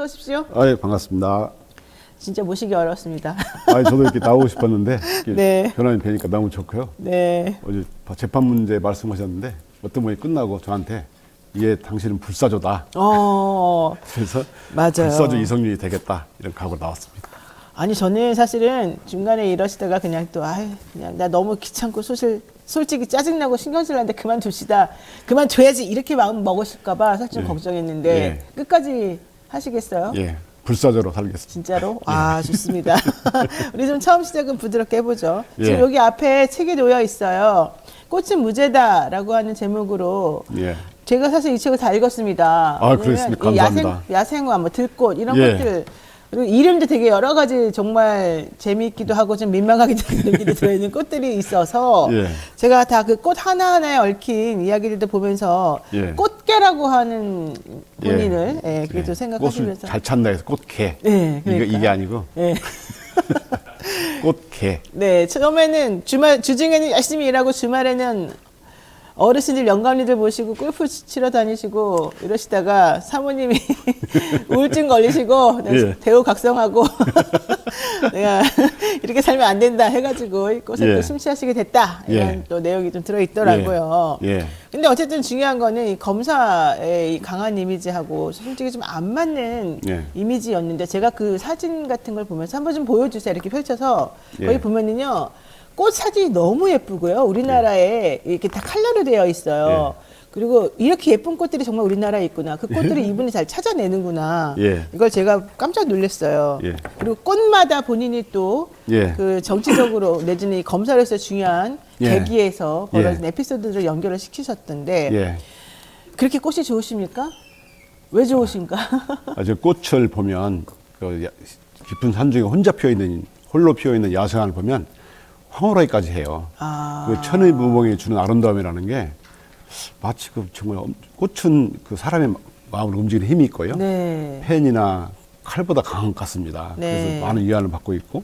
오십시오. 아, 예, 반갑습니다. 진짜 모시기 어렵습니다. 아, 저도 이렇게 나오고 싶었는데 네. 변호사님 뵈니까 너무 좋고요. 네. 어제 재판 문제 말씀하셨는데 어떤 분이 끝나고 저한테 이게 당신은 불사조다. 그래서 맞아요. 불사조 이성윤이 되겠다 이런 각오로 나왔습니다. 아니 저는 사실은 중간에 이러시다가 그냥 또 그냥 나 너무 귀찮고 솔직히 짜증나고 신경질 나는데 그만둡시다. 그만둬야지 이렇게 마음 먹으실까봐 사실 좀 예. 걱정했는데 예. 끝까지 하시겠어요? 예, 불사조로 살겠습니다. 진짜로? 아, 좋습니다. 우리 좀 처음 시작은 부드럽게 해보죠. 예. 지금 여기 앞에 책이 놓여 있어요. 꽃은 무죄다라고 하는 제목으로 예. 제가 사실 이 책을 다 읽었습니다. 아, 그렇습니까? 이 감사합니다. 야생화, 뭐 들꽃 이런 예. 것들 그리고 이름도 되게 여러 가지 정말 재미있기도 하고 좀 민망하기도 하는 얘기도 들어있는 꽃들이 있어서 예. 제가 다 그 꽃 하나하나에 얽힌 이야기들도 보면서 예. 꽃게라고 하는 본인을 그게 또 꽃을 생각하시면서 잘 찾나 해서 꽃게. 네, 그러니까요. 이게 아니고 네. 꽃게. 네, 처음에는 주중에는 열심히 일하고 주말에는 어르신들 영감리들 모시고 골프 치러 다니시고 이러시다가 사모님이 우울증 걸리시고 예. 대우각성하고 내가 이렇게 살면 안 된다 해가지고 이 꽃에 예. 또 심취하시게 됐다 이런 예. 또 내용이 좀 들어있더라고요. 예. 예. 근데 어쨌든 중요한 거는 이 검사의 이 강한 이미지하고 솔직히 좀 안 맞는 예. 이미지였는데 제가 그 사진 같은 걸 보면서 한번 좀 보여주세요. 이렇게 펼쳐서 거기 예. 보면은요. 꽃 사진이 너무 예쁘고요. 우리나라에 이렇게 다 컬러로 되어 있어요. 그리고 이렇게 예쁜 꽃들이 정말 우리나라에 있구나. 그 꽃들을 이분이 잘 찾아내는구나. 예. 이걸 제가 깜짝 놀랐어요. 예. 그리고 꽃마다 본인이 또 예. 그 정치적으로 내지는 이 검사로서 중요한 예. 계기에서 벌어진 예. 에피소드를 연결을 시키셨던데 예. 그렇게 꽃이 좋으십니까? 왜 좋으신가? 아주 꽃을 보면 깊은 산중에 혼자 피어 있는 홀로 피어 있는 야생화를 보면 황홀하기까지 해요. 그 천의 무봉이 주는 아름다움이라는 게 마치 그 정말 꽃은 그 사람의 마음을 움직이는 힘이 있고요. 네. 펜이나 칼보다 강한 것 같습니다. 네. 그래서 많은 위안을 받고 있고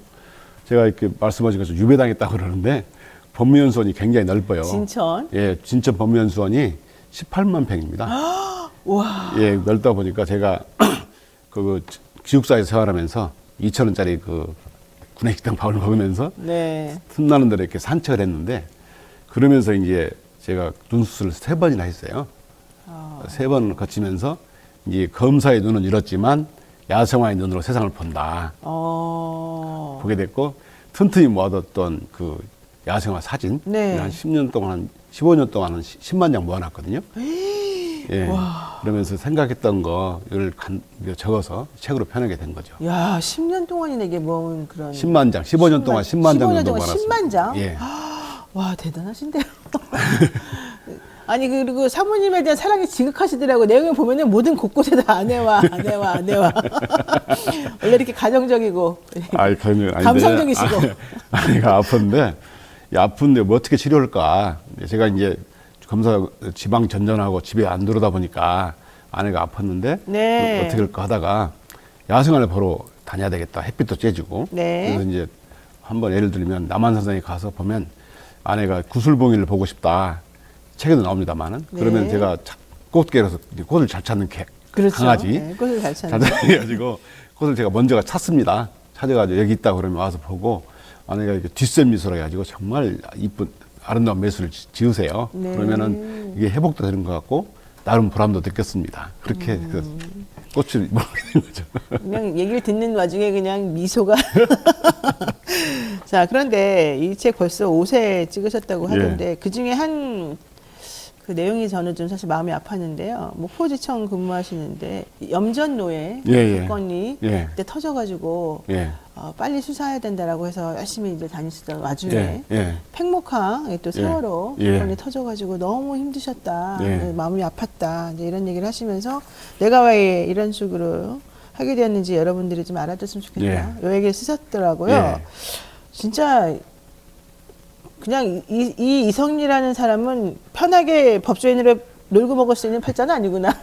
제가 이렇게 말씀하신 것처럼 유배당했다고 그러는데 법무연수원이 굉장히 넓어요. 진천. 예, 진천 법무연수원이 18만 평입니다. 와. 예, 넓다 보니까 제가 그 기숙사에서 생활하면서 2,000원짜리 그 구내식당 밥을 먹으면서 네. 틈나는 대로 이렇게 산책을 했는데 그러면서 이제 제가 눈수술을 3번이나 했어요. 3번 거치면서 이제 검사의 눈은 잃었지만 야생화의 눈으로 세상을 본다. 보게 됐고 틈틈이 모아뒀던 그 야생화 사진 네. 한 10년 동안, 15년 동안 10만 장 모아놨거든요. 예. 그러면서 생각했던 거를 적어서 책으로 펴내게 된 거죠. 야, 10년 동안이나 이게 모은 그런 10만 장, 15년 동안 10만 장 15년 정도 동안 모았습니다. 10만 장? 예. 와, 대단하신데요. 아니 그리고 사모님에 대한 사랑이 지극하시더라고요. 내용을 보면은 모든 곳곳에 다 아내와. 원래 이렇게 가정적이고 아이, 그러면 아닌데. 감성적이시고. 아내가 아픈데 뭐 어떻게 치료할까? 제가 이제 검사 지방 전전하고 집에 안 들어오다 보니까 아내가 아팠는데 네. 어떻게 할까 하다가 야생화를 보러 다녀야 되겠다. 햇빛도 쬐지고. 네. 그래서 이제 한번 예를 들면 남한산성에 가서 보면 아내가 구슬봉이를 보고 싶다. 책에도 나옵니다만은. 네. 그러면 제가 꽃게라서 꽃을 잘 찾는 그렇죠. 강아지. 네, 꽃을 잘 찾는. 찾아가지고 꽃을 제가 먼저 찾습니다. 찾아가지고 여기 있다 그러면 와서 보고 아내가 이렇게 뒷셈 미소를 해가지고 정말 이쁜 아름다운 매수를 지으세요. 네. 그러면은 이게 회복도 되는 것 같고 나름 보람도 느꼈습니다. 그렇게 그 꽃을 먹게 된 거죠. 그냥 얘기를 듣는 와중에 그냥 미소가. 자, 그런데 이 책 벌써 5세 찍으셨다고 하던데 그 중에 한 그 내용이 저는 좀 사실 마음이 아팠는데요. 목포지청 근무하시는데 염전노예 사건이 그때 터져가지고 빨리 수사해야 된다라고 해서 열심히 이제 다니시던 와중에 팽목항 또 세월호 사건이 터져가지고 너무 힘드셨다, 마음이 아팠다 이제 이런 얘기를 하시면서 내가 왜 이런 식으로 하게 되었는지 여러분들이 좀 알아줬으면 좋겠다. 이 얘기를 쓰셨더라고요. 진짜. 그냥 이 이성리라는 사람은 편하게 법조인으로 놀고 먹을 수 있는 팔자는 아니구나.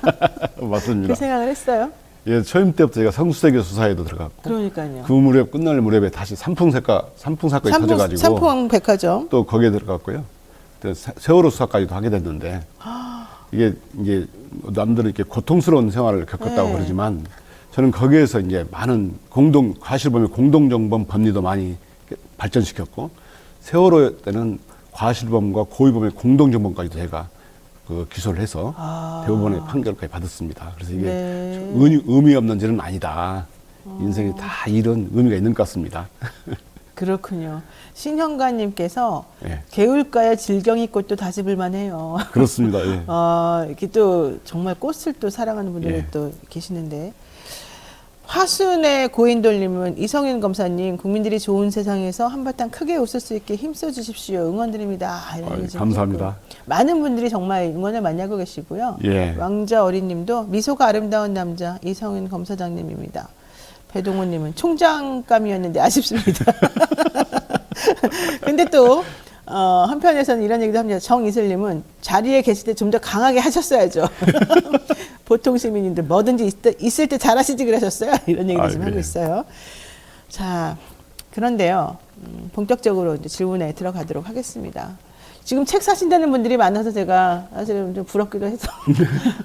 맞습니다. 그 생각을 했어요. 예, 처음 때부터 제가 성수대교 수사에도 들어갔고. 그러니까요. 그 무렵 끝날 무렵에 다시 삼풍 사건이 터져가지고. 삼풍백화점. 또 거기에 들어갔고요. 또 세월호 수사까지도 하게 됐는데 이게 이제 남들은 이렇게 고통스러운 생활을 겪었다고 그러지만 저는 거기에서 이제 많은 과실범의 공동정범 법리도 많이 발전시켰고, 세월호 때는 과실범과 고의범의 공동정범까지도 제가 그 기소를 해서 대법원의 판결까지 받았습니다. 그래서 이게 네. 의미 없는 일은 아니다. 인생에 다 이런 의미가 있는 것 같습니다. 그렇군요. 신현관님께서 예. 개울가에 질경이 꽃도 다집을만 해요. 그렇습니다. 예. 이렇게 또 정말 꽃을 또 사랑하는 분들이 예. 또 계시는데, 화순의 고인돌님은 이성윤 검사님, 국민들이 좋은 세상에서 한바탕 크게 웃을 수 있게 힘써 주십시오. 응원드립니다. 이런 얘기 감사합니다. 했고. 많은 분들이 정말 응원을 많이 하고 계시고요. 예. 왕자 어린님도 미소가 아름다운 남자 이성윤 검사장님입니다. 배동호님은 총장감이었는데 아쉽습니다. 근데 또 한편에서는 이런 얘기도 합니다. 정이슬님은 자리에 계실 때 좀 더 강하게 하셨어야죠. 보통 시민인들 뭐든지 있을 때 잘하시지 그러셨어요. 이런 얘기도 지금 하고 있어요. 자, 그런데요. 본격적으로 이제 질문에 들어가도록 하겠습니다. 지금 책 사신다는 분들이 많아서 제가 사실은 좀 부럽기도 해서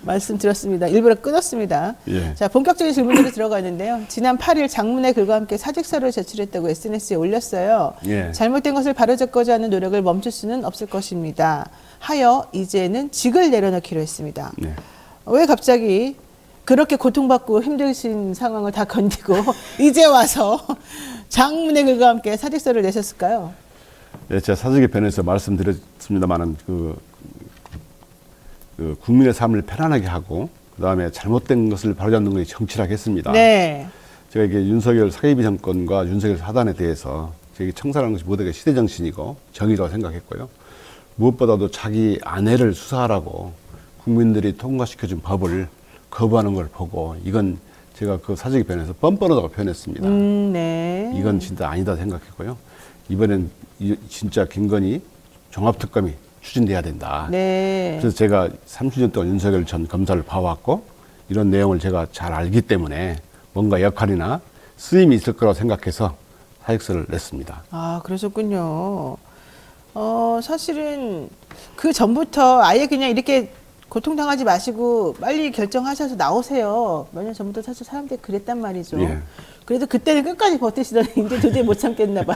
말씀드렸습니다. 일부러 끊었습니다. 예. 자, 본격적인 질문으로 들어가는데요. 지난 8일 장문의 글과 함께 사직서를 제출했다고 SNS에 올렸어요. 예. 잘못된 것을 바로잡고자 하는 노력을 멈출 수는 없을 것입니다. 하여 이제는 직을 내려놓기로 했습니다. 네. 왜 갑자기 그렇게 고통받고 힘드신 상황을 다 건디고 이제 와서 장문의 글과 함께 사직서를 내셨을까요? 예, 제가 사직의 변에서 말씀드렸습니다만은 국민의 삶을 편안하게 하고 그다음에 잘못된 것을 바로잡는 것이 정치라겠습니다. 네. 제가 이게 윤석열 사기비 정권과 윤석열 사단에 대해서 제가 청산하는 것이 모두가 시대 정신이고 정의라고 생각했고요. 무엇보다도 자기 아내를 수사하라고 국민들이 통과시켜준 법을 거부하는 걸 보고 이건 제가 그 사직의 변에서 뻔뻔하다고 표현했습니다. 네. 이건 진짜 아니다 생각했고요. 이번엔 진짜 김건희 종합특검이 추진돼야 된다. 네. 그래서 제가 30년 동안 윤석열 전 검사를 봐왔고 이런 내용을 제가 잘 알기 때문에 뭔가 역할이나 쓰임이 있을 거라고 생각해서 사직서를 냈습니다. 아, 그러셨군요. 사실은 그 전부터 아예 그냥 이렇게 고통당하지 마시고 빨리 결정하셔서 나오세요. 몇 년 전부터 사실 사람들이 그랬단 말이죠. 예. 그래도 그때는 끝까지 버티시더니 이제 도저히 못 참겠나 봐.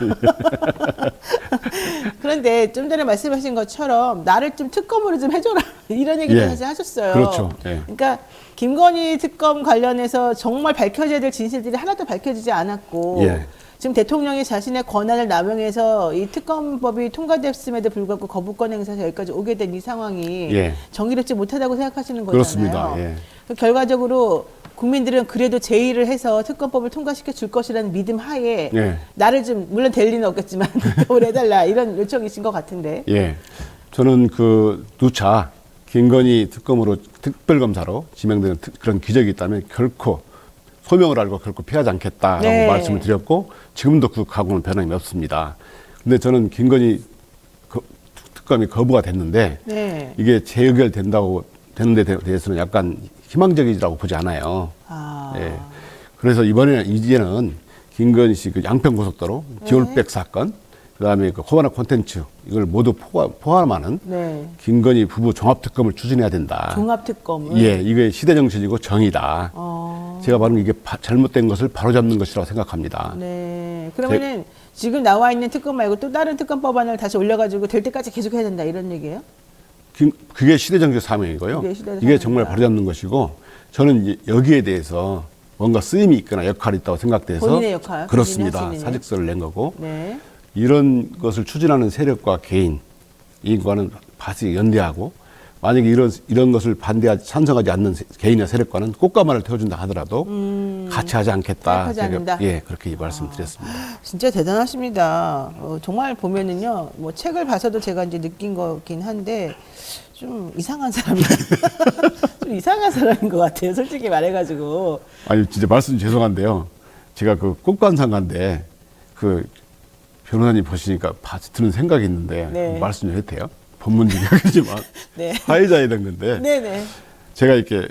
그런데 좀 전에 말씀하신 것처럼 나를 좀 특검으로 좀 해줘라. 이런 얘기도 예. 사실 하셨어요. 그렇죠. 예. 그러니까 김건희 특검 관련해서 정말 밝혀져야 될 진실들이 하나도 밝혀지지 않았고 예. 지금 대통령이 자신의 권한을 남용해서 이 특검법이 통과됐음에도 불구하고 거부권 행사에서 여기까지 오게 된 이 상황이 예. 정의롭지 못하다고 생각하시는 거잖아요. 그렇습니다. 예. 결과적으로 국민들은 그래도 제의를 해서 특검법을 통과시켜 줄 것이라는 믿음 하에 예. 나를 좀 물론 될 리는 없겠지만 특검을 해달라 이런 요청이신 것 같은데. 예. 저는 그 누차 김건희 특검으로 특별검사로 지명되는 그런 기적이 있다면 결코 소명을 알고 결코 피하지 않겠다라고 네. 말씀을 드렸고 지금도 그 각오는 변함이 없습니다. 근데 저는 김건희 특검이 거부가 됐는데 네. 이게 재의결된다고 되는 데 대해서는 약간 희망적이라고 보지 않아요. 아. 예. 그래서 이제는 김건희 씨 그 양평고속도로 디올백 사건, 그다음에 그 호반나 콘텐츠 이걸 모두 포함하는 네. 김건희 부부 종합특검을 추진해야 된다. 종합특검을. 예, 이게 시대 정신이고 정의다. 제가 바로 이게 잘못된 것을 바로잡는 것이라고 생각합니다. 네. 그러면은 지금 나와 있는 특검 말고 또 다른 특검 법안을 다시 올려가지고 될 때까지 계속 해야 된다 이런 얘기예요? 그게 시대 정치 사명이고요. 이게 정말 바로잡는 것이고 저는 여기에 대해서 뭔가 쓰임이 있거나 역할이 있다고 생각돼서 본인의 역할, 그렇습니다. 본인이 하시는 사직서를 낸 거고 네. 이런 것을 추진하는 세력과 개인 이과는 같이 연대하고 만약에 이런 것을 찬성하지 않는 개인이나 세력과는 꽃가마를 태워준다 하더라도 같이 하지 않겠다. 하지 않는다. 예, 그렇게 말씀드렸습니다. 진짜 대단하십니다. 정말 보면은요, 뭐 책을 봐서도 제가 이제 느낀 거긴 한데 좀 이상한 사람이 좀 이상한 사람인 것 같아요. 솔직히 말해가지고. 아니 진짜 말씀 죄송한데요. 제가 그 꽃관상가인데 그 변호사님 보시니까 드는 생각이 있는데 네. 말씀 좀 해도 돼요? 법문지긴 하지만 네. 사회자에 된 건데 네네. 제가 이렇게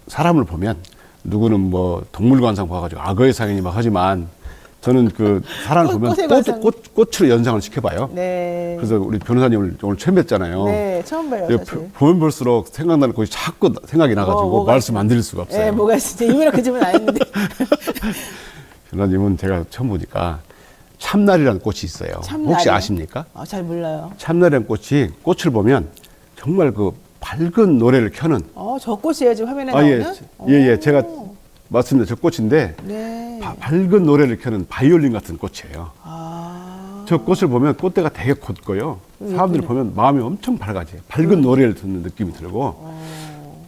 사람을 보면 누구는 뭐 동물관상 봐가지고 악어의 상이니 막 하지만 저는 그 사람을 보면 꽃으로 연상을 시켜봐요. 네. 그래서 우리 변호사님을 오늘 처음 뵀잖아요. 네, 처음 봐요. 사실. 보면 볼수록 생각나는 곳이 자꾸 생각이 나가지고 말씀 안 드릴 수가 없어요. 네, 뭐가 있을지 일부러 그 질문 안 했는데. 변호사님은 제가 처음 보니까 참나리라는 꽃이 있어요. 참나리? 혹시 아십니까? 잘 몰라요. 참나리라는 꽃을 보면 정말 그 밝은 노래를 켜는. 저 꽃이에요, 지금 화면에 나오는? 예. 제가 맞습니다. 저 꽃인데 네. 밝은 노래를 켜는 바이올린 같은 꽃이에요. 저 꽃을 보면 꽃대가 되게 곧고요. 사람들이 보면 마음이 엄청 밝아져요. 밝은 노래를 듣는 느낌이 들고.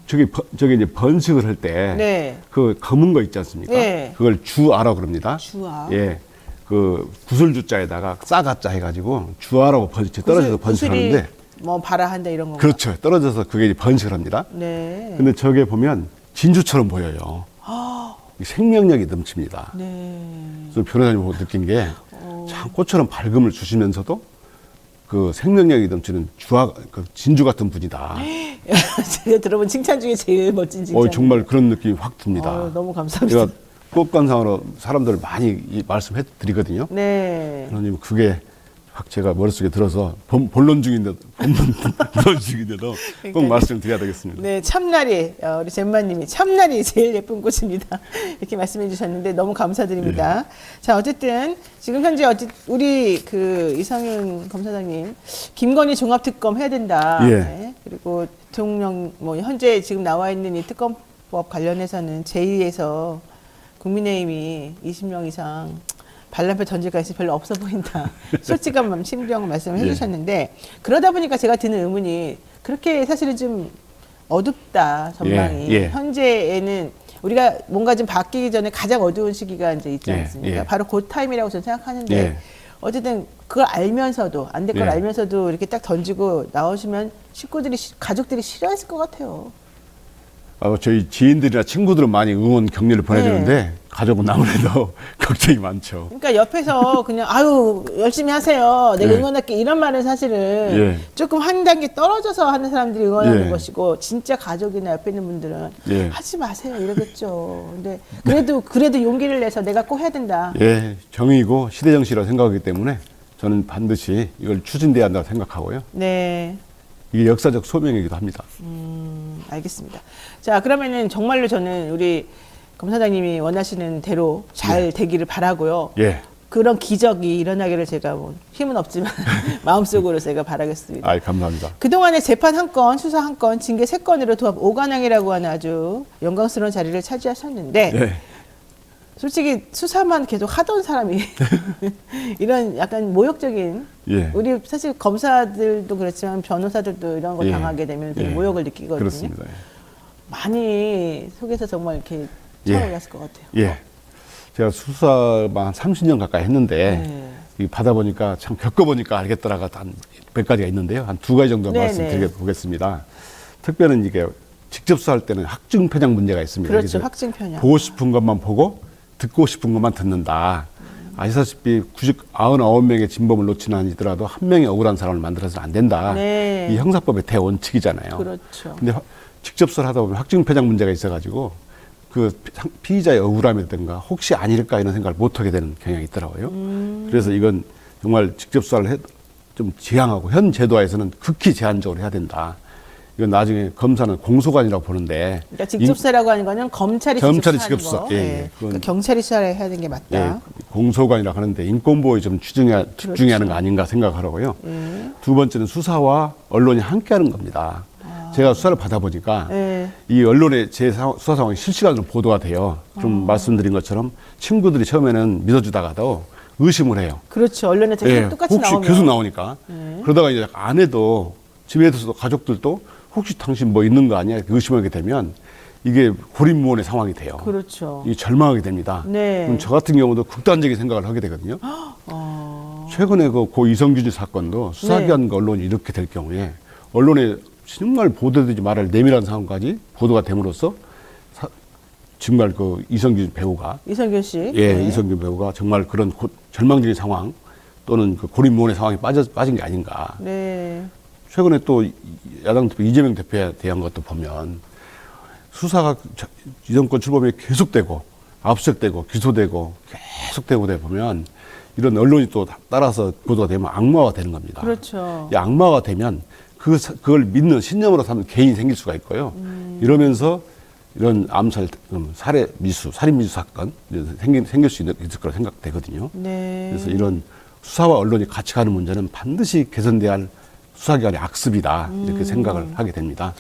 저기 이제 번식을 할 때 네. 그 검은 거 있지 않습니까? 네. 그걸 주아라고 그럽니다. 주아. 예. 그 구슬주자에다가 싸가자 해가지고 주아라고 떨어져서 번식하는데. 뭐 발아한다 이런 거. 그렇죠. 떨어져서 그게 번식을 합니다. 네. 근데 저게 보면 진주처럼 보여요. 생명력이 넘칩니다. 네. 그래서 변호사님 보고 느낀 게 참 꽃처럼 밝음을 주시면서도 그 생명력이 넘치는 그 진주 같은 분이다. 제가 들어본 칭찬 중에 제일 멋진 칭찬. 정말 그런 느낌이 확 듭니다. 너무 감사합니다. 제가 꽃관상으로 사람들 많이 말씀해 드리거든요. 네. 그러니 그게 확 제가 머릿속에 들어서 본론 중인데도 꼭 말씀드려야 되겠습니다. 네, 참나리 우리 잼마님이 참나리 제일 예쁜 꽃입니다. 이렇게 말씀해 주셨는데 너무 감사드립니다. 자, 어쨌든 지금 현재 우리 그 이상윤 검사장님 김건희 종합특검 해야 된다. 네. 그리고 대통령 뭐 현재 지금 나와 있는 이 특검법 관련해서는 제2에서 국민의힘이 20명 이상 반란표 던질 가능성이 별로 없어 보인다. 솔직한 심정 말씀을 해주셨는데 그러다 보니까 제가 드는 의문이 그렇게 사실은 좀 어둡다 전망이. 현재에는 우리가 뭔가 좀 바뀌기 전에 가장 어두운 시기가 이제 있지 않습니까? 바로 그 타임이라고 저는 생각하는데 어쨌든 그걸 알면서도 안 될 걸 알면서도 이렇게 딱 던지고 나오시면 가족들이 싫어했을 것 같아요. 저희 지인들이나 친구들은 많이 응원 격려를 보내주는데 가족은 아무래도 걱정이 많죠. 그러니까 옆에서 그냥 아유 열심히 하세요. 내가 응원할게 이런 말은 사실은 조금 한 단계 떨어져서 하는 사람들이 응원하는 것이고 진짜 가족이나 옆에 있는 분들은 하지 마세요 이러겠죠. 근데 그래도 용기를 내서 내가 꼭 해야 된다. 정의고 시대정신이라고 생각하기 때문에 저는 반드시 이걸 추진돼야 한다고 생각하고요. 네. 이게 역사적 소명이기도 합니다. 알겠습니다. 자, 그러면은 정말로 저는 우리 검사장님이 원하시는 대로 잘 되기를 바라고요. 그런 기적이 일어나기를 제가 뭐 힘은 없지만 마음속으로 제가 바라겠습니다. 감사합니다. 그동안에 재판 한 건, 수사 한 건, 징계 3건으로 도합 5관왕이라고 하는 아주 영광스러운 자리를 차지하셨는데 솔직히 수사만 계속 하던 사람이 이런 약간 모욕적인 우리 사실 검사들도 그렇지만 변호사들도 이런 거 당하게 되면 되게 모욕을 느끼거든요. 그렇습니다. 많이 속에서 정말 이렇게 차올랐을 것 같아요. 제가 수사만 한 30년 가까이 했는데 받아보니까 참 겪어보니까 알겠더라가 한 몇 가지가 있는데요. 한 2가지 정도 말씀드려보겠습니다. 특별히 이게 직접 수사할 때는 확증 편향 문제가 있습니다. 그렇죠. 확증 편향. 보고 싶은 것만 보고 듣고 싶은 것만 듣는다. 아시다시피 99명의 진범을 놓치는 아니더라도 한 명의 억울한 사람을 만들어서는 안 된다. 이 형사법의 대원칙이잖아요. 그렇죠. 근데 직접 수사를 하다 보면 확증 편향 문제가 있어가지고 그 피의자의 억울함이라든가 혹시 아닐까 이런 생각을 못하게 되는 경향이 있더라고요. 그래서 이건 정말 직접 수사를 좀 지향하고 현 제도화에서는 극히 제한적으로 해야 된다. 이건 나중에 검사는 공소관이라고 보는데. 그러니까 직접 수사라고 하는 거는 검찰이 직접 수사. 그러니까 경찰이 수사를 해야 되는 게 맞다. 공소관이라고 하는데 인권보호에 좀 집중해야 하는 거 아닌가 생각하라고요. 두 번째는 수사와 언론이 함께하는 겁니다. 제가 수사를 받아보니까 이 언론에 제 수사 상황이 실시간으로 보도가 돼요. 좀 말씀드린 것처럼 친구들이 처음에는 믿어주다가도 의심을 해요. 그렇죠. 언론에 똑같이 혹시 나오면. 계속 나오니까. 그러다가 이제 아내도 집에서도 가족들도 혹시 당신 뭐 있는 거 아니야? 의심하게 되면 이게 고립무원의 상황이 돼요. 그렇죠. 이 절망하게 됩니다. 그럼 저 같은 경우도 극단적인 생각을 하게 되거든요. 최근에 고 이성균 사건도 수사기관과 언론이 이렇게 될 경우에 언론에 정말 보도되지 말할 내밀한 상황까지 보도가 됨으로써 정말 그 이성균 배우가 이성균 씨, 이성균 배우가 정말 그런 절망적인 상황 또는 그 고립무원의 상황에 빠진 게 아닌가. 최근에 또 야당 대표 이재명 대표에 대한 것도 보면 수사가 이 정권 출범에 계속되고 압수수색되고 기소되고 계속되고 돼 보면 이런 언론이 또 따라서 보도가 되면 악마가 되는 겁니다. 그렇죠. 이 악마가 되면 그걸 믿는 신념으로 삼는 개인이 생길 수가 있고요. 이러면서 이런 암살, 살인 미수 사건 생길 수 있을 거라 생각되거든요. 네. 그래서 이런 수사와 언론이 같이 가는 문제는 반드시 개선돼야 할 수사기관의 악습이다 이렇게 생각을 하게 됩니다.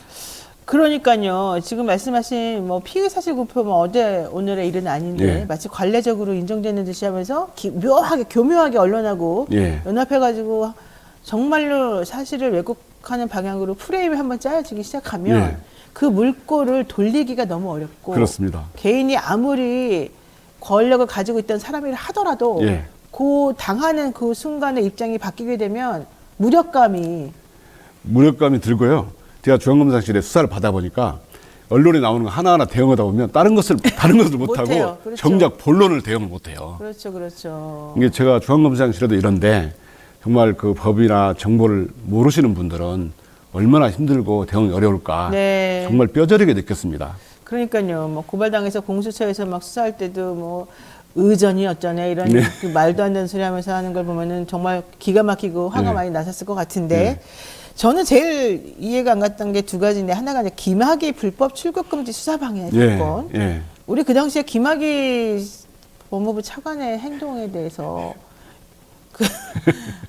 그러니까요. 지금 말씀하신 뭐 피해 사실 구표 뭐 어제 오늘의 일은 아닌데 예. 마치 관례적으로 인정되는 듯이 하면서 묘하게 교묘하게 언론하고 예. 연합해가지고 정말로 사실을 왜곡하는 방향으로 프레임이 한번 짜여지기 시작하면 예. 그 물꼬를 돌리기가 너무 어렵고 그렇습니다. 개인이 아무리 권력을 가지고 있던 사람이라 하더라도 예. 그 당하는 그 순간의 입장이 바뀌게 되면 무력감이 들고요. 제가 중앙검사실에 수사를 받아보니까 언론에 나오는 거 하나하나 대응하다 보면 다른 것을 못하고 못해요. 그렇죠. 정작 본론을 대응을 못해요. 그렇죠, 그렇죠. 이게 제가 중앙검사실에도 이런데 정말 그 법이나 정보를 모르시는 분들은 얼마나 힘들고 대응이 어려울까 네. 정말 뼈저리게 느꼈습니다. 그러니까요. 뭐 고발당해서 공수처에서 막 수사할 때도 뭐 의전이 어쩌네 이런 네. 그 말도 안 되는 소리 하면서 하는 걸 보면은 정말 기가 막히고 화가 네. 많이 나셨을 것 같은데 네. 저는 제일 이해가 안 갔던 게 두 가지인데 하나가 이제 김학의 불법 출국 금지 수사 방해 사건. 예. 우리 그 당시에 김학의 법무부 차관의 행동에 대해서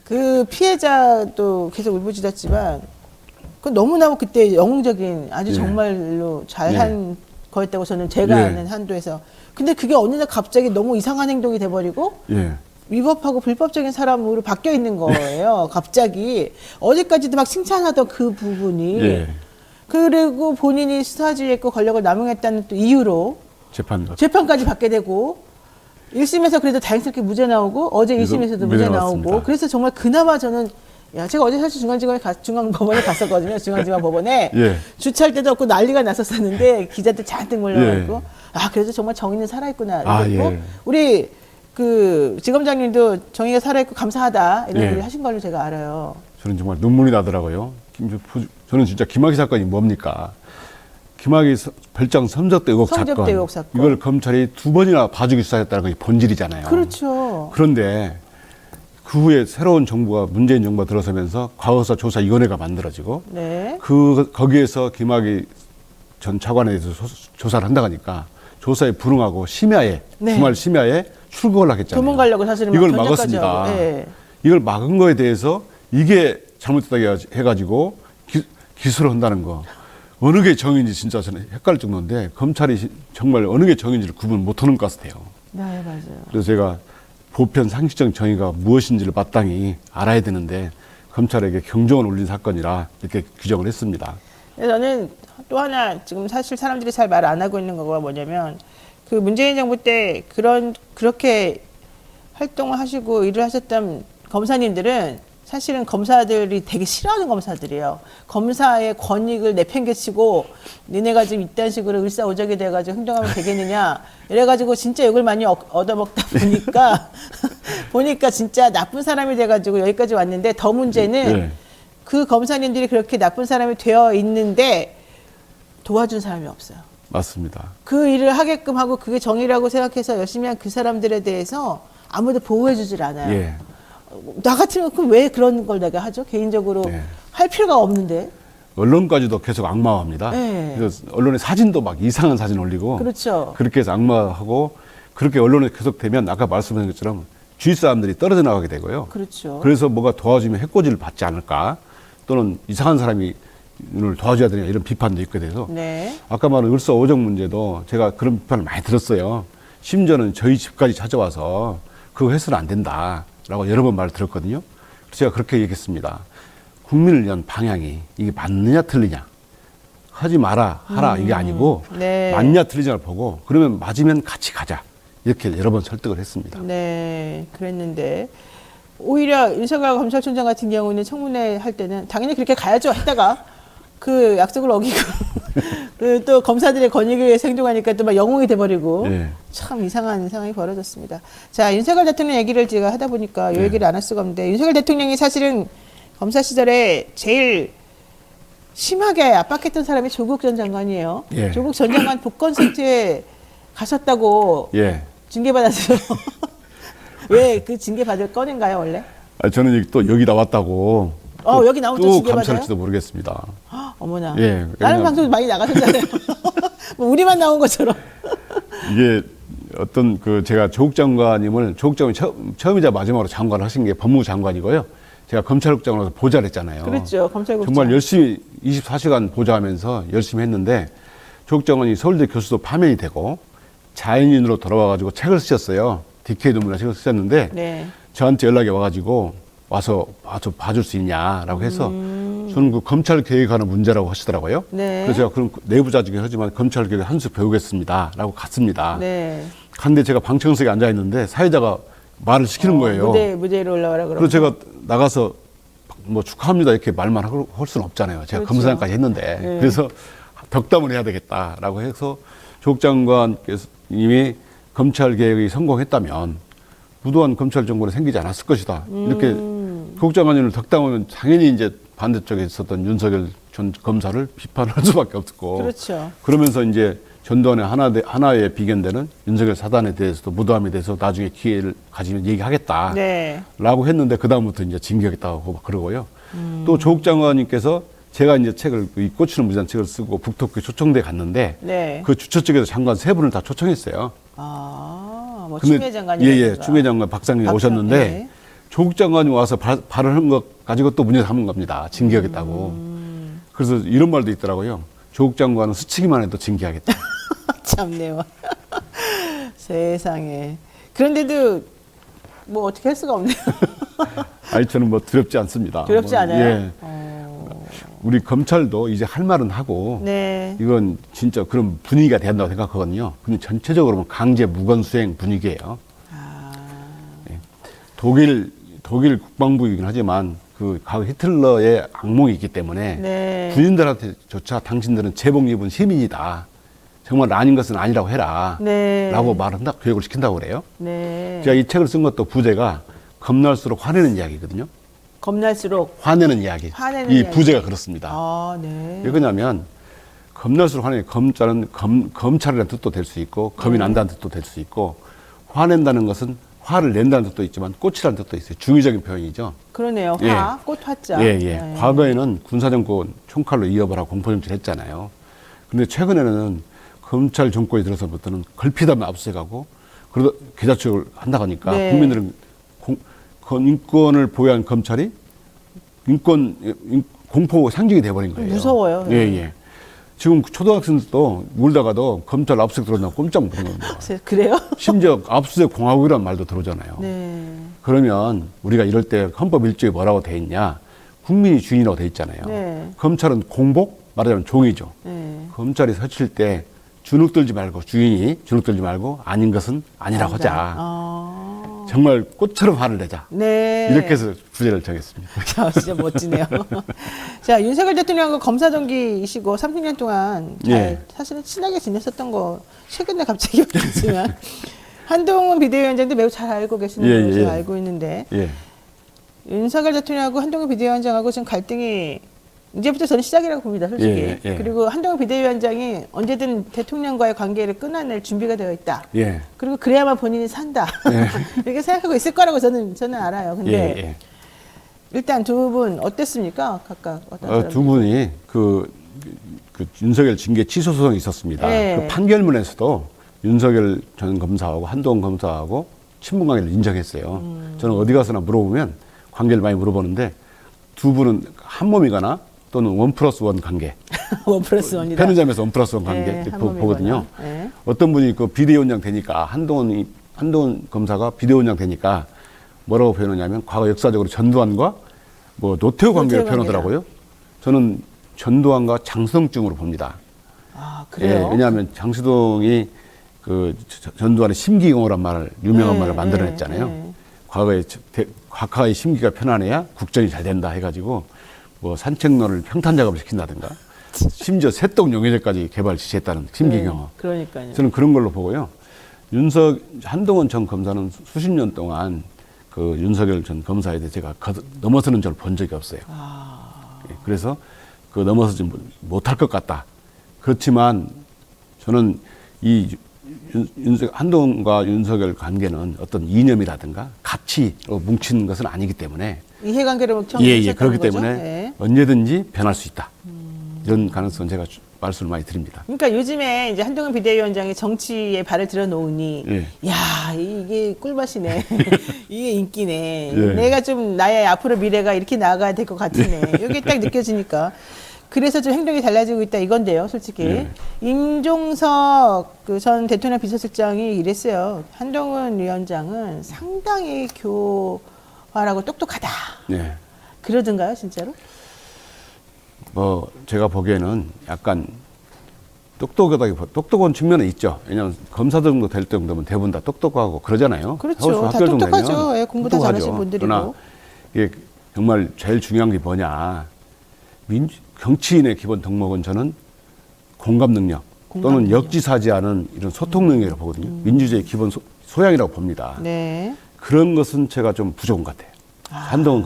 그 피해자도 계속 울부짖었지만 그 너무나 그때 영웅적인 아주 예. 정말로 잘한 거였다고 저는 제가 예. 아는 한도에서. 근데 그게 어느 날 갑자기 너무 이상한 행동이 돼버리고 예. 위법하고 불법적인 사람으로 바뀌어 있는 거예요. 갑자기 어제까지도 막 칭찬하던 그 부분이 예. 그리고 본인이 수사지휘했고 권력을 남용했다는 또 이유로 재판까지 받게 되고 1심에서 그래도 다행스럽게 무죄 나오고 어제 2심에서도 무죄 나오고 그래서 정말 그나마 저는 제가 어제 사실 중앙법원에 갔었거든요. 중앙지방법원에 예. 주차할 데도 없고 난리가 났었는데 기자들 잔뜩 몰려가지고 그래도 정말 정의는 살아있구나. 그리고 우리 그 지검장님도 정의가 살아있고 감사하다 이런 얘기를 하신 걸로 제가 알아요. 저는 정말 눈물이 나더라고요. 저는 진짜 김학의 사건이 뭡니까? 김학의 별장 성접대 의혹 사건. 이걸 검찰이 2번이나 봐주기 수사했다는 게 본질이잖아요. 그렇죠. 그런데 그 후에 새로운 정부가 문재인 정부가 들어서면서 과거사 조사위원회가 만들어지고 거기에서 김학의 전 차관에 대해서 조사를 한다고 하니까 조사에 불응하고 심야에 주말 심야에 출국을 하겠잖아요. 도망가려고 사실은 이걸 막았습니다. 이걸 막은 거에 대해서 이게 잘못됐다고 해가지고 기소를 한다는 거. 어느 게 정의인지 진짜 저는 헷갈릴 정도인데 검찰이 정말 어느 게 정의인지를 구분 못하는 것 같아요. 네, 맞아요. 그래서 제가 보편 상식적 정의가 무엇인지를 마땅히 알아야 되는데 검찰에게 경종을 울린 사건이라 이렇게 규정을 했습니다. 저는 또 하나 지금 사실 사람들이 잘 말 안 하고 있는 거가 뭐냐면 그 문재인 정부 때 그렇게 활동을 하시고 일을 하셨던 검사님들은 사실은 검사들이 되게 싫어하는 검사들이에요. 검사의 권익을 내팽개치고 니네가 지금 이딴 식으로 을사오적이 돼가지고 행동하면 되겠느냐 이래가지고 진짜 욕을 많이 얻어먹다 보니까 진짜 나쁜 사람이 돼가지고 여기까지 왔는데 더 문제는 그 검사님들이 그렇게 나쁜 사람이 되어 있는데 도와준 사람이 없어요. 맞습니다. 그 일을 하게끔 하고 그게 정의라고 생각해서 열심히 한 그 사람들에 대해서 아무도 보호해주질 않아요. 나 같으면 그럼 왜 그런 걸 내가 하죠? 개인적으로 할 필요가 없는데. 언론까지도 계속 악마화합니다. 그래서 언론에 사진도 막 이상한 사진 올리고 그렇죠. 그렇게 해서 악마하고 그렇게 언론에 계속되면 아까 말씀하신 것처럼 주위 사람들이 떨어져 나가게 되고요. 그렇죠. 그래서 뭐가 도와주면 해코지를 받지 않을까 또는 이상한 사람이 를 도와줘야 되냐 이런 비판도 있게 돼서 아까 말한 을사오적 문제도 제가 그런 비판을 많이 들었어요. 심지어는 저희 집까지 찾아와서 그거 해서는 안 된다라고 여러 번 말을 들었거든요. 그래서 제가 그렇게 얘기했습니다. 국민을 위한 방향이 이게 맞느냐 틀리냐 하지 마라 하라 이게 아니고 맞냐 틀리냐를 보고 그러면 맞으면 같이 가자 이렇게 여러 번 설득을 했습니다. 네, 그랬는데 오히려 윤석열 검찰총장 같은 경우는 청문회 할 때는 당연히 그렇게 가야죠 했다가 그 약속을 어기고 또 검사들의 권익을 위해서 행동하니까 또 막 영웅이 돼버리고 참 이상한 상황이 벌어졌습니다. 자, 윤석열 대통령 얘기를 제가 하다 보니까 이 얘기를 안 할 수가 없는데 윤석열 대통령이 사실은 검사 시절에 제일 심하게 압박했던 사람이 조국 전 장관이에요. 조국 전 장관 복권 세트에 가셨다고 예. 징계받았어요. 왜 그 징계받을 건인가요, 원래? 아, 저는 또 여기 나왔다고. 여기 나오면 또 또 징계받아요? 감찰할지도 모르겠습니다. 어머나. 예, 다른 방송 많이 나가셨잖아요. 뭐 우리만 나온 것처럼. 이게 어떤 제가 조국 장관님을 조국 장관이 처음이자 마지막으로 장관을 하신 게 법무부 장관이고요. 제가 검찰국장으로서 보좌를 했잖아요. 그렇죠. 검찰국장. 정말 열심히 24시간 보좌하면서 열심히 했는데 조국 장관이 서울대 교수도 파면이 되고 자연인으로 돌아와가지고 책을 쓰셨어요. 디케이 논문이라는 책을 쓰셨는데 네. 저한테 연락이 와가지고 와서 봐줄 수 있냐라고 해서 저는 그 검찰 개혁하는 문제라고 하시더라고요. 네. 그래서 제가 그럼 내부자직이 하지만 검찰 개혁 한 수 배우겠습니다라고 갔습니다. 네. 갔는데 제가 방청석에 앉아 있는데 사회자가 말을 시키는 거예요. 무대로 올라가라 그러고. 그래서 제가 나가서 뭐 축하합니다 이렇게 말만 할 수는 없잖아요. 제가 그렇죠. 검사장까지 했는데 네. 그래서 덕담을 해야 되겠다라고 해서 조국 장관님이 검찰 개혁이 성공했다면 무도한 검찰 정권이 생기지 않았을 것이다. 이렇게 조국 장관님을 덕담하면 당연히 이제 반대쪽에 있었던 윤석열 전 검사를 비판할 수밖에 없었고. 그렇죠. 그러면서 이제 전두환의 하나에 비견되는 윤석열 사단에 대해서도 무도함에 대해서 나중에 기회를 가지면 얘기하겠다. 네. 라고 했는데 그다음부터 이제 징계하겠다고 막 그러고요. 또 조국 장관님께서 제가 이제 책을 이 꽂히는 무지한 책을 쓰고 북토크 초청대 갔는데 네. 그 주최 측에서 장관 3분을 다 초청했어요. 뭐 근데 추미애 장관이 예, 추미애 장관 박상민이 오셨는데 네. 조국 장관이 와서 발언한 것 가지고 또 문제 삼은 겁니다. 징계하겠다고. 그래서 이런 말도 있더라고요. 조국 장관은 스치기만 해도 징계하겠다. 참네요. 세상에. 그런데도 뭐 어떻게 할 수가 없네요. 아니 저는 뭐 두렵지 않습니다. 두렵지 뭐, 않아요? 예. 우리 검찰도 이제 할 말은 하고 네. 이건 진짜 그런 분위기가 된다고 생각하거든요. 근데 전체적으로 보면 강제 무건수행 분위기예요. 예. 독일 국방부이긴 하지만 그 과거 히틀러의 악몽이 있기 때문에 네. 군인들한테조차 당신들은 제복 입은 시민이다. 정말 아닌 것은 아니라고 해라. 네. 라고 말한다. 교육을 시킨다고 그래요. 네. 제가 이 책을 쓴 것도 부제가 겁날수록 화내는 이야기거든요. 겁날수록 화내는 이야기. 화내는 이 이야기. 부제가 그렇습니다. 네. 왜 그러냐면 겁날수록 화내는 검찰은 검찰이라는 뜻도 될 수 있고 겁이 난다는 뜻도 될 수 있고 화낸다는 것은 화를 낸다는 뜻도 있지만 꽃이라는 뜻도 있어요. 중의적인 표현이죠. 그러네요. 예. 꽃 화자. 예. 네. 과거에는 군사정권 총칼로 이어버라고 공포정치를 했잖아요. 근데 최근에는 검찰 정권이 들어서부터는 걸핏하면 압수해가고 그러다 계좌추적을 한다고 하니까 네. 국민들은 인권을 보호한 검찰이 공포 상징이 돼버린 거예요. 무서워요. 예. 지금 초등학생들도 울다가도 검찰 압수수색 들어온다고 꼼짝 못 하는 겁니다. 그래요? 심지어 압수수색 공화국이라는 말도 들어오잖아요. 네. 그러면 우리가 이럴 때 헌법 1조에 뭐라고 돼 있냐? 국민이 주인이라고 돼 있잖아요. 네. 검찰은 공복, 말하자면 종이죠. 네. 검찰이 서칠 때 주눅들지 말고 주인이 주눅들지 말고 아닌 것은 아니라고 하자. 정말 꽃처럼 화를 내자. 네. 이렇게 해서 부제를 정했습니다. 야, 진짜 멋지네요. 자, 윤석열 대통령과 검사 동기이시고 30년 동안 예. 사실은 친하게 지냈었던 거 최근에 갑자기 그렇지만 한동훈 비대위원장도 매우 잘 알고 계시는 걸로 제가 알고 있는데 예. 윤석열 대통령하고 한동훈 비대위원장하고 지금 갈등이 이제부터 저는 시작이라고 봅니다, 솔직히. 예. 그리고 한동훈 비대위원장이 언제든 대통령과의 관계를 끊어낼 준비가 되어 있다. 예. 그리고 그래야만 본인이 산다. 이렇게 생각하고 있을 거라고 저는 알아요. 근데 일단 두 분 어땠습니까? 각각 어떤 두 분이 그 윤석열 징계 취소 소송이 있었습니다. 그 판결문에서도 윤석열 전 검사하고 한동훈 검사하고 친분 관계를 인정했어요. 저는 어디 가서나 물어보면 관계를 많이 물어보는데 두 분은 한 몸이거나 또는 1+1 관계. 1+1이다. 편의점에서 1+1 관계 보거든요. 어떤 분이 그 비대위원장 되니까 한동훈 검사가 비대위원장 되니까 뭐라고 표현하냐면 과거 역사적으로 전두환과 뭐 노태우 관계를 표현하더라고요. 저는 전두환과 장성증으로 봅니다. 아, 그래요? 예, 왜냐하면 장시동이 그 전두환의 심기경호란 말을 유명한 말을 만들어냈잖아요. 과거에 각하의 심기가 편안해야 국정이 잘 된다 해가지고 뭐 산책로를 평탄 작업을 시킨다든가 심지어 새똥 용해제까지 개발 지시했다는 심기경호. 그러니까요. 저는 그런 걸로 보고요. 한동훈 전 검사는 수십 년 동안 그 윤석열 전 검사에 대해 제가 넘어서는 줄 본 적이 없어요. 예, 그래서 그 넘어서지 못할 것 같다. 그렇지만 저는 이 한동훈과 윤석열 관계는 어떤 이념이라든가 가치로 뭉친 것은 아니기 때문에 이해관계로 그렇기 거죠? 때문에 예. 언제든지 변할 수 있다. 이런 가능성은 제가 말씀을 많이 드립니다. 그러니까 요즘에 이제 한동훈 비대위원장이 정치에 발을 들여놓으니, 예. 야, 이게 꿀맛이네. 이게 인기네. 예. 내가 좀 나의 앞으로 미래가 이렇게 나아가야 될 것 같으네. 이게 딱 느껴지니까. 그래서 좀 행동이 달라지고 있다 이건데요, 솔직히. 예. 임종석 그 전 대통령 비서실장이 이랬어요. 한동훈 위원장은 상당히 교활하고 똑똑하다. 예. 그러던가요, 진짜로? 뭐 제가 보기에는 약간 똑똑한 측면은 있죠. 왜냐하면 검사 정도 될 정도면 대부분 다 똑똑하고 그러잖아요. 그렇죠. 다 합격 정도 똑똑하죠. 되면 예, 공부 다 똑똑하죠. 잘하신 분들이고. 그러나 이게 정말 제일 중요한 게 뭐냐. 정치인의 기본 덕목은 저는 공감 능력 또는 역지사지하는 이런 소통 능력이라고 보거든요. 민주주의의 기본 소양이라고 봅니다. 네. 그런 것은 제가 좀 부족한 것 같아요. 한동훈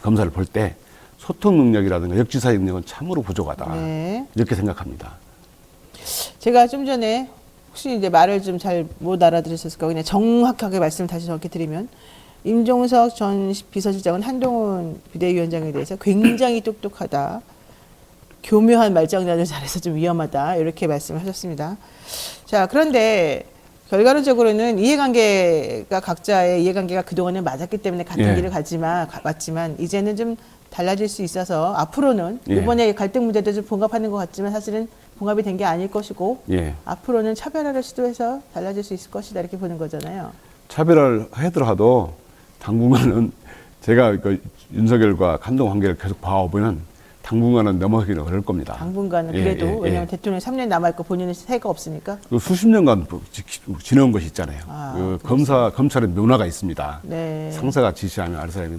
검사를 볼 때 소통 능력이라든가 역지사지 능력은 참으로 부족하다. 네. 이렇게 생각합니다. 제가 좀 전에 혹시 이제 말을 좀 잘 못 알아들으셨을까 그냥 정확하게 말씀을 다시 정확히 드리면 임종석 전 비서실장은 한동훈 비대위원장에 대해서 굉장히 똑똑하다. 교묘한 말장난을 잘해서 좀 위험하다. 이렇게 말씀을 하셨습니다. 자, 그런데 결과론적으로는 이해관계가 각자의 이해관계가 그동안은 맞았기 때문에 같은 예. 길을 왔지만 이제는 좀 달라질 수 있어서 앞으로는 예. 이번에 갈등 문제도 좀 봉합하는 것 같지만 사실은 봉합이 된 게 아닐 것이고 예. 앞으로는 차별화를 시도해서 달라질 수 있을 것이다 이렇게 보는 거잖아요. 차별을 하더라도 당분간은 제가 그 윤석열과 한동훈 관계를 계속 봐오면 당분간은 넘어가기는 어려울 겁니다. 당분간은 예, 그래도 예, 왜냐하면 예. 대통령 3년 남아있고 본인은 새가 없으니까. 그 수십 년간 지내온 것이 있잖아요. 아, 그 검찰의 문화가 있습니다. 네. 상사가 지시하면 아랫사람이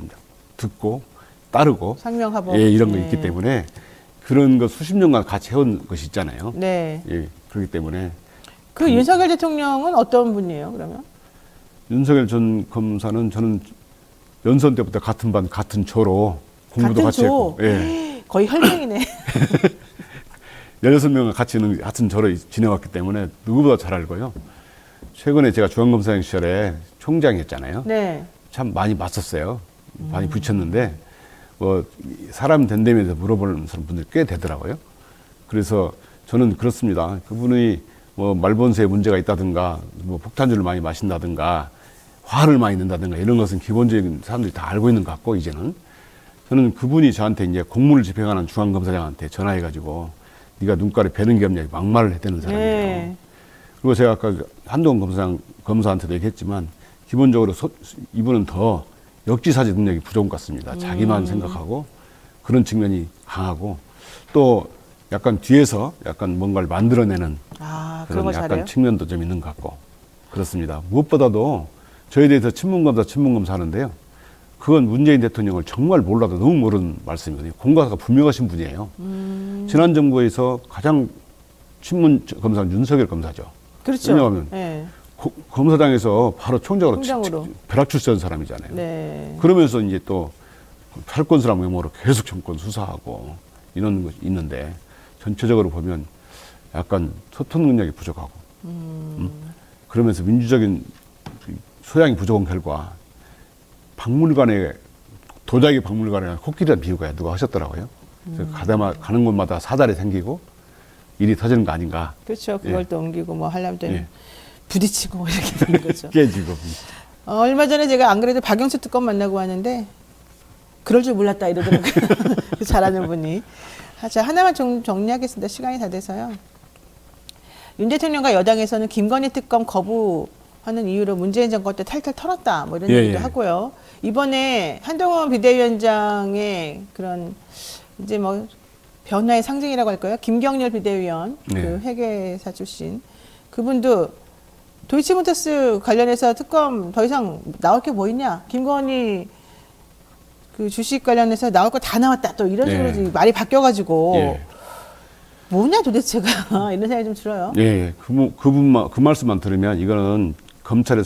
듣고 따르고 상명하복. 예, 이런 거 네. 있기 때문에 그런 거 수십 년간 같이 해온 것이 있잖아요. 네. 예, 그렇기 때문에 그 윤석열 대통령은 어떤 분이에요, 그러면? 윤석열 전 검사는 저는 연선 때부터 같은 반 같은 조로 공부도 같은 같이 조? 했고 예. 거의 혈맹이네. 16명과 같이 있는 같은 조로 지내왔기 때문에 누구보다 잘 알고요. 최근에 제가 중앙검사장 시절에 총장이었잖아요. 네. 참 많이 맞섰어요. 많이 부딪혔는데 뭐 사람 된다면서 물어보는 분들이 꽤 되더라고요. 그래서 저는 그렇습니다. 그분이 뭐 말본세에 문제가 있다든가 뭐 폭탄주를 많이 마신다든가 화를 많이 낸다든가 이런 것은 기본적인 사람들이 다 알고 있는 것 같고 이제는 저는 그분이 저한테 이제 공무를 집행하는 중앙검사장한테 전화해가지고 네가 눈가에 뵈는 게 없냐 막말을 했다는 사람이에요. 네. 그리고 제가 아까 한동훈 검사한테도 얘기했지만 기본적으로 이분은 더 역지사지 능력이 부족한 것 같습니다. 자기만 생각하고 그런 측면이 강하고 또 약간 뒤에서 약간 뭔가를 만들어내는 아, 그런 그런 걸 약간 잘해요? 측면도 좀 있는 것 같고 그렇습니다. 무엇보다도 저에 대해서 친문검사 하는데요. 그건 문재인 대통령을 정말 몰라도 너무 모르는 말씀이거든요. 공과사가 분명하신 분이에요. 지난 정부에서 가장 친문 검사는 윤석열 검사죠. 그렇죠. 왜냐하면 네. 검사장에서 바로 총장으로 벼락 출세한 사람이잖아요. 네. 그러면서 이제 또 팔권수랑 외모로 계속 정권 수사하고 이런 것이 있는데 전체적으로 보면 약간 소통 능력이 부족하고 그러면서 민주적인 소양이 부족한 결과 박물관에 도자기 박물관에 코끼리란 비유가 누가 하셨더라고요. 그래서 가는 곳마다 사달이 생기고 일이 터지는 거 아닌가. 그렇죠. 그걸 예. 또 옮기고 뭐 하려면 때는 예. 부딪히고 뭐 이렇게 되는 거죠. 깨지고. 얼마 전에 제가 안 그래도 박영수 특검 만나고 왔는데 그럴 줄 몰랐다 이러더라고요. 잘하는 분이. 자, 하나만 정리하겠습니다. 시간이 다 돼서요. 윤 대통령과 여당에서는 김건희 특검 거부하는 이유로 문재인 정권 때 탈탈 털었다 뭐 이런 예, 얘기도 예. 하고요. 이번에 한동훈 비대위원장의 그런 이제 뭐 변화의 상징이라고 할까요? 김경렬 비대위원 네. 그 회계사 출신 그분도 도이치모터스 관련해서 특검 더 이상 나올 게 뭐 있냐? 김건희 그 주식 관련해서 나올 거 다 나왔다. 또 이런 식으로 예. 말이 바뀌어가지고 예. 뭐냐 도대체가 이런 생각이 좀 들어요. 예, 그 말씀만 들으면 이거는 검찰의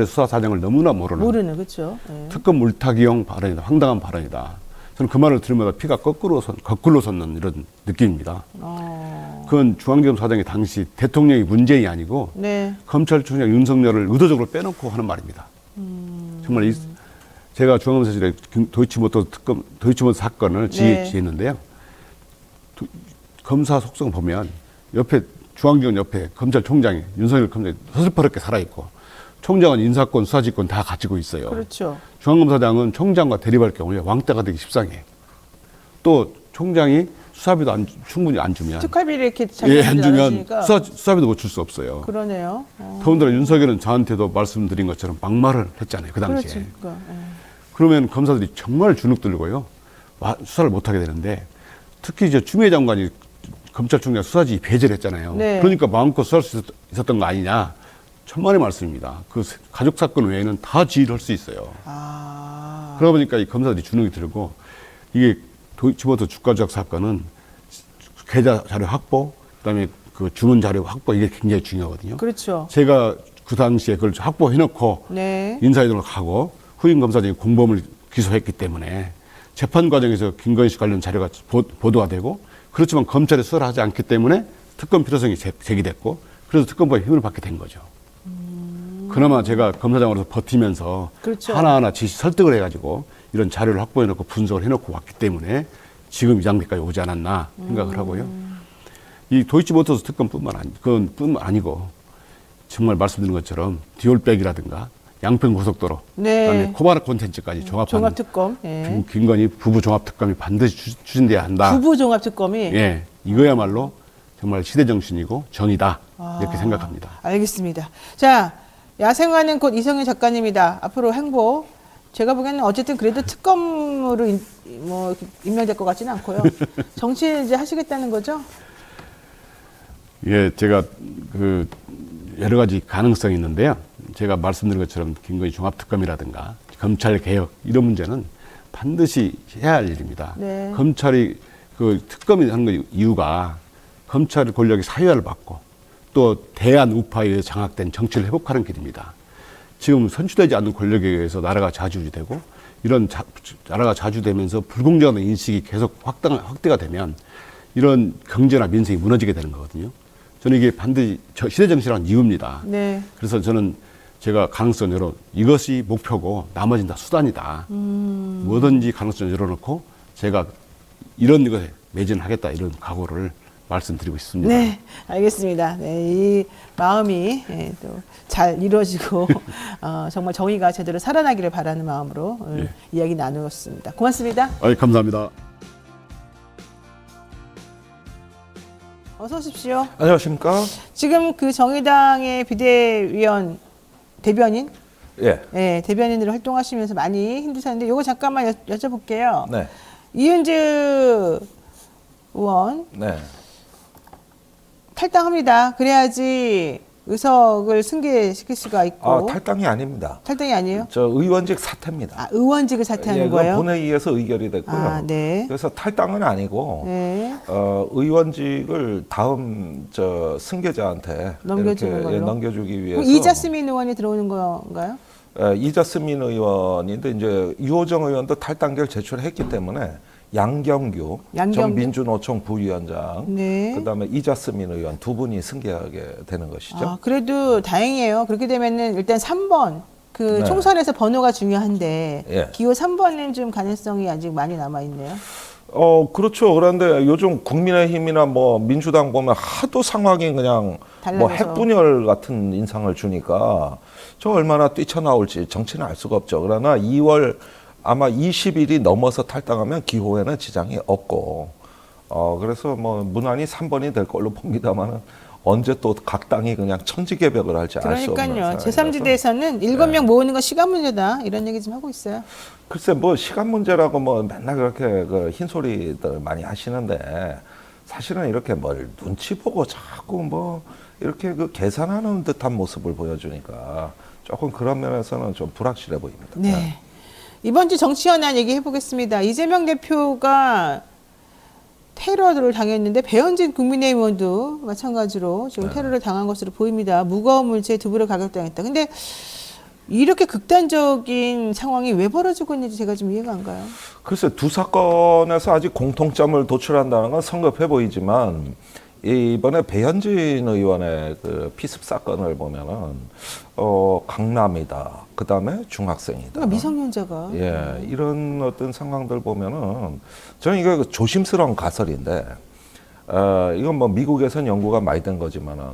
수사 사정을 너무나 모르는 그렇죠. 예. 특검 물타기용 발언이다. 황당한 발언이다. 저는 그 말을 들으면서 피가 거꾸로 솟는 이런 느낌입니다. 그건 중앙지검사장이 당시 대통령이 문재인이 아니고 네. 검찰총장 윤석열을 의도적으로 빼놓고 하는 말입니다. 정말 제가 중앙검사실에 도이치모터 사건을 지휘했는데요. 검사 속성 보면 옆에 중앙지검 옆에 검찰총장이 윤석열 검사장이 서슬퍼렇게 살아있고 총장은 인사권, 수사지권 다 가지고 있어요. 그렇죠. 중앙검사장은 총장과 대립할 경우에 왕따가 되기 십상해. 또 총장이 수사비도 충분히 안 주면 특활비를 이렇게 안 주면 수사비도 못 줄 수 없어요. 그러네요. 더군다나 윤석열은 저한테도 말씀드린 것처럼 막말을 했잖아요. 그 당시에. 그렇지. 그러면 검사들이 정말 주눅 들고요. 수사를 못 하게 되는데 특히 이제 추미애 장관이 검찰총장 수사지 배제를 했잖아요. 네. 그러니까 마음껏 수사할 수 있었던 거 아니냐. 천만의 말씀입니다. 그 가족 사건 외에는 다 지휘를 할 수 있어요. 그러다 보니까 이 검사들이 주눅이 들고 이게 도이치모터 주가 조작 사건은 계좌 자료 확보, 그다음에 그 주문 자료 확보 이게 굉장히 중요하거든요. 그렇죠. 제가 그 당시에 그걸 확보해놓고 네. 인사이동을 하고 후임 검사장이 공범을 기소했기 때문에 재판 과정에서 김건희 씨 관련 자료가 보도가 되고 그렇지만 검찰이 수사를 하지 않기 때문에 특검 필요성이 제기됐고 그래서 특검법에 힘을 받게 된 거죠. 그나마 제가 검사장으로서 버티면서 그렇죠. 하나하나 지시 설득을 해가지고 이런 자료를 확보해놓고 분석을 해놓고 왔기 때문에 지금 이 장비까지 오지 않았나 생각을 하고요. 이 도이치모터스 특검뿐만 아니고 정말 말씀드린 것처럼 디올백이라든가 양평고속도로, 네. 그다음에 코바나 콘텐츠까지 종합특검. 예. 김건희 부부 종합특검이 반드시 추진돼야 한다. 부부 종합특검이. 예, 이거야말로 정말 시대 정신이고 정의다 이렇게 생각합니다. 알겠습니다. 자, 야생화는 곧 이성윤 작가님이다. 앞으로 행보. 제가 보기에는 어쨌든 그래도 특검으로 임명될 것 같지는 않고요. 정치를 이제 하시겠다는 거죠? 예, 제가 그 여러 가지 가능성이 있는데요. 제가 말씀드린 것처럼 김건희 종합특검이라든가 검찰 개혁 이런 문제는 반드시 해야 할 일입니다. 네. 검찰이 그 특검이 하는 그 이유가 검찰 권력이 사유화를 받고 또 대한 우파에 의해 장악된 정치를 회복하는 길입니다. 지금 선출되지 않는 권력에 의해서 나라가 자주되고 이런 나라가 자주되면서 불공정한 인식이 계속 확대가 되면 이런 경제나 민생이 무너지게 되는 거거든요. 저는 이게 반드시 시대 정신이라는 이유입니다. 네. 그래서 제가 가능성 이것이 목표고 나머지는 다 수단이다. 뭐든지 가능성을 열어놓고 제가 이런 것에 매진하겠다 이런 각오를 말씀드리고 있습니다. 네, 알겠습니다. 네, 이 마음이 또 잘 이루어지고 정말 정의가 제대로 살아나기를 바라는 마음으로 오늘 이야기 나누었습니다. 고맙습니다. 감사합니다. 어서 오십시오. 안녕하십니까? 지금 그 정의당의 비대위원 대변인, 예, 대변인으로 활동하시면서 많이 힘드셨는데 이거 잠깐만 여쭤볼게요. 네, 이은주 의원 네. 탈당합니다. 그래야지 의석을 승계시킬 수가 있고. 탈당이 아닙니다. 탈당이 아니에요? 저 의원직 사퇴입니다. 의원직을 사퇴하는 거예요? 본회의에서 의결이 됐고요. 네. 그래서 탈당은 아니고 네. 의원직을 다음 승계자한테 넘겨주는 이렇게 걸로? 넘겨주기 위해서. 이자스민 의원이 들어오는 건가요? 이자스민 의원인데 이제 유호정 의원도 탈당계를 제출했기 때문에 양경규 전 민주노총 부위원장, 네. 그다음에 이자스민 의원 두 분이 승계하게 되는 것이죠. 그래도 다행이에요. 그렇게 되면은 일단 3번 그 네. 총선에서 번호가 중요한데 예. 기호 3번은 좀 가능성이 아직 많이 남아 있네요. 그렇죠. 그런데 요즘 국민의힘이나 민주당 보면 하도 상황이 그냥 핵분열 같은 인상을 주니까 저 얼마나 뛰쳐나올지 정치는 알 수가 없죠. 그러나 2월 아마 20일이 넘어서 탈당하면 기호에는 지장이 없고, 그래서 무난히 3번이 될 걸로 봅니다만은 언제 또 각 당이 그냥 천지개벽을 할지 알 수 없는 그러니까요. 제3지대에서는 7명 모으는 건 시간 문제다 이런 얘기 좀 하고 있어요. 글쎄 시간 문제라고 맨날 그렇게 흰소리들 많이 하시는데 사실은 이렇게 눈치 보고 자꾸 이렇게 계산하는 듯한 모습을 보여주니까 조금 그런 면에서는 좀 불확실해 보입니다. 네. 이번 주 정치 현안 얘기해 보겠습니다. 이재명 대표가 테러를 당했는데 배현진 국민의힘 의원도 마찬가지로 지금 테러를 당한 것으로 보입니다. 무거운 물체에 두부를 가격당했다. 근데 이렇게 극단적인 상황이 왜 벌어지고 있는지 제가 좀 이해가 안 가요. 글쎄 두 사건에서 아직 공통점을 도출한다는 건 성급해 보이지만 이번에 배현진 의원의 그 피습 사건을 보면은 강남이다. 그다음에 중학생이다. 그러니까 미성년자가. 예, 이런 어떤 상황들 보면은 저는 이거 조심스러운 가설인데 이건 뭐 미국에선 연구가 많이 된 거지만은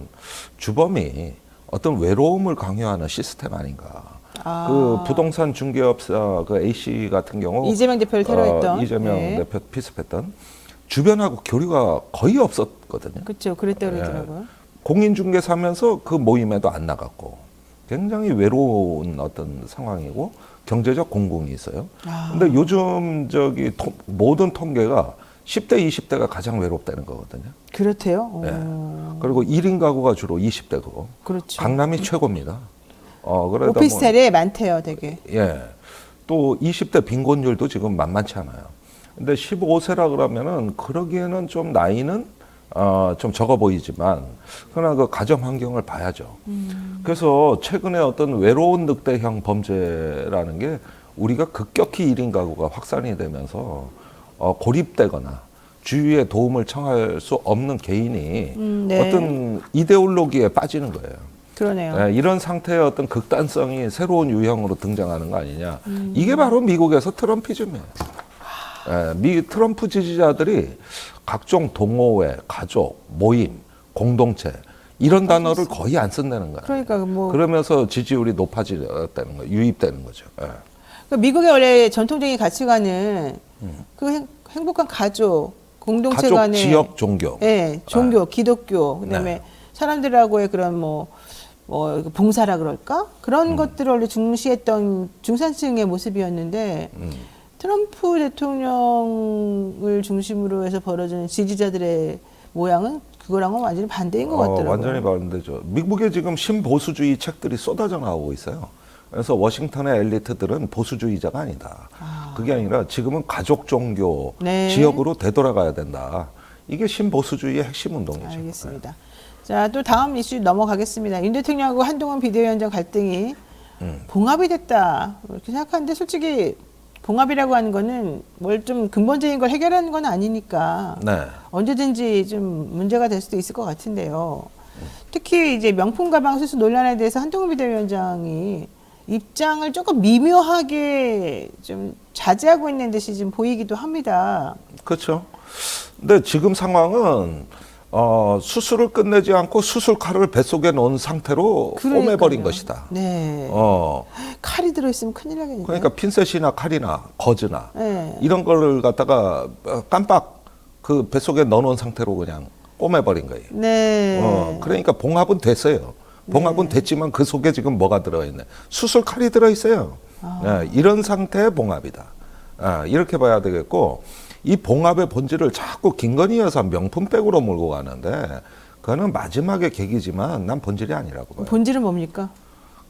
주범이 어떤 외로움을 강요하는 시스템 아닌가. 그 부동산 중개업사 그 A 씨 같은 경우 이재명 대표를 테러했던 이재명 대표 피습했던 주변하고 교류가 거의 없었거든요. 그렇죠. 그랬다 그러더라고요. 공인중개사 하면서 그 모임에도 안 나갔고 굉장히 외로운 어떤 상황이고 경제적 공공이 있어요. 근데 요즘 모든 통계가 10대, 20대가 가장 외롭다는 거거든요. 그렇대요. 네. 그리고 1인 가구가 주로 20대고. 그렇죠. 강남이 최고입니다. 오피스텔에 많대요, 되게. 예. 또 20대 빈곤율도 지금 만만치 않아요. 근데 15세라 그러면은 그러기에는 좀 나이는 좀 적어 보이지만 그러나 그 가정 환경을 봐야죠. 그래서 최근에 어떤 외로운 늑대형 범죄라는 게 우리가 급격히 1인 가구가 확산이 되면서 고립되거나 주위에 도움을 청할 수 없는 개인이 네. 어떤 이데올로기에 빠지는 거예요. 그러네요. 네, 이런 상태의 어떤 극단성이 새로운 유형으로 등장하는 거 아니냐. 이게 바로 미국에서 트럼피즘이에요. 트럼프 지지자들이 각종 동호회, 가족, 모임, 공동체 이런 단어를 거의 안 쓴다는 거예요. 그러니까 뭐 그러면서 지지율이 높아지다는 거, 유입되는 거죠. 예. 그러니까 미국의 원래 전통적인 가치관은 그 행복한 가족, 공동체 가족, 간의 지역, 종교. 네, 종교, 기독교, 그다음에 네. 사람들하고의 그런 뭐 봉사라 그럴까? 그런 것들을 원래 중시했던 중산층의 모습이었는데 트럼프 대통령을 중심으로 해서 벌어지는 지지자들의 모양은 그거랑은 완전히 반대인 것 같더라고요. 완전히 반대죠. 미국에 지금 신보수주의 책들이 쏟아져 나오고 있어요. 그래서 워싱턴의 엘리트들은 보수주의자가 아니다. 그게 아니라 지금은 가족 종교 네. 지역으로 되돌아가야 된다. 이게 신보수주의의 핵심 운동이죠. 알겠습니다. 자, 또 다음 이슈 넘어가겠습니다. 윤 대통령하고 한동훈 비대위원장 갈등이 봉합이 됐다 이렇게 생각하는데 솔직히 봉합이라고 하는 거는 뭘 좀 근본적인 걸 해결하는 건 아니니까 네. 언제든지 좀 문제가 될 수도 있을 것 같은데요. 특히 이제 명품 가방 수수 논란에 대해서 한동훈 비대위원장이 입장을 조금 미묘하게 좀 자제하고 있는 듯이 좀 보이기도 합니다. 그렇죠. 근데 지금 상황은 수술을 끝내지 않고 수술칼을 뱃속에 넣은 상태로 꼬매버린 것이다. 네. 칼이 들어있으면 큰일 나겠네요. 그러니까 핀셋이나 칼이나 거즈나 네. 이런 거를 갖다가 깜빡 그 뱃속에 넣어놓은 상태로 그냥 꼬매버린 거예요. 네. 그러니까 봉합은 됐어요. 봉합은 됐지만 그 속에 지금 뭐가 들어있네. 수술 칼이 들어있어요. 네, 이런 상태의 봉합이다. 이렇게 봐야 되겠고 이 봉합의 본질을 자꾸 김건희 여사 명품백으로 몰고 가는데 그거는 마지막의 계기지만 난 본질이 아니라고 봐요. 본질은 뭡니까?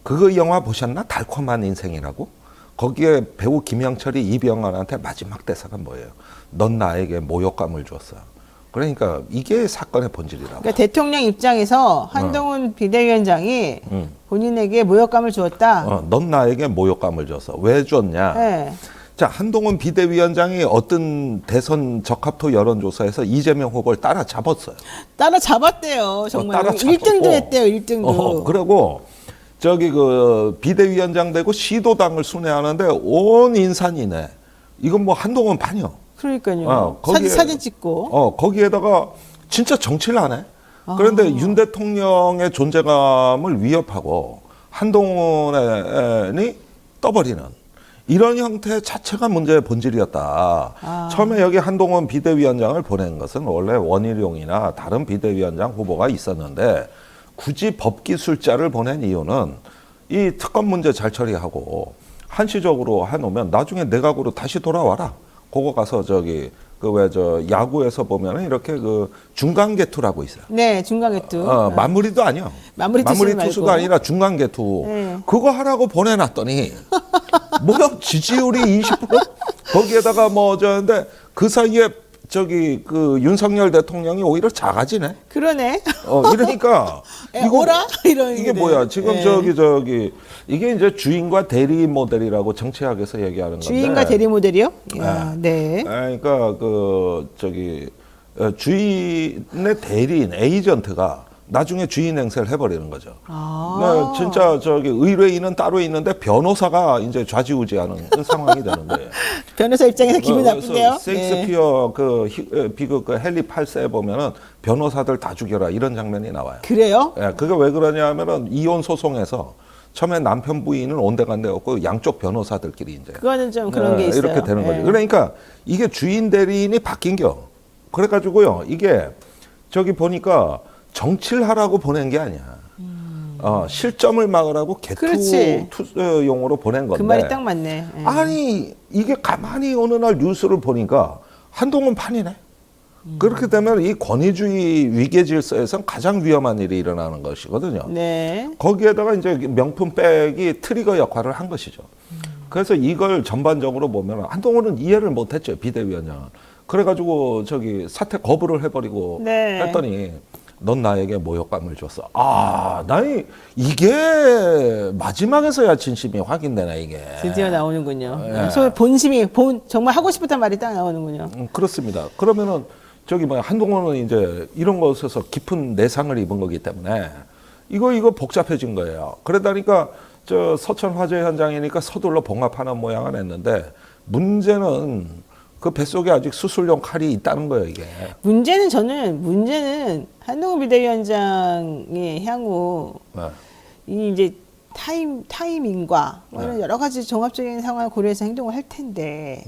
그거 영화 보셨나? 달콤한 인생이라고? 거기에 배우 김영철이 이병헌한테 마지막 대사가 뭐예요? 넌 나에게 모욕감을 줬어. 그러니까 이게 사건의 본질이라고. 그러니까 대통령 입장에서 한동훈 비대위원장이 본인에게 모욕감을 주었다. 넌 나에게 모욕감을 줬어. 왜 줬냐? 네. 자, 한동훈 비대위원장이 어떤 대선 적합토 여론조사에서 이재명 후보를 따라잡았어요. 따라잡았대요. 정말. 따라잡았고. 1등도 했대요. 1등도. 그리고 그 비대위원장 되고 시도당을 순회하는데 온 인산이네. 이건 뭐 한동훈 반이요. 그러니까요. 사진 찍고. 거기에다가 진짜 정치를 하네. 그런데 윤 대통령의 존재감을 위협하고 한동훈이 떠버리는 이런 형태 자체가 문제의 본질이었다. 처음에 여기 한동훈 비대위원장을 보낸 것은 원래 원희룡이나 다른 비대위원장 후보가 있었는데 굳이 법기술자를 보낸 이유는 이 특검 문제 잘 처리하고 한시적으로 해놓으면 나중에 내각으로 다시 돌아와라. 그거 가서 야구에서 보면은 이렇게 그 중간 개투라고 있어요. 네, 중간 개투. 마무리도 아니요. 마무리 투수가 아니라 중간 개투. 네. 그거 하라고 보내놨더니 뭐야 지지율이 20% 거기에다가 근데 그 사이에 저기 그 윤석열 대통령이 오히려 작아지네. 그러네. 이러니까 오라 이런 이게 뭐야? 지금 저기 이게 이제 주인과 대리 모델이라고 정치학에서 얘기하는 건데. 주인과 대리 모델이요? 네. 그러니까 그 저기 주인의 대리인 에이전트가 나중에 주인 행세를 해버리는 거죠. 네, 진짜 저기 의뢰인은 따로 있는데 변호사가 이제 좌지우지하는 상황이 되는 거예요. 변호사 입장에서 기분 나쁜데요. 세익스피어 비극 헨리 8세에 보면은 변호사들 다 죽여라 이런 장면이 나와요. 그래요? 예, 그게 왜 그러냐면은 이혼 소송에서 처음에 남편 부인은 온데간데 없고 양쪽 변호사들끼리 이제 그거는 좀 그런 게 있어요. 이렇게 되는 거죠. 그러니까 이게 주인 대리인이 바뀐겨. 그래가지고요 이게 저기 보니까 정치를 하라고 보낸 게 아니야. 실점을 막으라고 개투용으로 보낸 건데. 그 말이 딱 맞네. 아니 이게 가만히 어느 날 뉴스를 보니까 한동훈 판이네. 그렇게 되면 이 권위주의 위계 질서에선 가장 위험한 일이 일어나는 것이거든요. 네. 거기에다가 이제 명품백이 트리거 역할을 한 것이죠. 그래서 이걸 전반적으로 보면 한동훈은 이해를 못했죠, 비대위원장은. 그래가지고 저기 사퇴 거부를 해버리고 네. 했더니 넌 나에게 모욕감을 줬어. 나는 이게 마지막에서야 진심이 확인되네 이게. 드디어 나오는군요. 예. 소위 본심이 정말 하고 싶었단 말이 딱 나오는군요. 그렇습니다. 그러면은 저기 한동훈은 이제 이런 것에서 깊은 내상을 입은 거기 때문에 이거 복잡해진 거예요. 그러다니까 저 서천 화재 현장이니까 서둘러 봉합하는 모양을 했는데 문제는 그 뱃속에 아직 수술용 칼이 있다는 거예요, 이게. 문제는 한동훈 비대위원장의 향후 이 이제 타이밍과 이런 여러 가지 종합적인 상황을 고려해서 행동을 할 텐데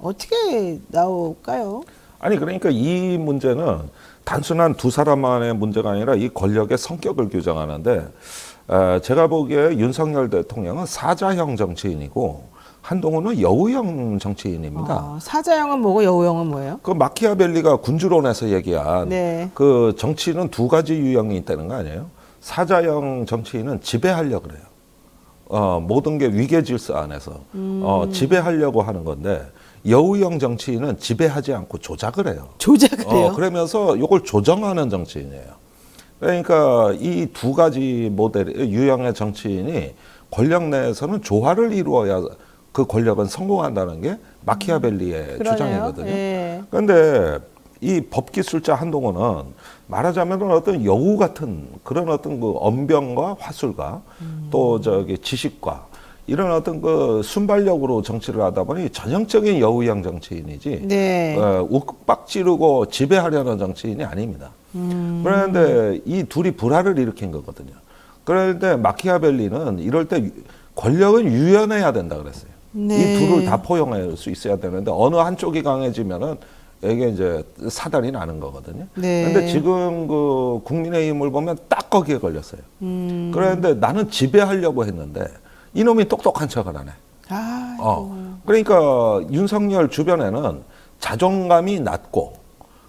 어떻게 나올까요? 아니 그러니까 이 문제는 단순한 두 사람만의 문제가 아니라 이 권력의 성격을 규정하는데 제가 보기에 윤석열 대통령은 사자형 정치인이고 한동훈은 여우형 정치인입니다. 사자형은 뭐고 여우형은 뭐예요? 그 마키아벨리가 군주론에서 얘기한 네. 그 정치는 두 가지 유형이 있다는 거 아니에요? 사자형 정치인은 지배하려고 그래요. 모든 게 위계 질서 안에서 지배하려고 하는 건데 여우형 정치인은 지배하지 않고 조작을 해요. 조작을 해요? 그러면서 이걸 조정하는 정치인이에요. 그러니까 이 두 가지 유형의 정치인이 권력 내에서는 조화를 이루어야 그 권력은 성공한다는 게 마키아벨리의 주장이거든요. 예. 그런데 이 법기술자 한동훈은 말하자면 어떤 여우 같은 그런 어떤 그 언변과 화술과 또 저기 지식과 이런 어떤 그 순발력으로 정치를 하다 보니 전형적인 여우형 정치인이지 네. 욱박 지르고 지배하려는 정치인이 아닙니다. 그런데 이 둘이 불화를 일으킨 거거든요. 그런데 마키아벨리는 이럴 때 권력은 유연해야 된다 그랬어요. 네. 이 둘을 다 포용할 수 있어야 되는데 어느 한쪽이 강해지면은 이게 이제 사단이 나는 거거든요. 네. 그런데 지금 그 국민의힘을 보면 딱 거기에 걸렸어요. 그런데 나는 지배하려고 했는데 이놈이 똑똑한 척을 하네. 그러니까 윤석열 주변에는 자존감이 낮고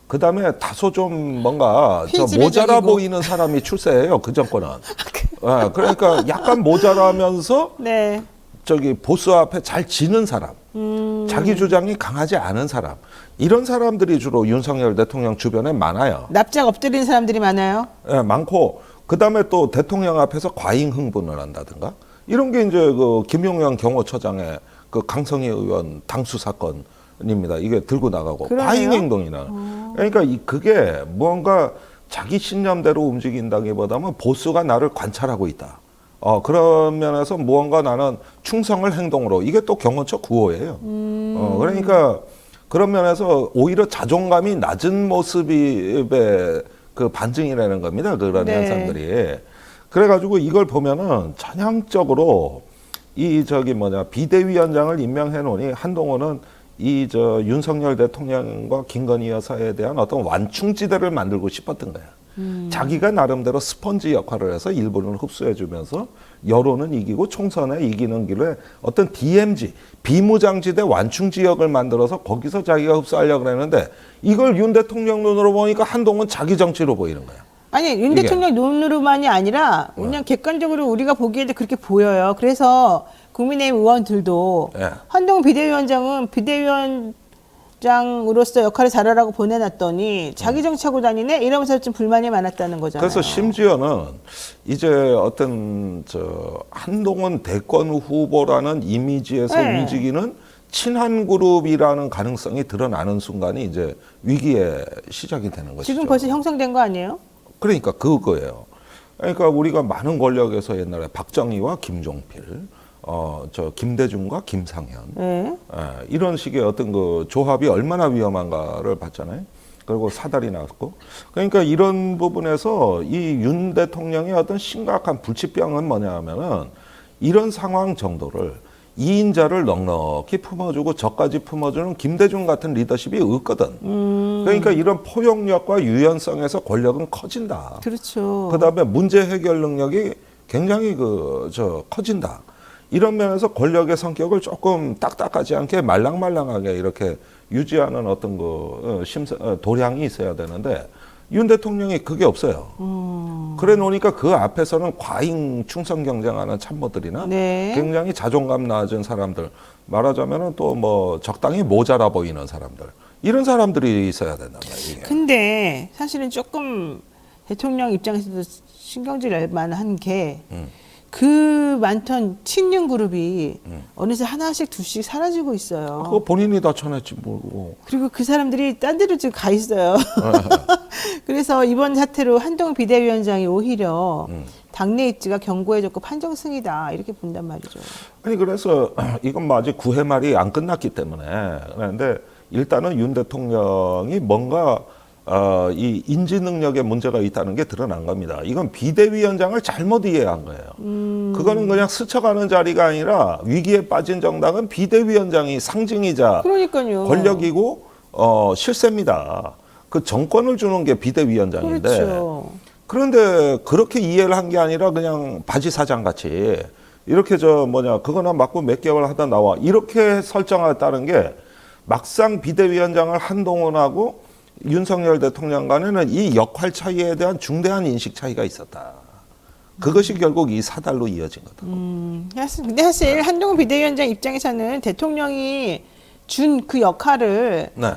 그다음에 다소 좀 뭔가 모자라 보이는 사람이 출세해요. 그 정권은. 그러니까 약간 모자라면서 네. 저기 보스 앞에 잘 지는 사람, 자기 주장이 강하지 않은 사람, 이런 사람들이 주로 윤석열 대통령 주변에 많아요. 납작 엎드리는 사람들이 많아요? 네, 많고 그다음에 또 대통령 앞에서 과잉 흥분을 한다든가 이런 게 이제 그 김용현 경호처장의 그 강성희 의원 당수 사건입니다. 이게 들고 나가고 그러네요? 과잉 행동이나 그러니까 그게 무언가 자기 신념대로 움직인다기보다는 보스가 나를 관찰하고 있다. 그런 면에서 무언가 나는 충성을 행동으로 이게 또 경호처 구호예요. 그러니까 그런 면에서 오히려 자존감이 낮은 모습의 그 반증이라는 겁니다. 그런 네. 현상들이. 그래가지고 이걸 보면은 전형적으로 이 비대위원장을 임명해 놓으니 한동훈은 윤석열 대통령과 김건희 여사에 대한 어떤 완충지대를 만들고 싶었던 거야. 자기가 나름대로 스펀지 역할을 해서 일본을 흡수해주면서 여론은 이기고 총선에 이기는 길에 어떤 DMZ, 비무장지대 완충지역을 만들어서 거기서 자기가 흡수하려고 했는데 이걸 윤 대통령 눈으로 보니까 한동훈 자기 정치로 보이는 거야. 아니 윤 대통령 눈으로만이 아니라 그냥 객관적으로 우리가 보기에도 그렇게 보여요. 그래서 국민의힘 의원들도 한동훈 비대위원장은 비대위원 국장으로서 역할을 잘하라고 보내놨더니 자기 정치하고 다니네 이러면서 좀 불만이 많았다는 거잖아요. 그래서 심지어는 이제 어떤 한동훈 대권 후보라는 이미지에서 네. 움직이는 친한 그룹이라는 가능성이 드러나는 순간이 이제 위기의 시작이 되는 것이죠. 지금 벌써 형성된 거 아니에요? 그러니까 그거예요. 그러니까 우리가 많은 권력에서 옛날에 박정희와 김종필, 김대중과 김상현, 네. 이런 식의 어떤 그 조합이 얼마나 위험한가를 봤잖아요. 그리고 사달이 나왔고. 그러니까 이런 부분에서 이 윤 대통령의 어떤 심각한 불치병은 뭐냐 하면은 이런 상황 정도를 이인자를 넉넉히 품어주고 저까지 품어주는 김대중 같은 리더십이 없거든. 그러니까 이런 포용력과 유연성에서 권력은 커진다. 그렇죠. 그다음에 문제 해결 능력이 굉장히 커진다. 이런 면에서 권력의 성격을 조금 딱딱하지 않게 말랑말랑하게 이렇게 유지하는 어떤 도량이 있어야 되는데 윤 대통령이 그게 없어요. 그래 놓으니까 그 앞에서는 과잉 충성 경쟁하는 참모들이나 네. 굉장히 자존감 낮은 사람들, 말하자면은 또 뭐 적당히 모자라 보이는 사람들, 이런 사람들이 있어야 된단 말이에요. 근데 사실은 조금 대통령 입장에서도 신경질 낼 만한 게 그 많던 친윤 그룹이 어느새 하나씩 두씩 사라지고 있어요. 그거 본인이 다 쳐냈지 뭐. 그리고 그 사람들이 딴 데로 지금 가 있어요. 그래서 이번 사태로 한동훈 비대위원장이 오히려 당내 입지가 견고해졌고 판정승이다 이렇게 본단 말이죠. 아니 그래서 이건 뭐 아직 9회 말이 안 끝났기 때문에 그런데 일단은 윤 대통령이 뭔가 이 인지 능력에 문제가 있다는 게 드러난 겁니다. 이건 비대위원장을 잘못 이해한 거예요. 그거는 그냥 스쳐가는 자리가 아니라 위기에 빠진 정당은 비대위원장이 상징이자 그러니까요. 권력이고 실세입니다. 그 정권을 주는 게 비대위원장인데 그렇죠. 그런데 그렇게 이해를 한 게 아니라 그냥 바지 사장 같이 이렇게 그거나 맞고 몇 개월 하다 나와 이렇게 설정했다는 게 막상 비대위원장을 한동훈하고 윤석열 대통령 간에는 이 역할 차이에 대한 중대한 인식 차이가 있었다. 그것이 결국 이 사달로 이어진 거다. 근데 사실 한동훈 비대위원장 입장에서는 대통령이 준 그 역할을 네.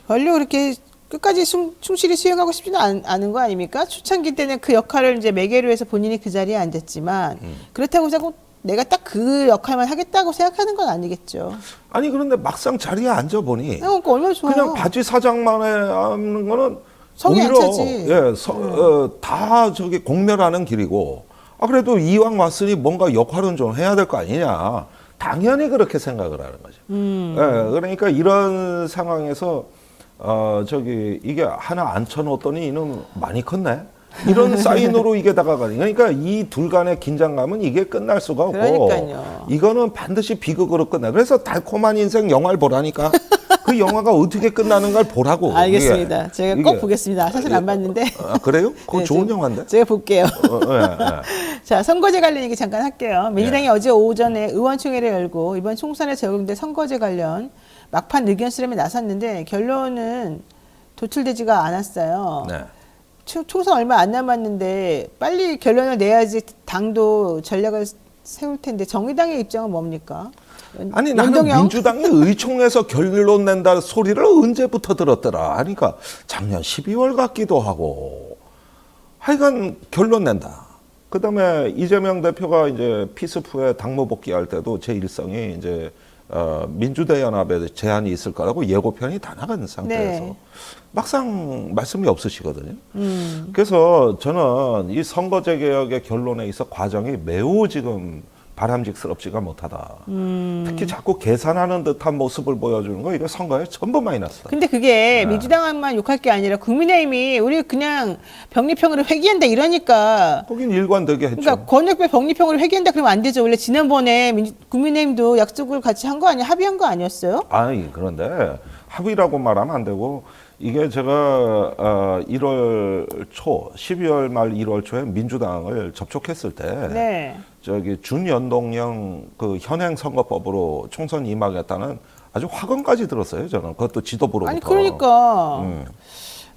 별로 그렇게 끝까지 충실히 수행하고 싶지는 않은 거 아닙니까? 초창기 때는 그 역할을 이제 매개로 해서 본인이 그 자리에 앉았지만 그렇다고 해서 내가 딱 그 역할만 하겠다고 생각하는 건 아니겠죠. 아니 그런데 막상 자리에 앉아 보니 그러니까 얼마나 좋아요. 그냥 바지 사장만 하는 거는 성이 안 오히려 차지. 다 공멸하는 길이고 그래도 이왕 왔으니 뭔가 역할은 좀 해야 될 거 아니냐. 당연히 그렇게 생각을 하는 거죠. 그러니까 이런 상황에서 이게 하나 앉혀놓더니 이놈 많이 컸네. 이런 사인으로 이게 다가가니. 그러니까 이 둘 간의 긴장감은 이게 끝날 수가 없고. 그러니까요. 이거는 반드시 비극으로 끝나. 그래서 달콤한 인생 영화를 보라니까. 그 영화가 어떻게 끝나는가를 보라고. 알겠습니다. 제가 꼭 보겠습니다. 사실 안 봤는데. 그래요? 그거 네, 좋은 영화인데? 제가 볼게요. 네. 자, 선거제 관련 얘기 잠깐 할게요. 민주당이 어제 오전에 의원총회를 열고 이번 총선에 적용된 선거제 관련 막판 의견 수렴에 나섰는데 결론은 도출되지가 않았어요. 네. 총선 얼마 안 남았는데 빨리 결론을 내야지 당도 전략을 세울 텐데 정의당의 입장은 뭡니까? 아니 나는 연동형? 민주당이 의총에서 결론 낸다 소리를 언제부터 들었더라. 그러니까 작년 12월 같기도 하고 하여간 결론 낸다. 그다음에 이재명 대표가 이제 피스프에 당무 복귀할 때도 제 일성이 이제 민주대연합에 제한이 있을 거라고 예고편이 다 나간 상태에서 네. 막상 말씀이 없으시거든요. 그래서 저는 이 선거제 개혁의 결론에 있어 과정이 매우 지금 바람직스럽지가 못하다. 특히 자꾸 계산하는 듯한 모습을 보여주는 거 이거 선거에 전부 마이너스다. 근데 그게 민주당만 욕할 게 아니라 국민의힘이 우리 그냥 병리평으로 회귀한다 이러니까 거긴 일관되게 했죠. 그러니까 권역별 병리평으로 회귀한다 그러면 안 되죠. 원래 지난번에 국민의힘도 약속을 같이 한 거 아니야? 합의한 거 아니었어요? 아니 그런데 합의라고 말하면 안 되고 이게 제가 1월 초, 12월 말 1월 초에 민주당을 접촉했을 때 네. 준연동형 그 현행 선거법으로 총선 임하겠다는 아주 확언까지 들었어요. 저는 그것도 지도부로부터. 아니 그러니까.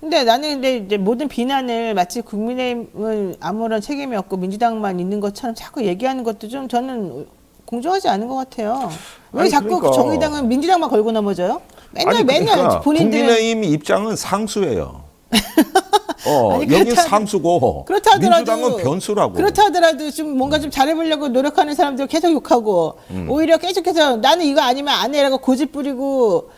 근데 나는 이제 모든 비난을 마치 국민의힘은 아무런 책임이 없고 민주당만 있는 것처럼 자꾸 얘기하는 것도 좀 저는 공정하지 않은 것 같아요. 왜 아니, 자꾸 그러니까. 정의당은 민주당만 걸고 넘어져요? 맨날 그러니까 본인들은 국민의힘 입장은 상수예요. 아니, 여기 상수고 그렇다 하더라도 민주당은 변수라고. 그렇다 하더라도 좀 뭔가 좀 잘해보려고 노력하는 사람들 계속 욕하고 오히려 계속해서 나는 이거 아니면 안 해라고 고집 부리고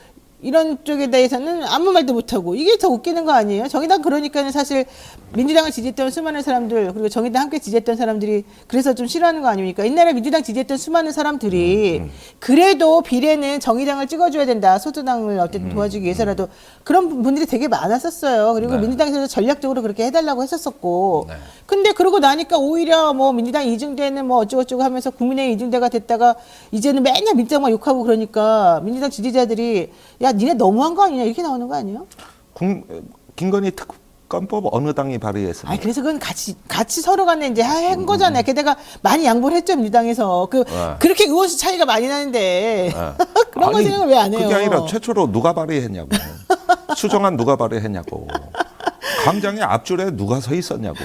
이런 쪽에 대해서는 아무 말도 못하고 이게 더 웃기는 거 아니에요? 정의당 그러니까는 사실 민주당을 지지했던 수많은 사람들 그리고 정의당 함께 지지했던 사람들이 그래서 좀 싫어하는 거 아닙니까? 옛날에 민주당 지지했던 수많은 사람들이 그래도 비례는 정의당을 찍어줘야 된다. 소수당을 어쨌든 도와주기 위해서라도 그런 분들이 되게 많았었어요. 그리고 네. 민주당에서 전략적으로 그렇게 해달라고 했었었고 네. 근데 그러고 나니까 오히려 뭐 민주당 이중대는 뭐 어쩌고저쩌고 하면서 국민의힘 이중대가 됐다가 이제는 맨날 민주당만 욕하고 그러니까 민주당 지지자들이 야 니네 너무한 거 아니냐 이렇게 나오는 거 아니에요? 김건희 특검법 어느 당이 발의했습니까? 아니 그래서 그건 같이 서로 간에 이제 한 거잖아요. 게다가 많이 양보를 했죠 민주당에서 그렇게 의원수 차이가 많이 나는데 그런 거 생각을 왜 안 해요? 그게 아니라 최초로 누가 발의했냐고. 수정안 누가 발의했냐고. 광장의 앞줄에 누가 서 있었냐고.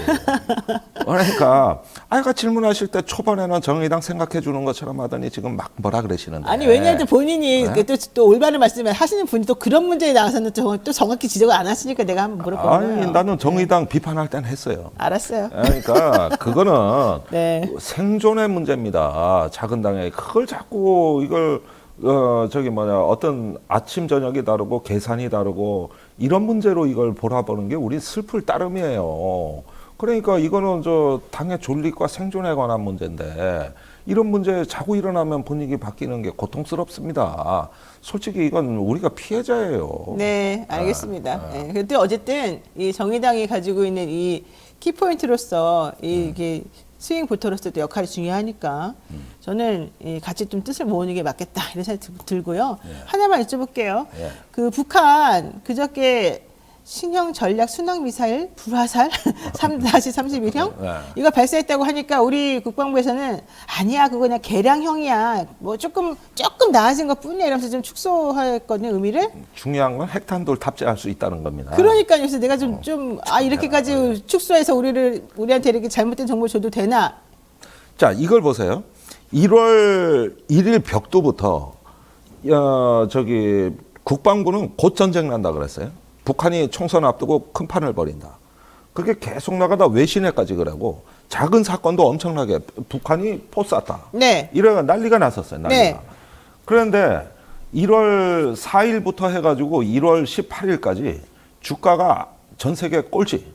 그러니까 아까 질문하실 때 초반에는 정의당 생각해 주는 것처럼 하더니 지금 막 뭐라 그러시는데. 아니 왜냐하면 본인이 또 올바른 말씀을 하시는 분이 또 그런 문제에 나와서는 또 정확히 지적을 안 하시니까 내가 한번 물어보는 거예요. 아니 나는 정의당 비판할 땐 했어요. 알았어요. 그러니까 그거는 네. 생존의 문제입니다. 작은 당에 그걸 자꾸 이걸 어떤 아침 저녁이 다르고 계산이 다르고 이런 문제로 이걸 보라보는 게 우리 슬플 따름이에요. 그러니까 이거는 당의 존립과 생존에 관한 문제인데 이런 문제 자꾸 일어나면 분위기 바뀌는 게 고통스럽습니다. 솔직히 이건 우리가 피해자예요. 네, 알겠습니다. 네. 그런데 어쨌든 이 정의당이 가지고 있는 이 키포인트로서 이게 스윙 보터로서 도 역할이 중요하니까 저는 같이 좀 뜻을 모으는 게 맞겠다 이런 생각이 들고요. 하나만 여쭤볼게요. 그 북한 그저께 신형 전략 순항 미사일 불화살 3-31형 이거 발사했다고 하니까 우리 국방부에서는 아니야 그거 그냥 개량형이야 뭐 조금 나아진 것 뿐이야 이러면서 좀 축소했거든요 의미를. 중요한 건 핵탄두를 탑재할 수 있다는 겁니다. 그러니까요. 그래서 내가 이렇게까지 축소해서 우리한테 이렇게 잘못된 정보를 줘도 되나? 자, 이걸 보세요. 1월 1일 벽두부터 국방부는 곧 전쟁 난다 그랬어요. 북한이 총선 앞두고 큰 판을 벌인다. 그게 계속 나가다 외신에까지 그러고 작은 사건도 엄청나게 북한이 포 쐈다. 네. 이래가 난리가 났었어요. 난리가. 네. 그런데 1월 4일부터 해가지고 1월 18일까지 주가가 전 세계 꼴찌.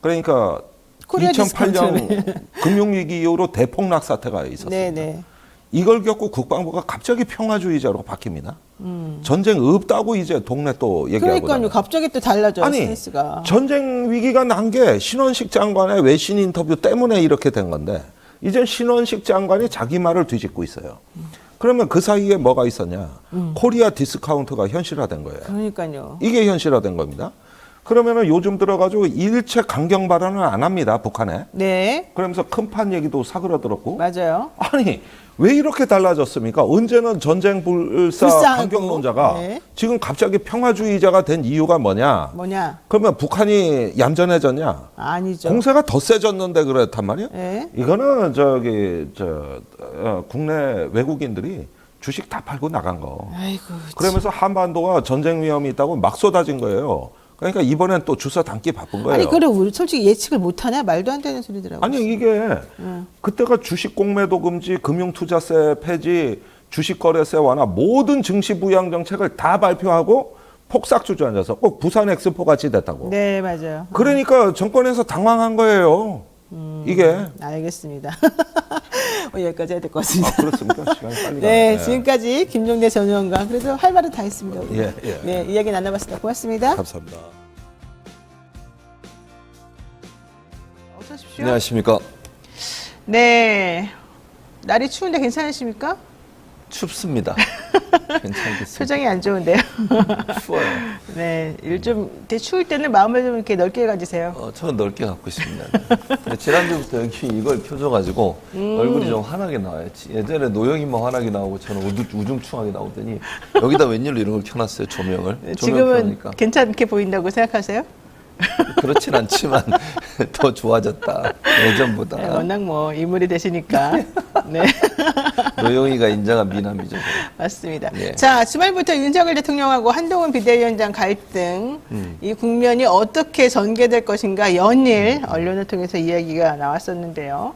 그러니까 코리아 2008년 금융위기 이후로 대폭락 사태가 있었습니다. 네네. 이걸 겪고 국방부가 갑자기 평화주의자로 바뀝니다. 전쟁 없다고 이제 동네 또 얘기하고. 그러니까요. 갑자기 또 달라져요. 아니, 스탠스가. 전쟁 위기가 난 게 신원식 장관의 외신 인터뷰 때문에 이렇게 된 건데 이제 신원식 장관이 자기 말을 뒤집고 있어요. 그러면 그 사이에 뭐가 있었냐. 코리아 디스카운트가 현실화된 거예요. 그러니까요. 이게 현실화된 겁니다. 그러면은 요즘 들어가지고 일체 강경 발언은 안 합니다. 북한에. 네. 그러면서 큰판 얘기도 사그라들었고. 맞아요. 아니 왜 이렇게 달라졌습니까? 언제는 전쟁 불사 불사하고. 강경론자가 네. 지금 갑자기 평화주의자가 된 이유가 뭐냐? 그러면 북한이 얌전해졌냐? 아니죠. 공세가 더 세졌는데 그렇단 말이에요? 네. 이거는 국내 외국인들이 주식 다 팔고 나간 거. 아이고. 그러면서 한반도가 전쟁 위험이 있다고 막 쏟아진 거예요. 그러니까 이번엔 또 주사 담기 바쁜 거예요. 아니 그래 우리 솔직히 예측을 못하냐 말도 안 되는 소리더라고요. 아니 이게 그때가 주식 공매도 금지, 금융투자세 폐지, 주식거래세 완화 모든 증시 부양 정책을 다 발표하고 폭삭 주저앉아서 꼭 부산 엑스포 같이 됐다고. 네 맞아요. 그러니까 정권에서 당황한 거예요. 이게. 알겠습니다. 여기까지 해야 될 것 같습니다. 그렇습니까? 시간이 빨리 네, 가네. 지금까지 김종대 전 의원과 그래도 할 말은 다 했습니다. 우리. 예. 네, 이야기 나눠봤습니다. 고맙습니다. 감사합니다. 어서 오십시오. 안녕하십니까. 네, 날이 추운데 괜찮으십니까? 춥습니다. 괜찮겠습니다. 표정이 안 좋은데요. 추워요. 네, 되게 추울 때는 마음을 좀 이렇게 넓게 가지세요. 저는 넓게 갖고 있습니다. 근데 지난주부터 여기 이걸 켜줘가지고 얼굴이 좀 환하게 나와요. 예전에 노영이만 환하게 나오고 저는 우중충하게 나오더니 여기다 웬일로 이런 걸 켜놨어요, 조명을. 네, 조명 지금은 켜니까. 괜찮게 보인다고 생각하세요? 그렇진 않지만 더 좋아졌다. 예전보다. 네, 워낙 뭐 인물이 되시니까. 네. 노영희가 인정한 미남이죠. 맞습니다. 예. 자, 주말부터 윤석열 대통령하고 한동훈 비대위원장 갈등, 이 국면이 어떻게 전개될 것인가 연일 언론을 통해서 이야기가 나왔었는데요.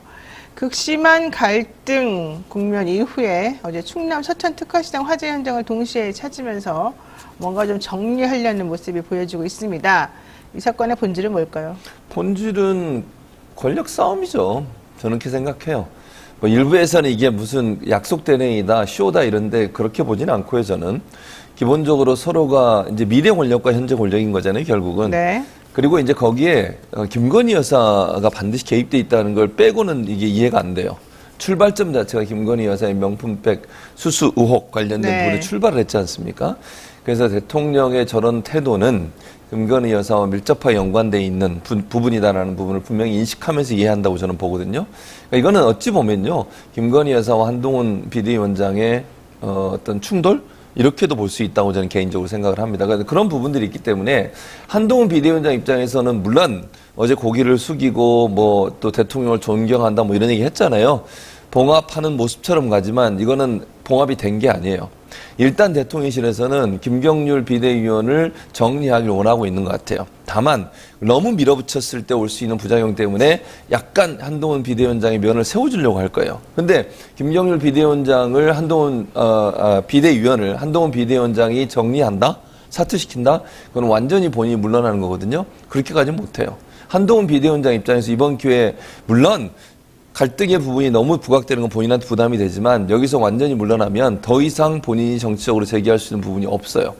극심한 갈등 국면 이후에 어제 충남 서천 특화시장 화재 현장을 동시에 찾으면서 뭔가 좀 정리하려는 모습이 보여지고 있습니다. 이 사건의 본질은 뭘까요? 본질은 권력 싸움이죠. 저는 그렇게 생각해요. 뭐 일부에서는 이게 무슨 약속 대행이다, 쇼다 이런데 그렇게 보지는 않고요. 저는 기본적으로 서로가 이제 미래 권력과 현재 권력인 거잖아요. 결국은. 네. 그리고 이제 거기에 김건희 여사가 반드시 개입돼 있다는 걸 빼고는 이게 이해가 안 돼요. 출발점 자체가 김건희 여사의 명품백 수수 의혹 관련된 네. 부분에 출발을 했지 않습니까? 그래서 대통령의 저런 태도는 김건희 여사와 밀접하게 연관돼 있는 부분이다라는 부분을 분명히 인식하면서 이해한다고 저는 보거든요. 그러니까 이거는 어찌 보면요, 김건희 여사와 한동훈 비대위원장의 어떤 충돌 이렇게도 볼 수 있다고 저는 개인적으로 생각을 합니다. 그러니까 그런 부분들이 있기 때문에 한동훈 비대위원장 입장에서는 물론 어제 고개를 숙이고 뭐 또 대통령을 존경한다 뭐 이런 얘기 했잖아요. 봉합하는 모습처럼 가지만 이거는 봉합이 된 게 아니에요. 일단 대통령실에서는 김경률 비대위원을 정리하길 원하고 있는 것 같아요. 다만 너무 밀어붙였을 때 올 수 있는 부작용 때문에 약간 한동훈 비대위원장의 면을 세워주려고 할 거예요. 근데 김경률 비대위원장을 비대위원을 한동훈 비대위원장이 정리한다? 사퇴시킨다? 그건 완전히 본인이 물러나는 거거든요. 그렇게까지는 못해요. 한동훈 비대위원장 입장에서 이번 기회에 물론 갈등의 부분이 너무 부각되는 건 본인한테 부담이 되지만 여기서 완전히 물러나면 더 이상 본인이 정치적으로 제기할 수 있는 부분이 없어요.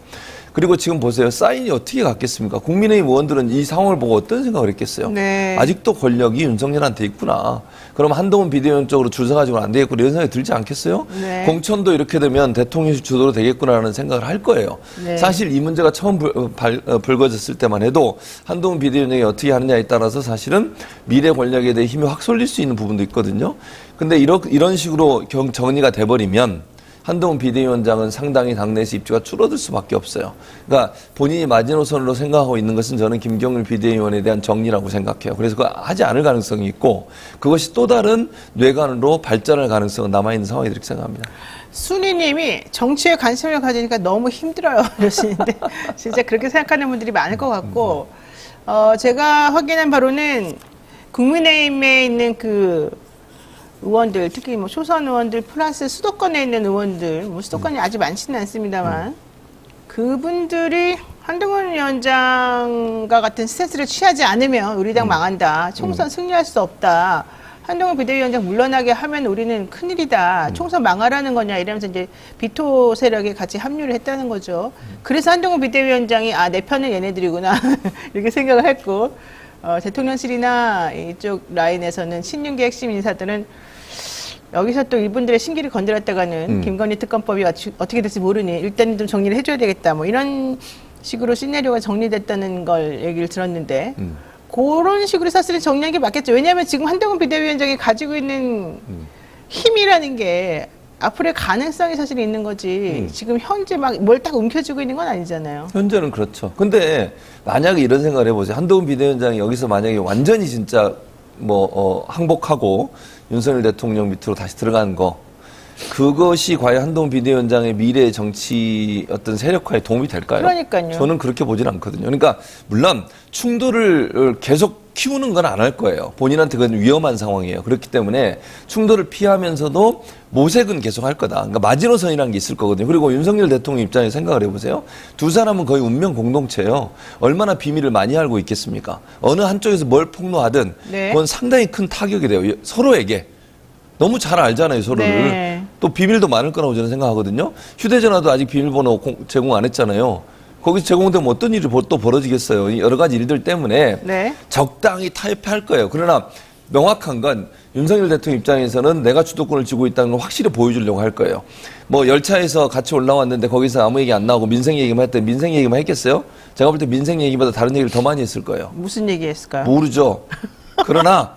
그리고 지금 보세요. 사인이 어떻게 갔겠습니까? 국민의힘 의원들은 이 상황을 보고 어떤 생각을 했겠어요? 네. 아직도 권력이 윤석열한테 있구나. 그럼 한동훈 비대위원 쪽으로 줄 서가지고는 안 되겠구나. 이런 생각이 들지 않겠어요? 네. 공천도 이렇게 되면 대통령실 주도로 되겠구나라는 생각을 할 거예요. 네. 사실 이 문제가 처음 불거졌을 때만 해도 한동훈 비대위원장이 어떻게 하느냐에 따라서 사실은 미래 권력에 대해 힘이 확 쏠릴 수 있는 부분도 있거든요. 근데 이런 식으로 정리가 돼버리면 한동훈 비대위원장은 상당히 당내에서 입지가 줄어들 수밖에 없어요. 그러니까 본인이 마지노선으로 생각하고 있는 것은 저는 김경률 비대위원에 대한 정리라고 생각해요. 그래서 그거 하지 않을 가능성이 있고 그것이 또 다른 뇌관으로 발전할 가능성은 남아있는 상황이 이렇게 생각합니다. 순이님이 정치에 관심을 가지니까 너무 힘들어요 그러시는데 진짜 그렇게 생각하는 분들이 많을 것 같고 제가 확인한 바로는 국민의힘에 있는 그 의원들, 특히 뭐 초선 의원들 플러스 수도권에 있는 의원들, 뭐 수도권이 아주 많지는 않습니다만 그분들이 한동훈 위원장과 같은 스탠스를 취하지 않으면 우리 당 망한다, 총선 승리할 수 없다, 한동훈 비대위원장 물러나게 하면 우리는 큰일이다, 총선 망하라는 거냐 이러면서 이제 비토 세력에 같이 합류를 했다는 거죠. 그래서 한동훈 비대위원장이 내 편은 얘네들이구나 이렇게 생각을 했고 대통령실이나 이쪽 라인에서는 신윤기 핵심 인사들은 여기서 또 이분들의 심기를 건드렸다가는 김건희 특검법이 어떻게 될지 모르니 일단 좀 정리를 해줘야 되겠다 뭐 이런 식으로 시나리오가 정리됐다는 걸 얘기를 들었는데 그런 식으로 사실은 정리한 게 맞겠죠. 왜냐하면 지금 한동훈 비대위원장이 가지고 있는 힘이라는 게 앞으로의 가능성이 사실 있는 거지 지금 현재 막 뭘 딱 움켜쥐고 있는 건 아니잖아요. 현재는 그렇죠. 근데 만약에 이런 생각을 해보세요. 한동훈 비대위원장이 여기서 만약에 완전히 진짜 항복하고 윤석열 대통령 밑으로 다시 들어가는 거, 그것이 과연 한동훈 비대위원장의 미래 정치 어떤 세력화에 도움이 될까요? 그러니까요. 저는 그렇게 보진 않거든요. 그러니까 물론 충돌을 계속 키우는 건 안 할 거예요. 본인한테 그건 위험한 상황이에요. 그렇기 때문에 충돌을 피하면서도 모색은 계속 할 거다. 그러니까 마지노선이라는 게 있을 거거든요. 그리고 윤석열 대통령 입장에서 생각을 해보세요. 두 사람은 거의 운명 공동체예요. 얼마나 비밀을 많이 알고 있겠습니까? 어느 한쪽에서 뭘 폭로하든 네. 그건 상당히 큰 타격이 돼요. 서로에게. 너무 잘 알잖아요, 서로를. 네. 또 비밀도 많을 거라고 저는 생각하거든요. 휴대전화도 아직 비밀번호 제공 안 했잖아요. 거기서 제공되면 어떤 일이 또 벌어지겠어요. 여러 가지 일들 때문에 네. 적당히 타협할 거예요. 그러나 명확한 건 윤석열 대통령 입장에서는 내가 주도권을 쥐고 있다는 걸 확실히 보여주려고 할 거예요. 뭐 열차에서 같이 올라왔는데 거기서 아무 얘기 안 나오고 민생 얘기만 했더니 민생 얘기만 했겠어요? 제가 볼 때 민생 얘기보다 다른 얘기를 더 많이 했을 거예요. 무슨 얘기했을까요? 모르죠. 그러나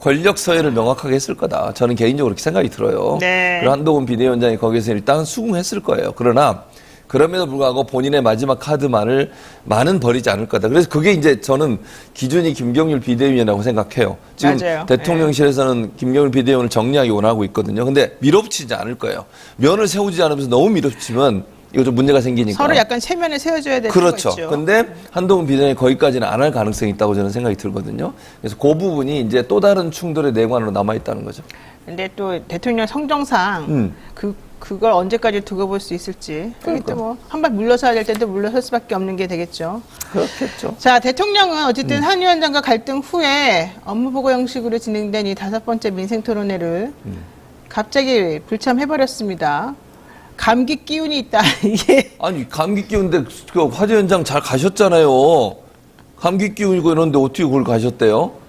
권력 서열을 명확하게 했을 거다. 저는 개인적으로 그렇게 생각이 들어요. 네. 그리고 한동훈 비대위원장이 거기서 일단 수긍했을 거예요. 그러나 그럼에도 불구하고 본인의 마지막 카드만을 많은 버리지 않을 거다. 그래서 그게 이제 저는 기준이 김경률 비대위원이라고 생각해요. 지금 맞아요. 대통령실에서는 김경률 비대위원을 정리하기 원하고 있거든요. 근데 밀어붙이지 않을 거예요. 면을 세우지 않으면서 너무 밀어붙이면 이거 좀 문제가 생기니까. 서로 약간 체면을 세워줘야 되는 그렇죠. 거죠. 근데 한동훈 비대위원이 거기까지는 안 할 가능성이 있다고 저는 생각이 들거든요. 그래서 그 부분이 이제 또 다른 충돌의 내관으로 남아있다는 거죠. 근데 또 대통령 성정상 그걸 언제까지 두고 볼 수 있을지. 그러니까 뭐 한 발 물러서야 될 때도 물러설 수밖에 없는 게 되겠죠. 그렇겠죠. 자, 대통령은 어쨌든 한 위원장과 갈등 후에 업무보고 형식으로 진행된 이 5번째 민생토론회를 갑자기 불참해버렸습니다. 감기 기운이 있다. 이게 아니 감기 기운데 그 화재 현장 잘 가셨잖아요. 감기 기운이고 이런데 어떻게 그걸 가셨대요?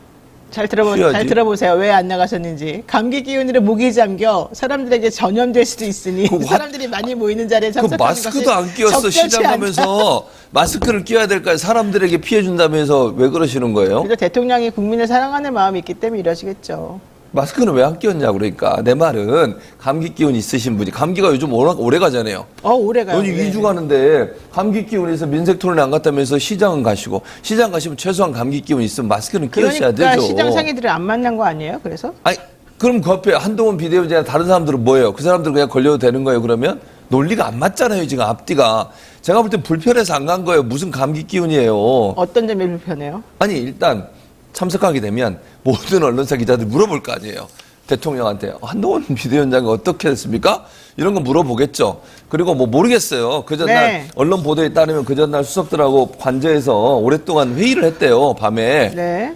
잘 쉬어야지. 들어보세요. 왜 안 나가셨는지. 감기 기운으로 목이 잠겨 사람들에게 전염될 수도 있으니 사람들이 많이 모이는 자리에 그 참석하는 마스크도 안 것이 끼웠어. 적절치 시장 가면서 마스크를 끼워야 될까요? 사람들에게 피해 준다면서 왜 그러시는 거예요? 그래서 대통령이 국민을 사랑하는 마음이 있기 때문에 이러시겠죠. 마스크는 왜 안 끼웠냐고 그러니까. 내 말은 감기 기운 있으신 분이 감기가 요즘 워낙 오래 가잖아요. 오래 가요. 요즘 2주 가는데 감기 기운에서 민색토론에 안 갔다면서 시장은 가시고 시장 가시면 최소한 감기 기운 있으면 마스크는 끼우셔야 그러니까 되죠. 시장 상인들을 안 만난 거 아니에요? 그래서? 아니 그럼 그 앞에 한동훈 비대위원장이나 다른 사람들은 뭐예요? 그 사람들 그냥 걸려도 되는 거예요? 그러면 논리가 안 맞잖아요. 지금 앞뒤가. 제가 볼 땐 불편해서 안 간 거예요. 무슨 감기 기운이에요. 어떤 점이 불편해요? 아니 일단 참석하게 되면 모든 언론사 기자들 물어볼 거 아니에요. 대통령한테 한동훈 비대위원장이 어떻게 됐습니까? 이런 거 물어보겠죠. 그리고 뭐 모르겠어요. 그 전날 네. 언론 보도에 따르면 그 전날 수석들하고 관저에서 오랫동안 회의를 했대요. 밤에. 네.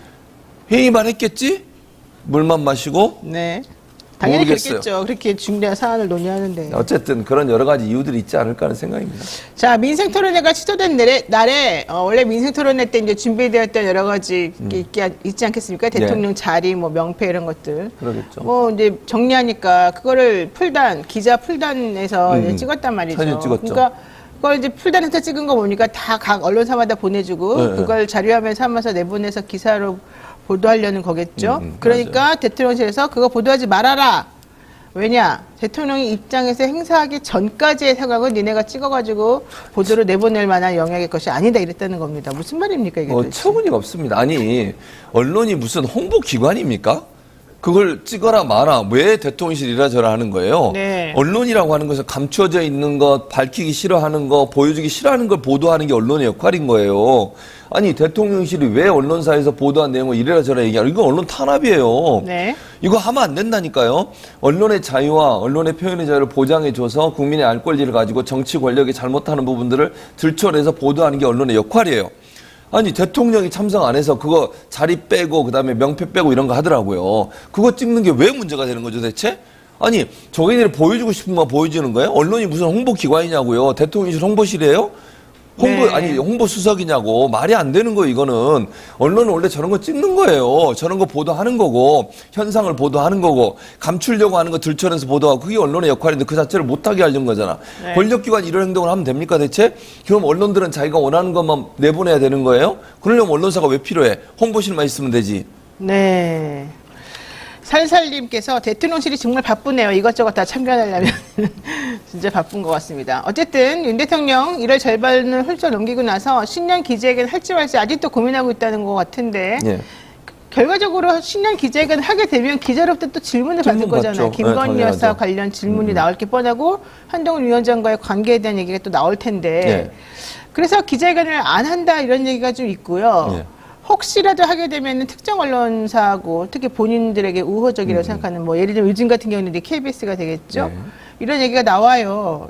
회의만 했겠지? 물만 마시고. 네. 당연히 모르겠어요. 그렇겠죠. 그렇게 중대한 사안을 논의하는데. 어쨌든 그런 여러 가지 이유들이 있지 않을까 하는 생각입니다. 자, 민생토론회가 취소된 날에 원래 민생토론회 때 이제 준비되었던 여러 가지 있지 않겠습니까? 대통령 자리, 뭐 명패 이런 것들. 그러겠죠. 뭐 이제 정리하니까 그거를 기자 풀단에서 이제 찍었단 말이죠. 사진 찍었죠. 그러니까 그걸 이제 풀단에서 찍은 거 보니까 다 각 언론사마다 보내주고 네, 그걸 자료화면 삼아서 내보내서 기사로 보도하려는 거겠죠. 그러니까 대통령실에서 그거 보도하지 말아라. 왜냐? 대통령이 입장에서 행사하기 전까지의 상황은 니네가 찍어가지고 보도를 내보낼 만한 영역의 것이 아니다 이랬다는 겁니다. 무슨 말입니까 이게? 도대체? 처분이 없습니다. 아니 언론이 무슨 홍보 기관입니까? 그걸 찍어라 마라 왜 대통령실이 이라저라 하는 거예요? 네. 언론이라고 하는 것은 감추어져 있는 것, 밝히기 싫어하는 거, 보여주기 싫어하는 걸 보도하는 게 언론의 역할인 거예요. 아니 대통령실이 왜 언론사에서 보도한 내용을 이래라저래 얘기하는 이거 언론 탄압이에요. 네. 이거 하면 안 된다니까요. 언론의 자유와 언론의 표현의 자유를 보장해줘서 국민의 알 권리를 가지고 정치 권력이 잘못하는 부분들을 들춰내서 보도하는 게 언론의 역할이에요. 아니 대통령이 참석 안 해서 그거 자리 빼고 그다음에 명패 빼고 이런 거 하더라고요. 그거 찍는 게 왜 문제가 되는 거죠 대체? 아니 저희들이 보여주고 싶은 거 보여주는 거예요? 언론이 무슨 홍보기관이냐고요. 대통령실 홍보실이에요? 네. 홍보수석이냐고. 말이 안 되는 거예요, 이거는. 언론은 원래 저런 거 찍는 거예요. 저런 거 보도하는 거고, 현상을 보도하는 거고, 감추려고 하는 거 들춰내서 보도하고, 그게 언론의 역할인데 그 자체를 못하게 하려는 거잖아. 네. 권력기관이 이런 행동을 하면 됩니까, 대체? 그럼 언론들은 자기가 원하는 것만 내보내야 되는 거예요? 그러려면 언론사가 왜 필요해? 홍보실만 있으면 되지. 네. 살살님께서 대통령실이 정말 바쁘네요. 이것저것 다 참견하려면 진짜 바쁜 것 같습니다. 어쨌든 윤 대통령 1월 절반을 훌쩍 넘기고 나서 신년 기자회견 할지 말지 아직도 고민하고 있다는 것 같은데 예. 결과적으로 신년 기자회견 하게 되면 기자로부터 또 질문을 받을 질문 거잖아요. 받죠. 김건희 네, 여사 당연하죠. 관련 질문이 나올 게 뻔하고 한동훈 위원장과의 관계에 대한 얘기가 또 나올 텐데 네. 그래서 기자회견을 안 한다 이런 얘기가 좀 있고요. 네. 혹시라도 하게 되면 특정 언론사하고 특히 본인들에게 우호적이라고 생각하는 뭐 예를 들면 요즘 같은 경우는 이제 KBS가 되겠죠. 네. 이런 얘기가 나와요.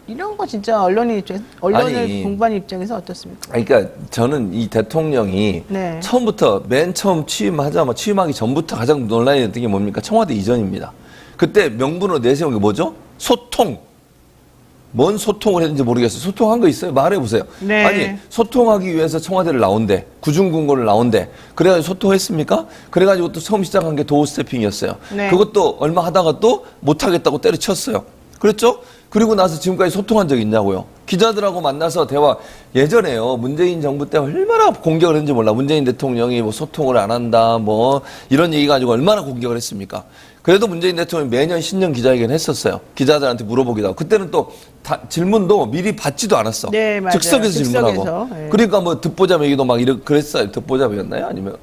이런 거 진짜 언론을 아니. 공부하는 입장에서 어떻습니까? 그러니까 저는 이 대통령이 네. 처음부터 맨 처음 취임하기 전부터 가장 논란이 됐던 게 뭡니까? 청와대 이전입니다. 그때 명분으로 내세운 게 뭐죠? 소통. 뭔 소통을 했는지 모르겠어요. 소통한 거 있어요? 말해보세요. 네. 아니 소통하기 위해서 청와대를 나온대. 구중궁궐을 나온대. 그래가지고 소통했습니까? 그래가지고 또 처음 시작한 게 도어 스태핑이었어요. 네. 그것도 얼마 하다가 또 못하겠다고 때려쳤어요. 그랬죠? 그리고 나서 지금까지 소통한 적 있냐고요. 기자들하고 만나서 대화 예전에요. 문재인 정부 때 얼마나 공격을 했는지 몰라. 문재인 대통령이 뭐 소통을 안 한다 뭐 이런 얘기 가지고 얼마나 공격을 했습니까? 그래도 문재인 대통령이 매년 신년 기자회견 했었어요. 기자들한테 물어보기도 하고. 그때는 또 질문도 미리 받지도 않았어. 네, 맞아요. 즉석에서 질문하고. 네. 그러니까 뭐 듣보잡 얘기도 막 그랬어요. 듣보잡이었나요? 아니면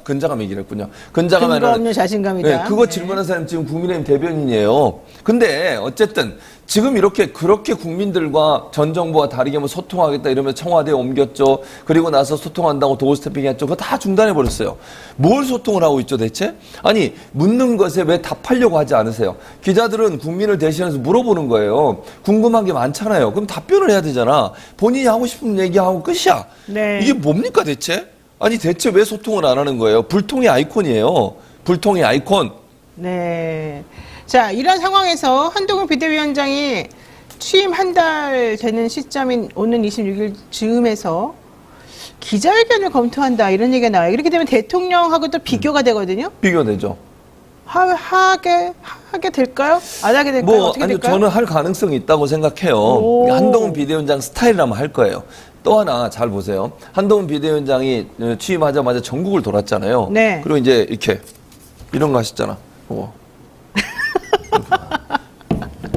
근자감 얘기를 했군요. 근자감 근거 없는 자신감이다. 네, 그거 질문한 사람 지금 국민의힘 대변인이에요. 근데 어쨌든 지금 그렇게 국민들과 전 정부와 다르게 뭐 소통하겠다 이러면 청와대에 옮겼죠. 그리고 나서 소통한다고 도어 스태핑 했죠. 그거 다 중단해버렸어요. 뭘 소통을 하고 있죠, 대체? 아니, 묻는 것에 왜 답하려고 하지 않으세요? 기자들은 국민을 대신해서 물어보는 거예요. 궁금한 게 많잖아요. 그럼 답변을 해야 되잖아. 본인이 하고 싶은 얘기하고 끝이야. 네. 이게 뭡니까, 대체? 아니, 대체 왜 소통을 안 하는 거예요? 불통의 아이콘이에요. 불통의 아이콘. 네. 자, 이런 상황에서 한동훈 비대위원장이 취임 한 달 되는 시점인 오는 26일 즈음에서 기자회견을 검토한다 이런 얘기가 나와요. 이렇게 되면 대통령하고 또 비교가 되거든요. 비교되죠. 하게 될까요? 안 하게 될까요? 어떻게 아니, 될까요? 저는 할 가능성이 있다고 생각해요. 오. 한동훈 비대위원장 스타일이라면 할 거예요. 또 하나 잘 보세요. 한동훈 비대위원장이 취임하자마자 전국을 돌았잖아요. 네. 그리고 이제 이렇게 이런 거 하셨잖아.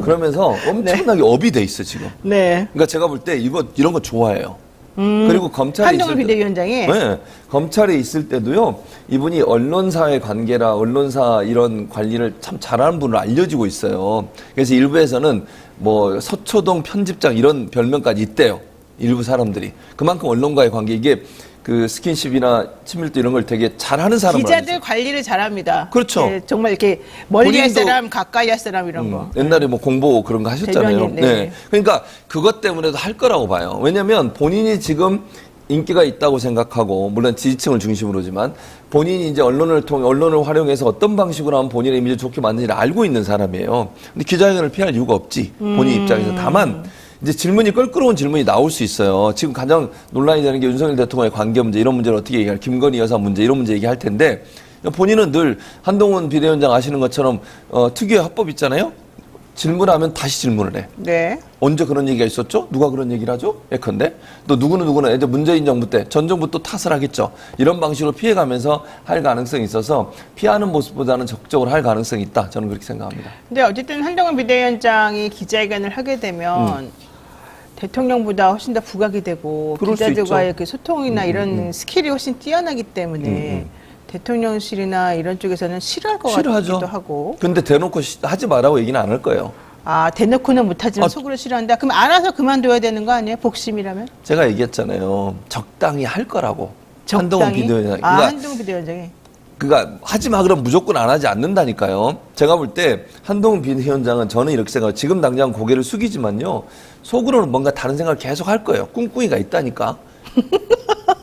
그러면서 엄청나게 업이 돼 있어 지금. 네. 그러니까 제가 볼 때 이런 거 좋아해요. 그리고 검찰에 한동훈 있을 때, 비대위원장이 네, 검찰에 있을 때도요. 이분이 언론사의 관계라 언론사 이런 관리를 참 잘하는 분으로 알려지고 있어요. 그래서 일부에서는 뭐 서초동 편집장 이런 별명까지 있대요. 일부 사람들이 그만큼 언론과의 관계 이게 그 스킨십이나 친밀도 이런 걸 되게 잘하는 사람 기자들 관리를 잘합니다. 그렇죠. 네, 정말 이렇게 멀리 할 본인도- 사람, 가까이 할 사람 이런 거. 옛날에 뭐 공보 그런 거 하셨잖아요. 대변인, 네. 그러니까 그것 때문에도 할 거라고 봐요. 왜냐하면 본인이 지금 인기가 있다고 생각하고 물론 지지층을 중심으로지만 본인이 이제 언론을 활용해서 어떤 방식으로 하면 본인의 이미지를 좋게 만드는지를 알고 있는 사람이에요. 근데 기자회견을 피할 이유가 없지. 본인 입장에서. 다만 이제 껄끄러운 질문이 나올 수 있어요. 지금 가장 논란이 되는 게 윤석열 대통령의 관계 문제, 이런 문제를 어떻게 얘기할, 김건희 여사 문제, 이런 문제 얘기할 텐데, 본인은 늘 한동훈 비대위원장 아시는 것처럼, 특유의 화법 있잖아요? 질문하면 다시 질문을 해. 네. 언제 그런 얘기가 있었죠? 누가 그런 얘기를 하죠? 예컨대. 또 누구는 이제 문재인 정부 때, 전 정부 또 탓을 하겠죠. 이런 방식으로 피해가면서 할 가능성이 있어서 피하는 모습보다는 적극적으로 할 가능성이 있다. 저는 그렇게 생각합니다. 근데 어쨌든 한동훈 비대위원장이 기자회견을 하게 되면 대통령보다 훨씬 더 부각이 되고 그럴 수 기자들과의 있죠. 그 소통이나 이런 스킬이 훨씬 뛰어나기 때문에 대통령실이나 이런 쪽에서는 싫어할 것 싫어하죠. 같기도 하고. 근데 대놓고 하지 말라고 얘기는 안 할 거예요. 아, 대놓고는 못하지만 속으로 싫어한다. 그럼 알아서 그만둬야 되는 거 아니에요? 복심이라면? 제가 얘기했잖아요. 적당히 할 거라고. 한동훈 적당히? 비대위원장. 아, 한동훈 비대위원장이. 그러니까 하지 마 그러면 무조건 안 하지 않는다니까요. 제가 볼 때 한동훈 비대위원장은 저는 이렇게 생각해요. 지금 당장 고개를 숙이지만요. 속으로는 뭔가 다른 생각을 계속 할 거예요. 꿍꿍이가 있다니까.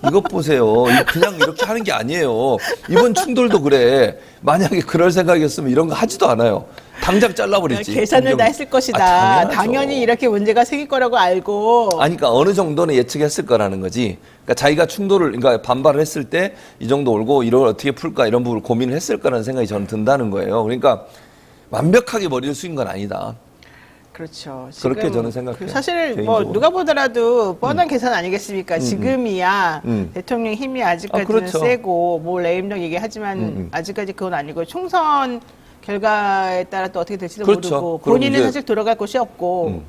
이것 보세요. 그냥 이렇게 하는 게 아니에요. 이번 충돌도 그래. 만약에 그럴 생각이었으면 이런 거 하지도 않아요. 당장 잘라버리지. 계산을 다 했을 것이다. 당연하죠. 당연히 이렇게 문제가 생길 거라고 알고. 아니, 그러니까 어느 정도는 예측했을 거라는 거지. 그러니까 자기가 그러니까 반발을 했을 때 이 정도 올고 이걸 어떻게 풀까 이런 부분을 고민을 했을 거라는 생각이 저는 든다는 거예요. 그러니까 완벽하게 머리를 숙인 건 아니다. 그렇죠. 그렇게 지금 저는 생각해요. 사실 뭐 개인적으로. 누가 보더라도 뻔한 계산 아니겠습니까? 지금이야 대통령 힘이 아직까지는 그렇죠. 세고 뭐 레임덕 얘기하지만 아직까지 그건 아니고 총선 결과에 따라 또 어떻게 될지도 그렇죠. 모르고 그럼 본인은 이제- 사실 돌아갈 곳이 없고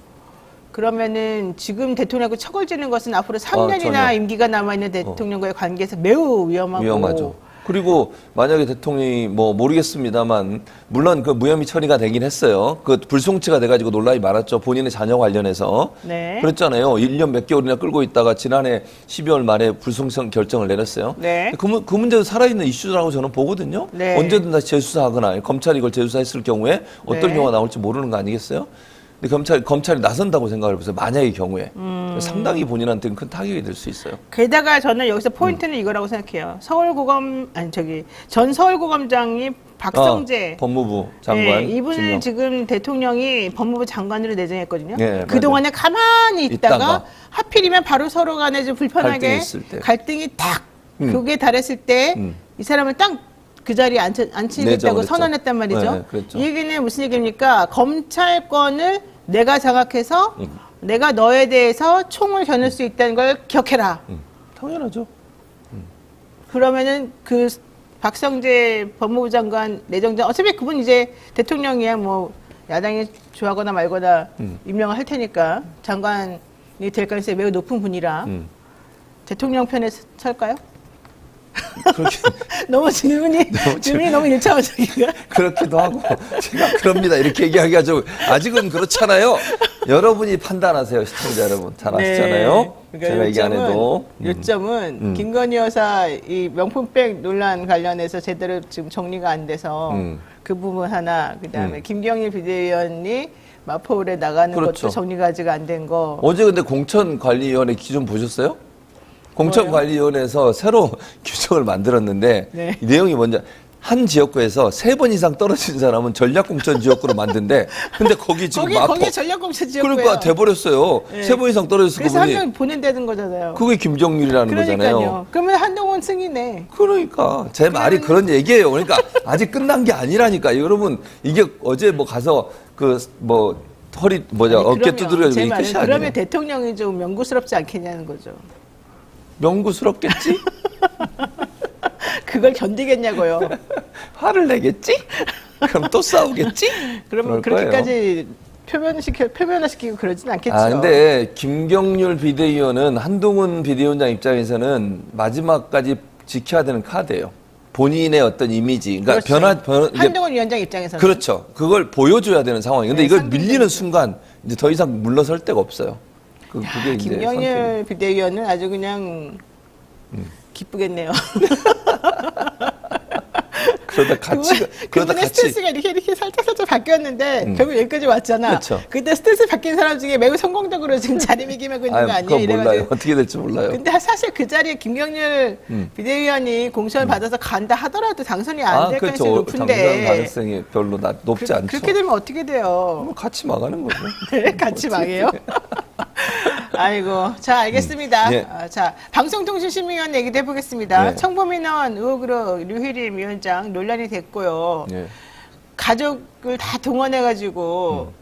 그러면은 지금 대통령하고 척을 것은 앞으로 3년이나 전혀. 임기가 남아있는 대통령과의 관계에서 매우 위험하고 그리고 만약에 대통령이 뭐 모르겠습니다만 물론 그 무혐의 처리가 되긴 했어요. 그 불송치가 돼가지고 논란이 많았죠. 본인의 자녀 관련해서. 네. 그랬잖아요. 1년 몇 개월이나 끌고 있다가 지난해 12월 말에 불송치 결정을 내렸어요. 네. 그 문제도 살아있는 이슈라고 저는 보거든요. 네. 언제든 다시 재수사하거나 검찰이 이걸 재수사했을 경우에 어떤 네. 경우가 나올지 모르는 거 아니겠어요? 근데 검찰이 나선다고 생각을 해보세요. 만약의 경우에. 상당히 본인한테는 큰 타격이 될 수 있어요. 게다가 저는 여기서 포인트는 이거라고 생각해요. 전 서울고검장이 박성재 법무부 장관. 네, 이분을 지명. 지금 대통령이 법무부 장관으로 내정했거든요. 네, 그동안에 가만히 있다가 있다가 하필이면 바로 서로 간에 좀 불편하게 갈등이 있을 때. 갈등이 딱 벽에 달했을 때 이 사람을 딱 그 자리에 앉히겠다고 내정을 했죠. 선언했단 말이죠. 네, 그랬죠. 이 얘기는 무슨 얘기입니까? 검찰권을 내가 장악해서 내가 너에 대해서 총을 겨눌 수 있다는 걸 기억해라. 당연하죠. 그러면은 그 박성재 법무부 장관 내정장 어차피 그분 이제 대통령이야 뭐 야당이 좋아하거나 말거나 임명을 할 테니까 장관이 될 가능성이 매우 높은 분이라 대통령 편에 설까요? 그렇게 너무 질문이 너무 일차원적인가? 그렇기도 하고 제가 그럽니다 이렇게 얘기하기가 좀 아직은 그렇잖아요. 여러분이 판단하세요, 시청자 여러분. 잘 아시잖아요. 그러니까 제가 얘기 안 해도. 요점은 김건희 여사 이 명품백 논란 관련해서 제대로 지금 정리가 안 돼서 그 부분 하나, 그다음에 김경일 비대위원이 마포울에 나가는 그렇죠. 것도 정리가 아직 안 된 거. 어제 근데 공천관리위원회 기준 보셨어요? 공천관리위원회에서 새로 규정을 만들었는데 네. 이 내용이 뭔지 한 지역구에서 3번 이상 떨어진 사람은 전략공천 지역구로 만든대. 근데 거기 지금 거기 전략공천 지역구예요. 그러니까 돼버렸어요. 네. 3번 이상 떨어졌을 그래서 한 그분이. 명 보낸다는 거잖아요. 그게 김경률이라는 그러니까요. 거잖아요. 그러면 한동훈 승이네. 그러니까 제 말이 그런 얘기예요. 그러니까 아직 끝난 게 아니라니까. 여러분 이게 어제 뭐 가서 그 뭐 허리 뭐냐 아니, 어깨 그러면 두드려지고 제 이게 말은 끝이 아니에요. 그러면 대통령이 좀 명구스럽지 않겠냐는 거죠. 명구스럽겠지? 그걸 견디겠냐고요. 화를 내겠지? 그럼 또 싸우겠지? 그러면 그럴 그렇게까지 표면화시키고 그러진 않겠죠. 아, 근데 김경률 비대위원은 한동훈 비대위원장 입장에서는 마지막까지 지켜야 되는 카드예요. 본인의 어떤 이미지, 그러니까 그렇죠. 한동훈 위원장 입장에서는 그렇죠. 그걸 보여줘야 되는 상황이에요. 근데 네, 이걸 상징적이죠. 밀리는 순간 이제 더 이상 물러설 데가 없어요. 그게 이제 김경일 선택이. 비대위원은 아주 그냥 기쁘겠네요. 그러다 같이 그분의 스탠스가 이렇게 살짝 바뀌었는데 결국 여기까지 왔잖아. 그렇죠. 그때 스탠스 바뀐 사람 중에 매우 성공적으로 지금 자리매김하고 있는 거 아니에요? 그건 몰라요. 이래가지고. 어떻게 될지 몰라요. 근데 사실 그 자리에 김경률 비대위원이 공천을 받아서 간다 하더라도 당선이 안 될 가능성이 그렇죠. 당선 높은데 가능성이 별로 높지 않죠. 그렇게 되면 어떻게 돼요? 뭐 같이 망하는 거죠. 네, 같이 망해요. 아이고, 자 알겠습니다. 예. 자 방송통신심의위원 얘기도 해보겠습니다. 예. 청부민원 의혹으로 류희림 위원장 논란이 됐고요. 예. 가족을 다 동원해가지고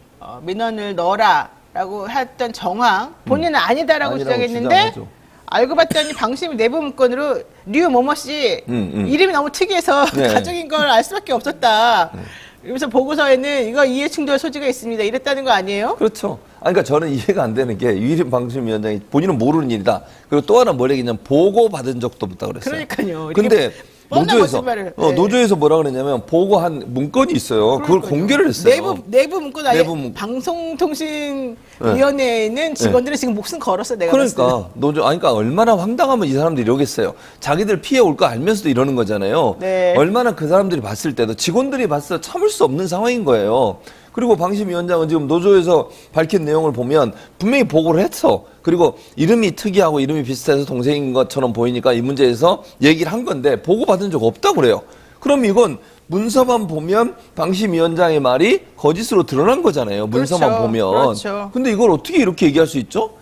민원을 넣어라라고 했던 정황 본인은 아니다라고 아니라고 주장했는데 주장하죠. 알고 봤더니 방심이 내부 문건으로 류某某씨 이름이 너무 특이해서 네. 가족인 걸 알 수밖에 없었다. 이러면서 보고서에는 이거 이해충돌 소지가 있습니다. 이랬다는 거 아니에요? 그렇죠. 아니, 그러니까 저는 이해가 안 되는 게 유일인 방심위원장이 본인은 모르는 일이다. 그리고 또 하나 뭐라 했냐면 보고 받은 적도 없다 그랬어요. 그러니까요. 근데 뻔한 노조에서 거짓말을. 네. 노조에서 뭐라 그랬냐면 보고한 문건이 있어요. 그걸 그러니까요. 공개를 했어요. 내부 문건 아예 내부 문건. 방송통신위원회에는 직원들이 지금 목숨 걸었어 내가 봤을 때. 그러니까 노조 아니 그러니까 얼마나 황당하면 이 사람들이 이러겠어요. 자기들 피해 올 거 알면서도 이러는 거잖아요. 네. 얼마나 그 사람들이 봤을 때도 직원들이 봤을 때 참을 수 없는 상황인 거예요. 그리고 방심위원장은 지금 노조에서 밝힌 내용을 보면 분명히 보고를 했어. 그리고 이름이 특이하고 이름이 비슷해서 동생인 것처럼 보이니까 이 문제에서 얘기를 한 건데 보고받은 적 없다고 그래요. 그럼 이건 문서만 보면 방심위원장의 말이 거짓으로 드러난 거잖아요. 문서만 그렇죠. 보면. 그렇죠. 근데 이걸 어떻게 이렇게 얘기할 수 있죠?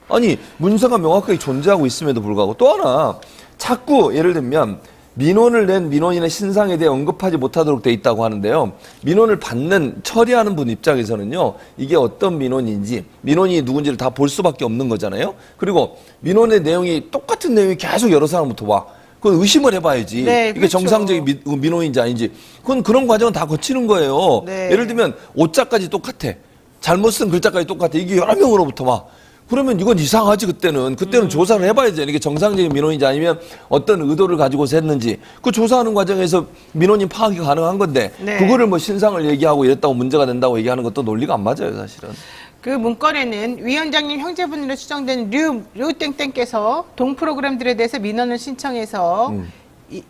아니 문서가 명확하게 존재하고 있음에도 불구하고 또 하나 자꾸 예를 들면 민원을 낸 민원인의 신상에 대해 언급하지 못하도록 돼 있다고 하는데요. 민원을 받는 처리하는 분 입장에서는요. 이게 어떤 민원인지 민원이 누군지를 다 볼 수밖에 없는 거잖아요. 그리고 민원의 내용이 똑같은 내용이 계속 여러 사람부터 와. 그건 의심을 해봐야지. 네, 이게 그렇죠. 정상적인 민원인지 아닌지. 그건 그런 과정은 다 거치는 거예요. 네. 예를 들면 오자까지 똑같아. 잘못 쓴 글자까지 똑같아. 이게 여러 명으로부터 와. 그러면 이건 이상하지 그때는 조사를 해봐야죠. 이게 정상적인 민원인지 아니면 어떤 의도를 가지고서 했는지 그 조사하는 과정에서 민원인 파악이 가능한 건데 네. 그거를 뭐 신상을 얘기하고 이랬다고 문제가 된다고 얘기하는 것도 논리가 안 맞아요 사실은. 그 문건에는 위원장님 형제분으로 추정되는 류땡땡께서 동 프로그램들에 대해서 민원을 신청해서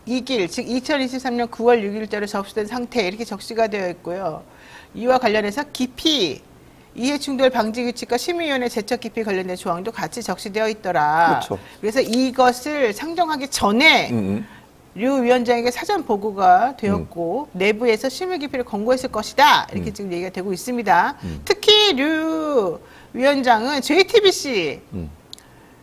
이길 즉 2023년 9월 6일자로 접수된 상태 이렇게 적시가 되어 있고요. 이와 관련해서 기피 이해충돌 방지 규칙과 심의위원회 제척 기피 관련된 조항도 같이 적시되어 있더라. 그렇죠. 그래서 이것을 상정하기 전에 류 위원장에게 사전 보고가 되었고 내부에서 심의 기피를 권고했을 것이다. 이렇게 지금 얘기가 되고 있습니다. 특히 류 위원장은 JTBC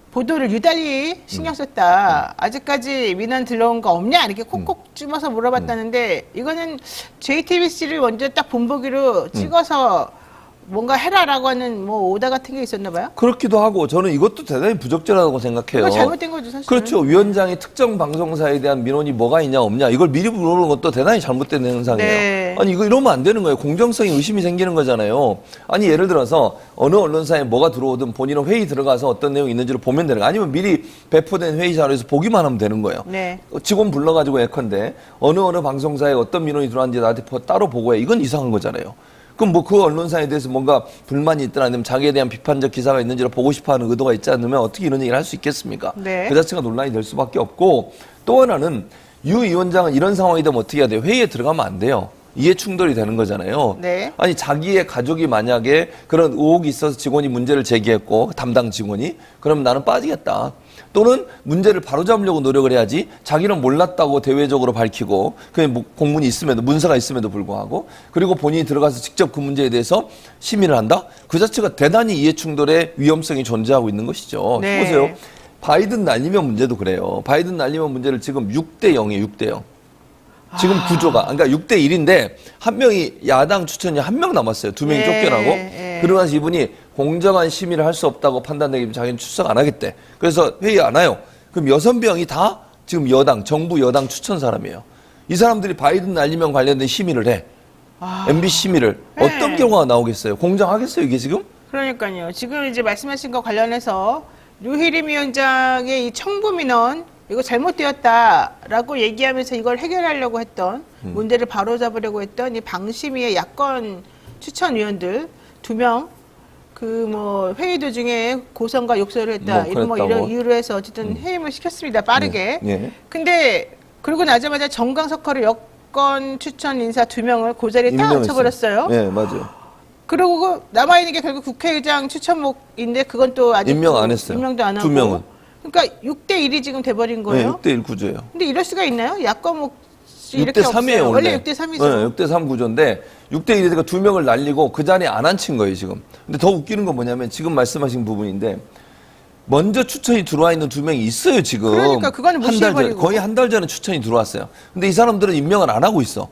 보도를 유달리 신경 썼다. 아직까지 민원 들어온 거 없냐? 이렇게 콕콕 집어서 물어봤다는데 이거는 JTBC를 먼저 딱 본보기로 찍어서 뭔가 해라라고 하는 뭐 오다 같은 게 있었나 봐요? 그렇기도 하고 저는 이것도 대단히 부적절하다고 생각해요. 그거 잘못된 거죠, 사실. 그렇죠. 위원장이 특정 방송사에 대한 민원이 뭐가 있냐 없냐 이걸 미리 물어보는 것도 대단히 잘못된 현상이에요. 네. 아니 이거 이러면 안 되는 거예요. 공정성에 의심이 생기는 거잖아요. 아니 예를 들어서 어느 언론사에 뭐가 들어오든 본인은 회의 들어가서 어떤 내용이 있는지를 보면 되는 거예요. 아니면 미리 배포된 회의 자료에서 보기만 하면 되는 거예요. 네. 직원 불러가지고 예컨대 어느 방송사에 어떤 민원이 들어왔는지 나한테 따로 보고해. 이건 이상한 거잖아요. 그럼 뭐 그 언론사에 대해서 뭔가 불만이 있거나 아니면 자기에 대한 비판적 기사가 있는지를 보고 싶어하는 의도가 있지 않으면 어떻게 이런 얘기를 할 수 있겠습니까? 네. 그 자체가 논란이 될 수밖에 없고 또 하나는 유 위원장은 이런 상황이 되면 어떻게 해야 돼요? 회의에 들어가면 안 돼요. 이해 충돌이 되는 거잖아요. 네. 아니 자기의 가족이 만약에 그런 의혹이 있어서 직원이 문제를 제기했고 담당 직원이 그러면 나는 빠지겠다. 또는 문제를 바로잡으려고 노력을 해야지 자기는 몰랐다고 대외적으로 밝히고 그냥 뭐 공문이 있음에도 문서가 있음에도 불구하고 그리고 본인이 들어가서 직접 그 문제에 대해서 심의를 한다? 그 자체가 대단히 이해충돌의 위험성이 존재하고 있는 것이죠. 네. 보세요. 바이든 날리면 문제도 그래요. 바이든 날리면 문제를 지금 6대 0이에요. 6대 0. 지금 구조가 그러니까 6대 1인데 한 명이 야당 추천이 한 명 남았어요. 두 명이 네, 쫓겨나고 네. 그러고 나서 이분이 공정한 심의를 할 수 없다고 판단되기 자기는 출석 안 하겠대. 그래서 회의 안 와요. 그럼 6명이 다 지금 정부 여당 추천 사람이에요. 이 사람들이 바이든 날리면 관련된 심의를 해. MBC 심의를. 네. 어떤 결과가 나오겠어요? 공정하겠어요, 이게 지금? 그러니까요. 지금 이제 말씀하신 거 관련해서 류희림 위원장의 이 청부 민원 이거 잘못되었다라고 얘기하면서 이걸 해결하려고 했던 문제를 바로잡으려고 했던 이 방심위의 야권 추천위원들 2명 그 뭐 회의 도중에 고성과 욕설을 했다 이런 그랬다고. 이런 이유로 해서 어쨌든 해임을 시켰습니다. 빠르게. 네. 근데 그러고 나자마자 정강석화로 여권 추천 인사 2명을 그 자리에 딱 임명했어요. 앉혀버렸어요. 네, 맞아요. 그리고 남아있는 게 결국 국회의장 추천목인데 그건 또 아직 임명 안 했어요. 임명도 안 하고. 2명은. 그러니까 6대 1이 지금 돼버린 네, 거예요. 6대 1 구조예요. 근데 이럴 수가 있나요? 야권목 이렇게 6대 3이에요, 없어요. 원래 6대 3이죠. 네, 6대 3 구조인데 6대 1이니까 2명을 날리고 그 자리에 안 앉힌 거예요, 지금. 근데 더 웃기는 건 뭐냐면 지금 말씀하신 부분인데 먼저 추천이 들어와 있는 2명이 있어요, 지금. 그러니까 그거는 한 달 전, 무시해버리고. 거의 한 달 전에 추천이 들어왔어요. 근데 이 사람들은 임명을 안 하고 있어.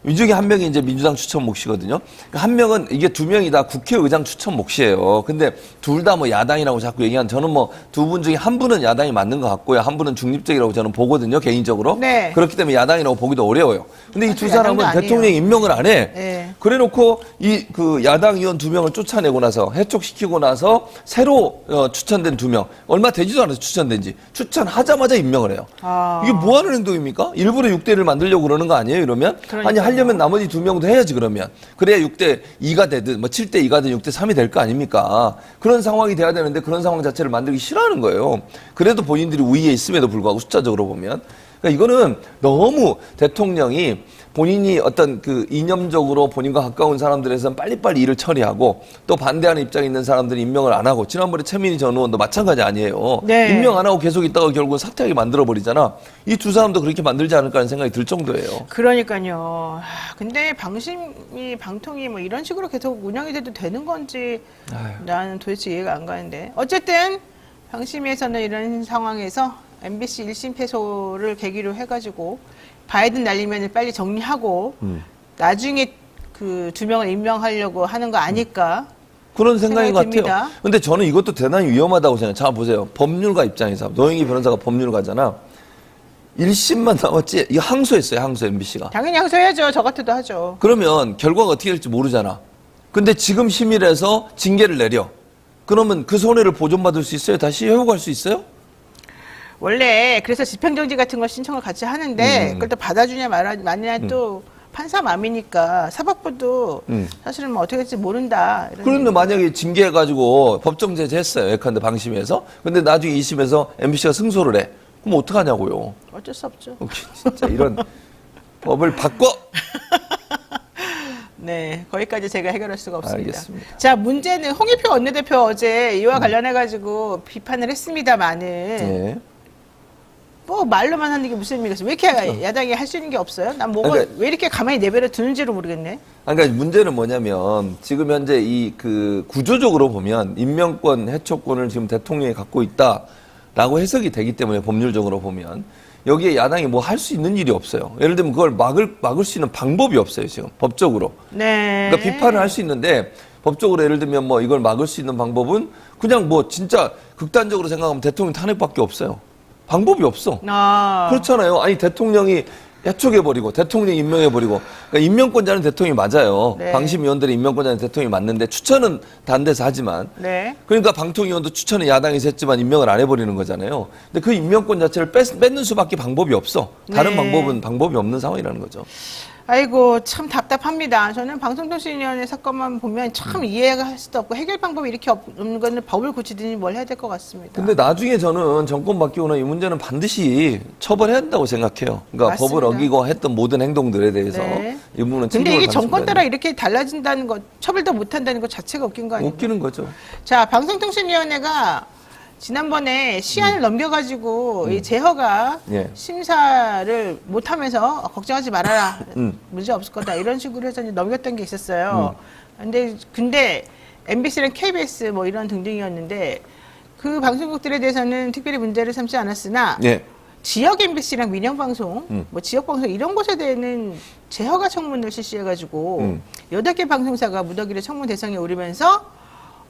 이 중에 한 명이 이제 민주당 추천 몫이거든요. 한 명은 이게 2명이 다 국회의장 추천 몫이에요. 근데 둘 다 뭐 야당이라고 자꾸 얘기하는 저는 뭐 두 분 중에 한 분은 야당이 맞는 것 같고요. 한 분은 중립적이라고 저는 보거든요. 개인적으로. 네. 그렇기 때문에 야당이라고 보기도 어려워요. 근데 이 두 사람은 야당도 대통령 아니에요. 임명을 안 해. 네. 그래 놓고 이 그 야당 의원 2명을 쫓아내고 나서 해촉시키고 나서 새로 추천된 2명. 얼마 되지도 않아서 추천된 지. 추천하자마자 임명을 해요. 아. 이게 뭐 하는 행동입니까? 일부러 6대를 만들려고 그러는 거 아니에요, 이러면? 그러니까요. 아니, 하려면 나머지 2명도 해야지, 그러면. 그래야 6대 2가 되든, 뭐 7대 2가 되든 6대 3이 될 거 아닙니까? 그런 상황이 돼야 되는데 그런 상황 자체를 만들기 싫어하는 거예요. 그래도 본인들이 우위에 있음에도 불구하고 숫자적으로 보면. 그러니까 이거는 너무 대통령이 본인이 어떤 그 이념적으로 본인과 가까운 사람들에서는 빨리빨리 일을 처리하고 또 반대하는 입장에 있는 사람들이 임명을 안 하고 지난번에 최민희 전 의원도 마찬가지 아니에요. 네. 임명 안 하고 계속 있다가 결국은 사퇴하게 만들어버리잖아. 이 두 사람도 그렇게 만들지 않을까 하는 생각이 들 정도예요. 그러니까요. 근데 방심이 방통이 뭐 이런 식으로 계속 운영이 돼도 되는 건지 나는 도대체 이해가 안 가는데. 어쨌든 방심위에서는 이런 상황에서 MBC 1심 패소를 계기로 해가지고 바이든 날리면 빨리 정리하고 나중에 그 2명을 임명하려고 하는 거 아닐까 그런 생각인 것 생각이 같아요. 듭니다. 근데 저는 이것도 대단히 위험하다고 생각해요. 자, 보세요. 법률가 입장에서. 노영희 변호사가 법률가잖아. 1심만 남았지. 이거 항소했어요, 항소 MBC가. 당연히 항소해야죠. 저 같아도 하죠. 그러면 결과가 어떻게 될지 모르잖아. 근데 지금 심의를 해서 징계를 내려. 그러면 그 손해를 보존받을 수 있어요? 다시 회복할 수 있어요? 원래 그래서 집행정지 같은 걸 신청을 같이 하는데 그걸 또 받아주냐 마느냐 또 판사 맘이니까 사법부도 사실은 뭐 어떻게 될지 모른다. 이런 그런데 만약에 징계해가지고 법정 제재했어요. 예컨대 방심에서. 근데 나중에 2심에서 MBC가 승소를 해. 그럼 어떡하냐고요. 어쩔 수 없죠. 진짜 이런 법을 바꿔! 네, 거기까지 제가 해결할 수가 없습니다. 알겠습니다. 자, 문제는 홍익표 원내대표 어제 이와 관련해가지고 비판을 했습니다만은 네. 뭐 말로만 하는 게 무슨 의미가 있어요? 왜 이렇게 야당이 할 수 있는 게 없어요? 난 뭐가 그러니까- 왜 이렇게 가만히 내버려 두는지를 모르겠네. 그러니까 문제는 뭐냐면 지금 현재 이 그 구조적으로 보면 임명권, 해촉권을 지금 대통령이 갖고 있다라고 해석이 되기 때문에 법률적으로 보면 여기에 야당이 뭐 할 수 있는 일이 없어요. 예를 들면 그걸 막을 수 있는 방법이 없어요, 지금 법적으로. 네. 그러니까 비판을 할 수 있는데 법적으로 예를 들면 뭐 이걸 막을 수 있는 방법은 그냥 뭐 진짜 극단적으로 생각하면 대통령 탄핵밖에 없어요. 방법이 없어. 그렇잖아요. 아니 대통령이 해촉해버리고 대통령 임명해버리고 그러니까 임명권자는 대통령이 맞아요. 네. 방심위원들의 임명권자는 대통령이 맞는데 추천은 단대에서 하지만 네. 그러니까 방통위원도 추천은 야당에서 했지만 임명을 안 해버리는 거잖아요. 근데 그 임명권 자체를 뺏는 수밖에 방법이 없어. 다른 네. 방법이 없는 상황이라는 거죠. 아이고 참 답답합니다. 저는 방송통신위원회 사건만 보면 참 이해가 할 수도 없고 해결 방법이 이렇게 없는 거는 법을 고치든지 뭘 해야 될 것 같습니다. 근데 나중에 저는 정권 바뀌고 나 이 문제는 반드시 처벌해야 한다고 생각해요. 그러니까 맞습니다. 법을 어기고 했던 모든 행동들에 대해서 네. 이 부분은 근데 책임을 이게 받는 정권 순간이에요. 따라 이렇게 달라진다는 것, 처벌도 못한다는 것 자체가 웃긴 거 아닙니까? 웃기는 거죠. 자, 방송통신위원회가 지난번에 시한을 넘겨가지고 이 제허가 예. 심사를 못하면서 걱정하지 말아라, 음. 문제 없을 거다 이런 식으로 해서 이제 넘겼던 게 있었어요. 근데 MBC랑 KBS 뭐 이런 등등이었는데 그 방송국들에 대해서는 특별히 문제를 삼지 않았으나 예. 지역 MBC랑 민영방송, 뭐 지역방송 이런 곳에 대해는 제허가 청문을 실시해가지고 8개 방송사가 무더기를 청문 대상에 오르면서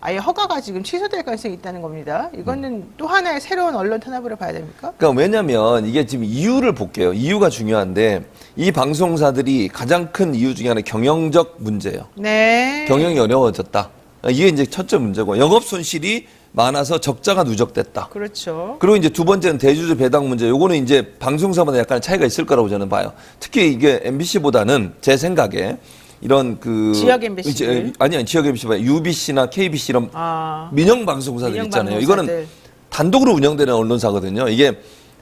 아예 허가가 지금 취소될 가능성이 있다는 겁니다. 이거는 또 하나의 새로운 언론 탄압으로 봐야 됩니까? 그러니까 왜냐면 이게 지금 이유를 볼게요. 이유가 중요한데 이 방송사들이 가장 큰 이유 중에 하나는 경영적 문제예요. 네. 경영이 어려워졌다. 이게 이제 첫째 문제고 영업 손실이 많아서 적자가 누적됐다. 그렇죠. 그리고 이제 두 번째는 대주주 배당 문제. 요거는 이제 방송사마다 약간 차이가 있을 거라고 저는 봐요. 특히 이게 MBC보다는 제 생각에 이런 그 지역 MBC들? 아니 지역 MBC보다 UBC나 KBC 이런 민영 방송사들 민영 있잖아요. 방송사들. 이거는 단독으로 운영되는 언론사거든요. 이게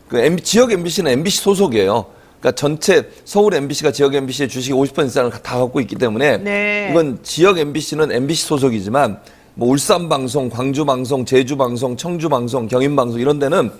그 지역 MBC는 MBC 소속이에요. 그러니까 전체 서울 MBC가 지역 MBC의 주식이 50% 이상을 다 갖고 있기 때문에 네. 이건 지역 MBC는 MBC 소속이지만 뭐 울산 방송, 광주 방송, 제주 방송, 청주 방송, 경인 방송 이런 데는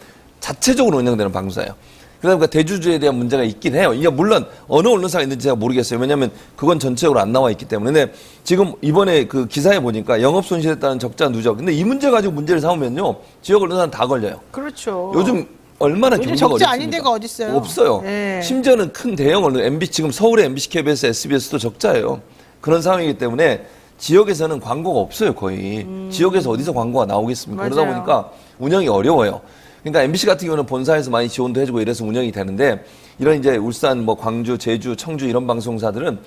자체적으로 운영되는 방송사예요. 그러니까 대주주에 대한 문제가 있긴 해요. 이게 물론 어느 언론사가 있는지 제가 모르겠어요. 왜냐하면 그건 전체적으로 안 나와 있기 때문에. 근데 지금 이번에 그 기사에 보니까 영업 손실에 따른 적자 누적. 근데 이 문제 가지고 문제를 삼으면요, 지역 언론사는 다 걸려요. 그렇죠. 요즘 얼마나 요즘 경기가 적자 어렵습니까? 아닌 데가 어디 있어요? 없어요. 네. 심지어는 큰 대형 언론, MBC 지금 서울의 MBC, KBS, SBS도 적자예요. 그런 상황이기 때문에 지역에서는 광고가 없어요, 거의. 지역에서 어디서 광고가 나오겠습니까? 그러다 맞아요. 보니까 운영이 어려워요. 그러니까 MBC 같은 경우는 본사에서 많이 지원도 해주고 이래서 운영이 되는데 이런 이제 울산, 뭐 광주, 제주, 청주 이런 방송사들은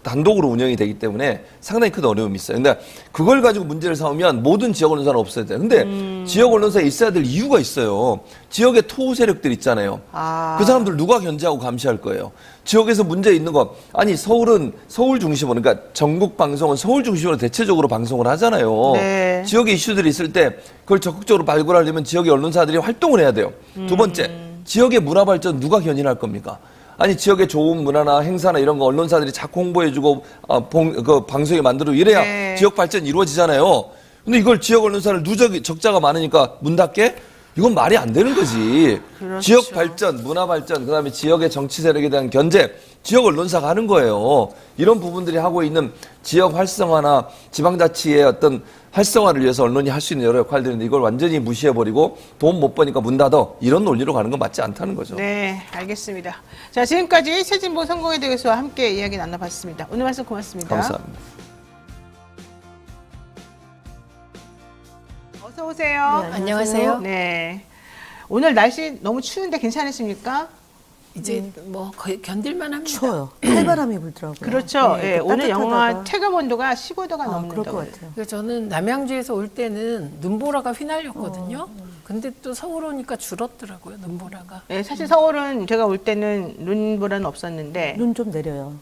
단독으로 운영이 되기 때문에 상당히 큰 어려움이 있어요. 근데 그걸 가지고 문제를 삼으면 모든 지역 언론사는 없어야 돼요. 근데 지역 언론사에 있어야 될 이유가 있어요. 지역의 토호 세력들 있잖아요. 그 사람들 누가 견제하고 감시할 거예요. 지역에서 문제 있는 거 아니 서울은 서울 중심으로 그러니까 전국 방송은 서울 중심으로 대체적으로 방송을 하잖아요. 네. 지역에 이슈들이 있을 때 그걸 적극적으로 발굴하려면 지역의 언론사들이 활동을 해야 돼요. 두 번째, 지역의 문화 발전 누가 견인할 겁니까? 아니 지역의 좋은 문화나 행사나 이런 거 언론사들이 자꾸 홍보해주고 그 방송에 만들고 이래야 네. 지역 발전이 이루어지잖아요. 근데 이걸 지역 언론사를 적자가 많으니까 문 닫게? 이건 말이 안 되는 거지. 그렇죠. 지역 발전, 문화 발전, 그다음에 지역의 정치 세력에 대한 견제, 지역 언론사가 하는 거예요. 이런 부분들이 하고 있는 지역 활성화나 지방자치의 어떤 활성화를 위해서 언론이 할 수 있는 여러 역할들인데 이걸 완전히 무시해버리고 돈 못 버니까 문 닫아. 이런 논리로 가는 건 맞지 않다는 거죠. 네, 알겠습니다. 자, 지금까지 최진보 선거에 대해서 함께 이야기 나눠봤습니다. 오늘 말씀 고맙습니다. 감사합니다. 어서 오세요. 네, 안녕하세요. 네. 오늘 날씨 너무 추운데 괜찮으십니까? 이제 뭐 거의 견딜만 합니다. 추워요. 칼바람이 불더라고요. 그렇죠. 네, 예, 또 오늘 영하 따뜻하다가. 체감 온도가 15도가 아, 넘는다고. 그럴 것 해요. 같아요. 그래서 저는 남양주에서 올 때는 눈보라가 휘날렸거든요. 근데 또 서울 오니까 줄었더라고요, 눈보라가. 예, 사실 서울은 제가 올 때는 눈보라는 없었는데 눈 좀 내려요.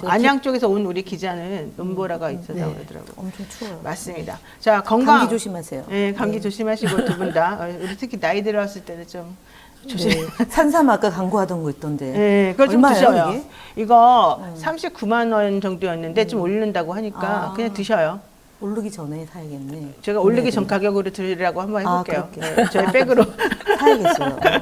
제가 안양 쪽에서 온 우리 기자는 눈보라가 있었다고 네, 그러더라고요. 엄청 추워요. 맞습니다. 자, 건강. 감기 조심하세요. 예, 감기 조심하시고 두 분 다. 우리 특히 나이 들어왔을 때는 좀 조심. 네. 산삼 아까 광고하던 거 있던데. 예, 그걸 좀 얼마예요, 드셔요. 이게? 이거 39만 원 정도였는데 좀 오른다고 하니까 그냥 드셔요. 오르기 전에 사야겠네. 제가 올리기 전 가격으로 드리라고 한번 아, 해볼게요. 그렇게. 네, 저희 백으로. 사야겠어요. 네.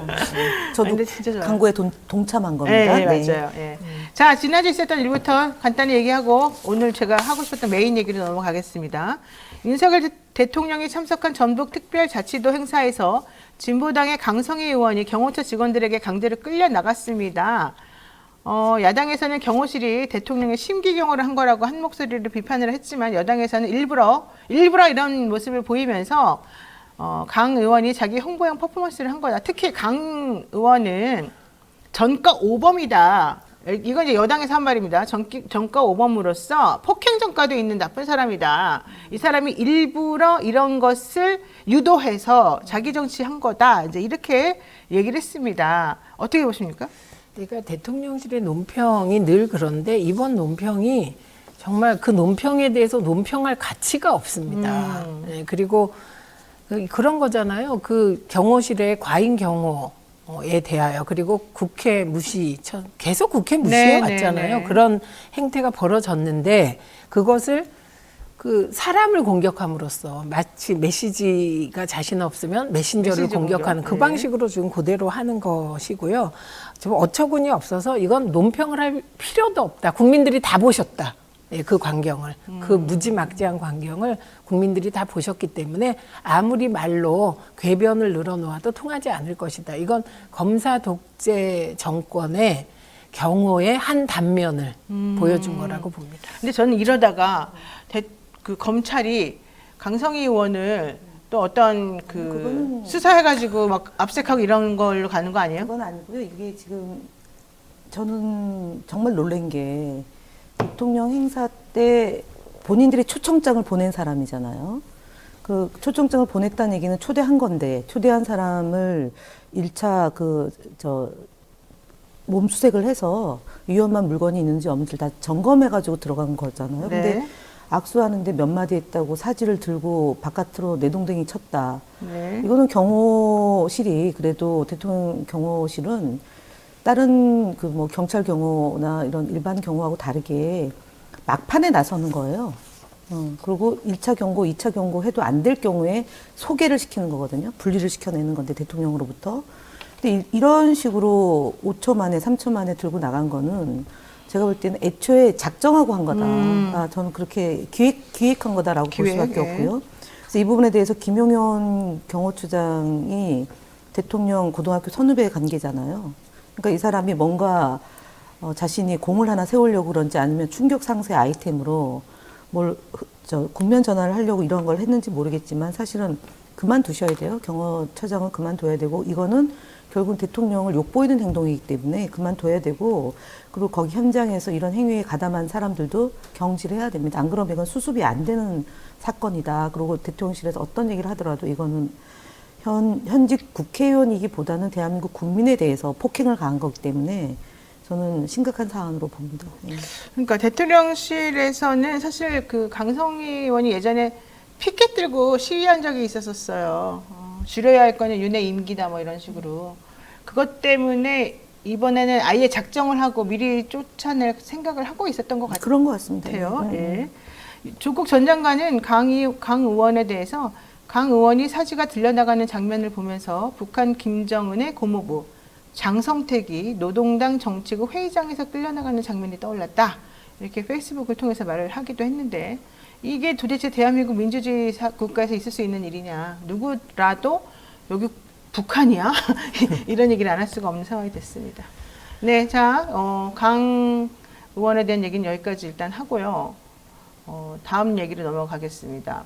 저도 근데 진짜 좋아요. 광고에 동참한 겁니다. 네, 맞아요. 예. 자, 지난주 있었던 일부터 간단히 얘기하고 오늘 제가 하고 싶었던 메인 얘기로 넘어가겠습니다. 윤석열 대통령이 참석한 전북 특별자치도 행사에서 진보당의 강성희 의원이 경호처 직원들에게 강제로 끌려 나갔습니다. 야당에서는 경호실이 대통령의 심기경호를 한 거라고 한 목소리로 비판을 했지만 여당에서는 일부러 이런 모습을 보이면서 강 의원이 자기 홍보용 퍼포먼스를 한 거다. 특히 강 의원은 전과 오범이다. 이건 이제 여당에서 한 말입니다. 전과 오범으로서 폭행 전과도 있는 나쁜 사람이다. 이 사람이 일부러 이런 것을 유도해서 자기 정치한 거다. 이제 이렇게 얘기를 했습니다. 어떻게 보십니까? 그러니까 대통령실의 논평이 늘 그런데 이번 논평이 정말 그 논평에 대해서 논평할 가치가 없습니다. 네, 그리고 그런 거잖아요. 그 경호실의 과잉 경호에 대하여 그리고 국회 무시, 계속 국회 무시해 왔잖아요. 그런 행태가 벌어졌는데 그것을 그 사람을 공격함으로써 마치 메시지가 자신 없으면 메신저를 공격하는 그 방식으로 지금 그대로 하는 것이고요. 좀 어처구니 없어서 이건 논평을 할 필요도 없다. 국민들이 다 보셨다. 네, 그 광경을, 그 무지막지한 광경을 국민들이 다 보셨기 때문에 아무리 말로 궤변을 늘어놓아도 통하지 않을 것이다. 이건 검사 독재 정권의 경호의 한 단면을 보여준 거라고 봅니다. 근데 저는 이러다가 그 검찰이 강성희 의원을 또 어떤 그 수사해가지고 막 압색하고 이런 걸로 가는 거 아니에요? 그건 아니고요. 이게 지금 저는 정말 놀란 게 대통령 행사 때 본인들이 초청장을 보낸 사람이잖아요. 그 초청장을 보냈다는 얘기는 초대한 건데 초대한 사람을 1차 몸수색을 해서 위험한 물건이 있는지 없는지 다 점검해가지고 들어간 거잖아요. 네. 근데 악수하는데 몇 마디 했다고 사지를 들고 바깥으로 내동댕이 쳤다. 네. 이거는 경호실이 그래도 대통령 경호실은 다른 그 뭐 경찰 경호나 이런 일반 경호하고 다르게 막판에 나서는 거예요. 그리고 1차 경고, 2차 경고 해도 안 될 경우에 소개를 시키는 거거든요. 분리를 시켜내는 건데 대통령으로부터. 근데 이런 식으로 5초 만에 3초 만에 들고 나간 거는 제가 볼 때는 애초에 작정하고 한 거다. 저는 그렇게 기획한 거다라고 볼 수밖에 없고요. 그래서 이 부분에 대해서 김용현 경호처장이 대통령 고등학교 선후배 관계잖아요. 그러니까 이 사람이 뭔가 자신이 공을 하나 세우려고 그런지 아니면 충격 상세 아이템으로 국면 전환을 하려고 이런 걸 했는지 모르겠지만 사실은 그만두셔야 돼요. 경호처장은 그만둬야 되고 이거는 결국 대통령을 욕보이는 행동이기 때문에 그만둬야 되고 그리고 거기 현장에서 이런 행위에 가담한 사람들도 경질을 해야 됩니다. 안 그러면 이건 수습이 안 되는 사건이다. 그리고 대통령실에서 어떤 얘기를 하더라도 이거는 현직 국회의원이기보다는 대한민국 국민에 대해서 폭행을 가한 거기 때문에 저는 심각한 사안으로 봅니다. 그러니까 대통령실에서는 사실 그 강성희 의원이 예전에 피켓 들고 시위한 적이 있었어요. 줄여야 할 거는 윤회 임기다 뭐 이런 식으로. 그것 때문에 이번에는 아예 작정을 하고 미리 쫓아낼 생각을 하고 있었던 것 같아요. 그런 것 같습니다. 예. 조국 전 장관은 강 의원에 대해서 강 의원이 사지가 들려나가는 장면을 보면서 북한 김정은의 고모부 장성택이 노동당 정치국 회의장에서 끌려나가는 장면이 떠올랐다. 이렇게 페이스북을 통해서 말을 하기도 했는데 이게 도대체 대한민국 민주주의 국가에서 있을 수 있는 일이냐. 누구라도 여기 북한이야? 이런 얘기를 안 할 수가 없는 상황이 됐습니다. 네, 자, 강 의원에 대한 얘기는 여기까지 일단 하고요. 다음 얘기로 넘어가겠습니다.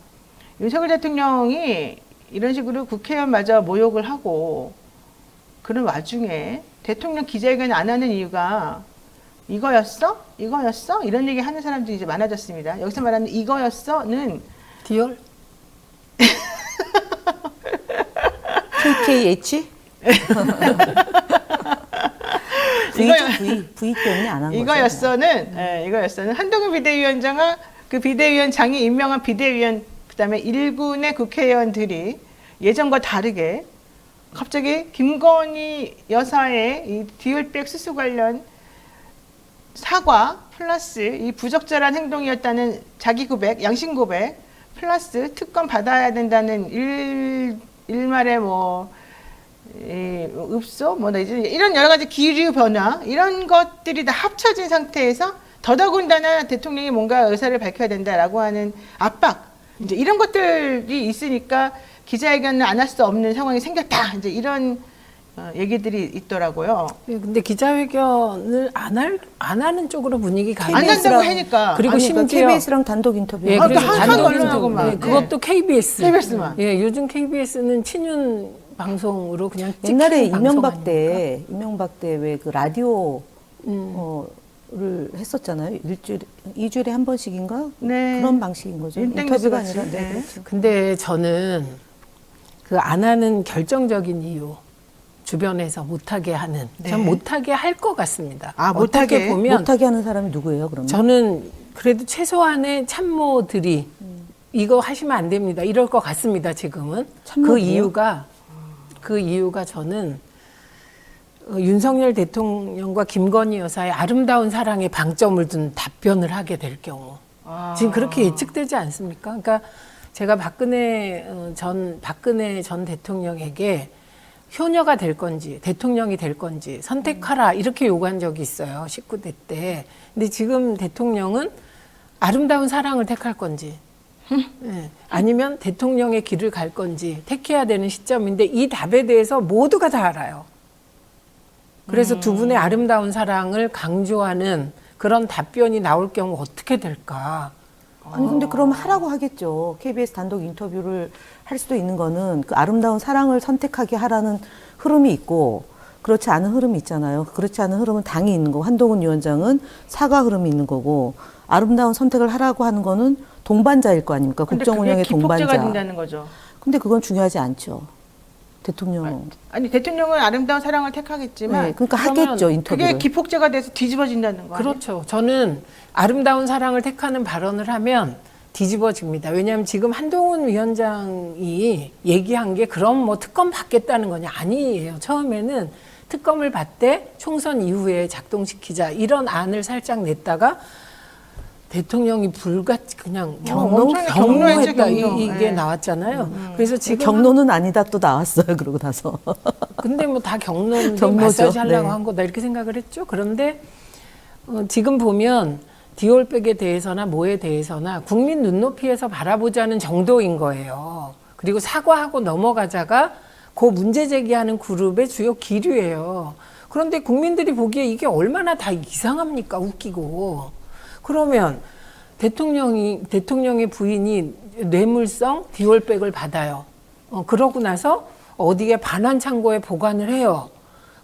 윤석열 대통령이 이런 식으로 국회의원마저 모욕을 하고 그런 와중에 대통령 기자회견 안 하는 이유가 이거였어? 이런 얘기 하는 사람들이 이제 많아졌습니다. 여기서 말하는 이거였어는 디얼? KKH? V 때문에 안 한 거죠. 이거였어는 한동훈 비대위원장과 그 비대위원장이 임명한 비대위원 그다음에 일군의 국회의원들이 예전과 다르게 갑자기 김건희 여사의 이 디올백 수수 관련 사과 플러스 이 부적절한 행동이었다는 자기 고백, 양심 고백 플러스 특검 받아야 된다는 일말의 읍소 이런 여러 가지 기류 변화 이런 것들이 다 합쳐진 상태에서 더더군다나 대통령이 뭔가 의사를 밝혀야 된다라고 하는 압박 이제 이런 것들이 있으니까 기자회견을 안 할 수 없는 상황이 생겼다. 이제 이런 얘기들이 있더라고요. 예, 근데 기자회견을 안 하는 쪽으로 분위기가 안 한다고 하니까. 그리고 아니, 심지어 그러니까 KBS랑 단독 인터뷰. 예, 그래서 한 단독 언론하고만. 인터뷰. 예, 그것도 KBS. KBS만. 예, 요즘 KBS는 친윤 방송으로 그냥 옛날에 찍히는 방송 이명박 아닙니까? 때 왜 그 라디오 를 했었잖아요. 일주일에 2주일에 한 번씩인가? 네. 그런 방식인 거죠. 인터뷰 인터뷰가 같이. 아니라. 네, 네. 그렇죠. 근데 저는 그 안 하는 결정적인 이유 주변에서 못하게 하는 전 못하게 할 것 같습니다. 아, 어떻게 못하게? 보면 못하게 하는 사람이 누구예요, 그러면? 저는 그래도 최소한의 참모들이 이거 하시면 안 됩니다. 이럴 것 같습니다. 지금은 참모들이요? 그 이유가 저는 윤석열 대통령과 김건희 여사의 아름다운 사랑에 방점을 둔 답변을 하게 될 경우 지금 그렇게 예측되지 않습니까? 그러니까 제가 박근혜 전 대통령에게 효녀가 될 건지 대통령이 될 건지 선택하라 이렇게 요구한 적이 있어요. 19대 때. 근데 지금 대통령은 아름다운 사랑을 택할 건지 예, 아니면 대통령의 길을 갈 건지 택해야 되는 시점인데 이 답에 대해서 모두가 다 알아요. 그래서 두 분의 아름다운 사랑을 강조하는 그런 답변이 나올 경우 어떻게 될까? 아니 근데 그럼 하라고 하겠죠. KBS 단독 인터뷰를 할 수도 있는 거는 그 아름다운 사랑을 선택하게 하라는 흐름이 있고 그렇지 않은 흐름이 있잖아요. 그렇지 않은 흐름은 당이 있는 거고 한동훈 위원장은 사과 흐름이 있는 거고 아름다운 선택을 하라고 하는 거는 동반자일 거 아닙니까? 국정 운영의 동반자. 기폭제가 된다는 거죠. 근데 그건 중요하지 않죠. 대통령. 아니 대통령은 아름다운 사랑을 택하겠지만 네, 그러니까 그러면 하겠죠, 인터뷰를. 그게 기폭제가 돼서 뒤집어진다는 거 아니에요? 그렇죠. 저는 아름다운 사랑을 택하는 발언을 하면 뒤집어집니다. 왜냐하면 지금 한동훈 위원장이 얘기한 게 그럼 뭐 특검 받겠다는 거냐? 아니에요. 처음에는 특검을 받되 총선 이후에 작동시키자 이런 안을 살짝 냈다가 대통령이 불같이 그냥 경로했죠, 경로했다 경로. 이게 네. 나왔잖아요. 그래서 지금 경로는 아니다 또 나왔어요. 그러고 나서. 근데 뭐 다 경로인데 경로죠. 마사지 하려고 네. 한 거다 이렇게 생각을 했죠. 그런데 지금 보면 디올백에 대해서나 뭐에 대해서나 국민 눈높이에서 바라보자는 정도인 거예요. 그리고 사과하고 넘어가자가 그 문제 제기하는 그룹의 주요 기류예요. 그런데 국민들이 보기에 이게 얼마나 다 이상합니까? 웃기고. 그러면 대통령의 부인이 뇌물성 디올백을 받아요. 그러고 나서 어디에 반환 창고에 보관을 해요.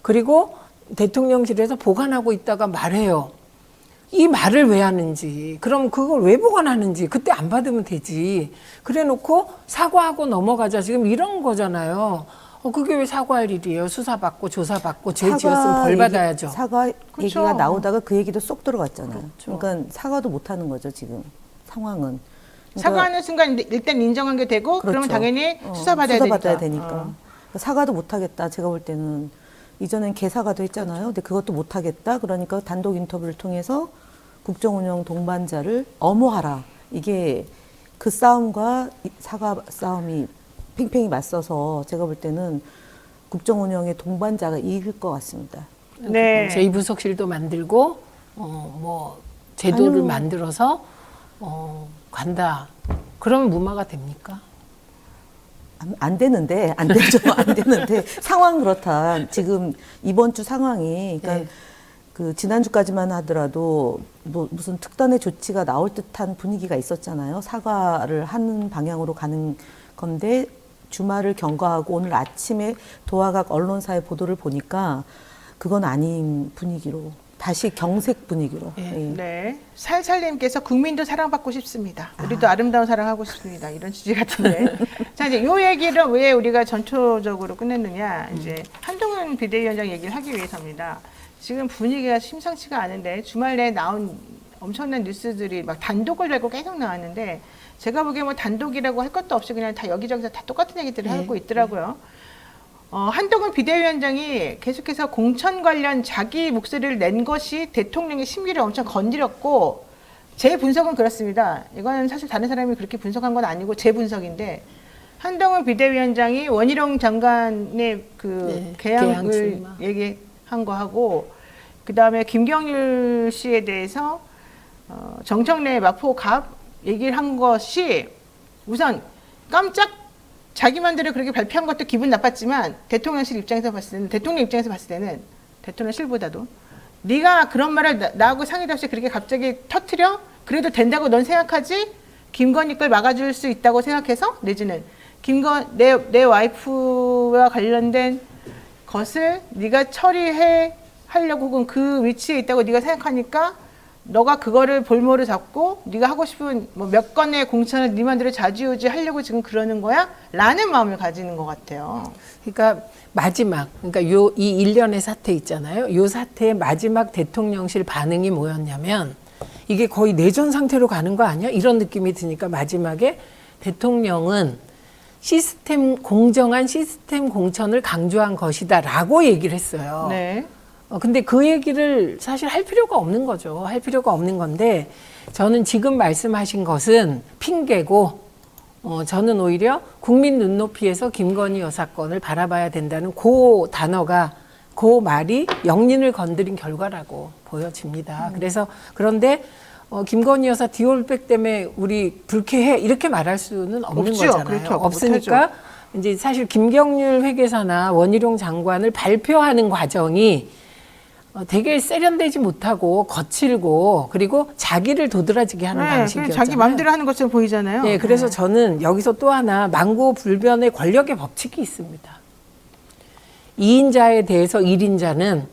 그리고 대통령실에서 보관하고 있다가 말해요. 이 말을 왜 하는지, 그럼 그걸 왜 보관하는지, 그때 안 받으면 되지. 그래 놓고 사과하고 넘어가자. 지금 이런 거잖아요. 그게 왜 사과할 일이에요? 수사받고 조사받고 죄 지었으면 벌 받아야죠. 사과 그렇죠. 얘기가 나오다가 그 얘기도 쏙 들어갔잖아요. 그러니까 사과도 못 하는 거죠, 지금 상황은. 그러니까 사과하는 순간 일단 인정한 게 되고 그러면 그렇죠. 당연히 수사받아야 되니까. 되니까. 사과도 못 하겠다. 제가 볼 때는 이전엔 개사과도 했잖아요. 근데 그것도 못 하겠다. 그러니까 단독 인터뷰를 통해서 국정운영 동반자를 엄호하라. 이게 그 싸움과 사과 싸움이 팽팽히 맞서서 제가 볼 때는 국정운영의 동반자가 이길 것 같습니다. 네. 제2부속실도 만들고 뭐 제도를 만들어서 간다. 그러면 무마가 됩니까? 안 되는데, 안 되죠. 안 되는데, 상황 그렇다. 지금 이번 주 상황이, 그러니까 네. 그 지난주까지만 하더라도 뭐 무슨 특단의 조치가 나올 듯한 분위기가 있었잖아요. 사과를 하는 방향으로 가는 건데, 주말을 경과하고 오늘 아침에 도화각 언론사의 보도를 보니까 그건 아닌 분위기로, 다시 경색 분위기로. 예. 네. 살살님께서 국민도 사랑받고 싶습니다. 우리도 아름다운 사랑하고 싶습니다. 이런 취지 같은데. 자, 이제 요 얘기를 왜 우리가 전초적으로 끝냈느냐. 이제 한동훈 비대위원장 얘기를 하기 위해서입니다. 지금 분위기가 심상치가 않은데 주말 내에 나온 엄청난 뉴스들이 막 단독을 달고 계속 나왔는데 제가 보기에 뭐 단독이라고 할 것도 없이 그냥 다 여기저기서 다 똑같은 얘기들을 하고 있더라고요. 한동훈 비대위원장이 계속해서 공천 관련 자기 목소리를 낸 것이 대통령의 심기를 엄청 건드렸고 제 분석은 그렇습니다. 이거는 사실 다른 사람이 그렇게 분석한 건 아니고 제 분석인데 한동훈 비대위원장이 원희룡 장관의 그 개항을 얘기한 거하고 그 다음에 김경률 씨에 대해서 정청래 마포갑 얘기를 한 것이 우선 깜짝 자기 만대로 그렇게 발표한 것도 기분 나빴지만 대통령실 입장에서 봤을 때는 대통령 입장에서 봤을 때는 대통령실보다도 네가 그런 말을 나하고 상의도 없이 그렇게 갑자기 터트려? 그래도 된다고 넌 생각하지? 김건희 걸 막아줄 수 있다고 생각해서 내지는 내 와이프와 관련된 것을 네가 처리해 하려고 혹은 그 위치에 있다고 네가 생각하니까 너가 그거를 볼모로 잡고 네가 하고 싶은 뭐 몇 건의 공천을 네 맘대로 좌지우지 하려고 지금 그러는 거야? 라는 마음을 가지는 것 같아요. 그러니까 마지막, 그러니까 이 일련의 사태 있잖아요. 요 사태의 마지막 대통령실 반응이 뭐였냐면 이게 거의 내전 상태로 가는 거 아니야? 이런 느낌이 드니까 마지막에 대통령은 공정한 시스템 공천을 강조한 것이다라고 얘기를 했어요. 네. 근데 그 얘기를 사실 할 필요가 없는 거죠. 할 필요가 없는 건데 저는 지금 말씀하신 것은 핑계고 저는 오히려 국민 눈높이에서 김건희 여사 건을 바라봐야 된다는 그 단어가 그 말이 영린을 건드린 결과라고 보여집니다. 그래서 그런데 김건희 여사 디올백 때문에 우리 불쾌해 이렇게 말할 수는 없는 없죠. 거잖아요. 그렇죠. 없으니까 못하죠. 이제 사실 김경률 회계사나 원희룡 장관을 발표하는 과정이 되게 세련되지 못하고 거칠고 그리고 자기를 도드라지게 하는 방식이었잖아요. 자기 마음대로 하는 것처럼 보이잖아요. 네, 그래서 저는 여기서 또 하나 망고불변의 권력의 법칙이 있습니다. 2인자에 대해서 1인자는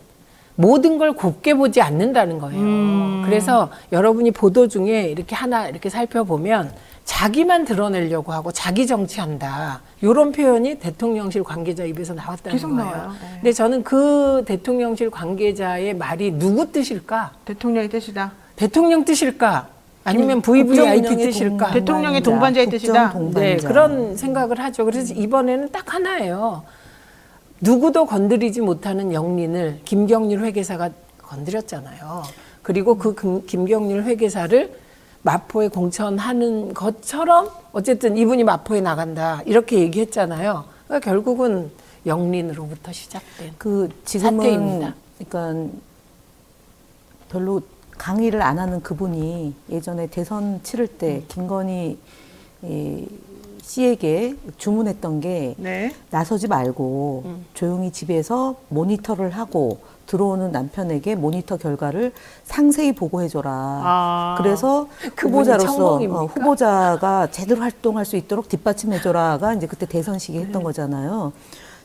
모든 걸 곱게 보지 않는다는 거예요. 그래서 여러분이 보도 중에 이렇게 하나 이렇게 살펴보면 자기만 드러내려고 하고 자기 정치한다. 이런 표현이 대통령실 관계자 입에서 나왔다는 계속 거예요. 나와요. 네. 근데 저는 그 대통령실 관계자의 말이 누구 뜻일까? 대통령의 뜻이다. 대통령 뜻일까? 아니면 VVIP 뜻일까? 대통령의 동반자의 뜻이다. 네, 그런 생각을 하죠. 그래서 이번에는 딱 하나예요. 누구도 건드리지 못하는 영린을 김경률 회계사가 건드렸잖아요. 그리고 그 김경률 회계사를 마포에 공천하는 것처럼 어쨌든 이분이 마포에 나간다 이렇게 얘기했잖아요. 그러니까 결국은 영린으로부터 시작된 지금은 사태입니다. 그러니까 별로 강의를 안 하는 그분이 예전에 대선 치를 때 김건희 씨에게 주문했던 게 네. 나서지 말고 조용히 집에서 모니터를 하고 들어오는 남편에게 모니터 결과를 상세히 보고해줘라. 그래서 후보자로서 후보자가 제대로 활동할 수 있도록 뒷받침해줘라가 이제 그때 대선 시기에 했던 거잖아요.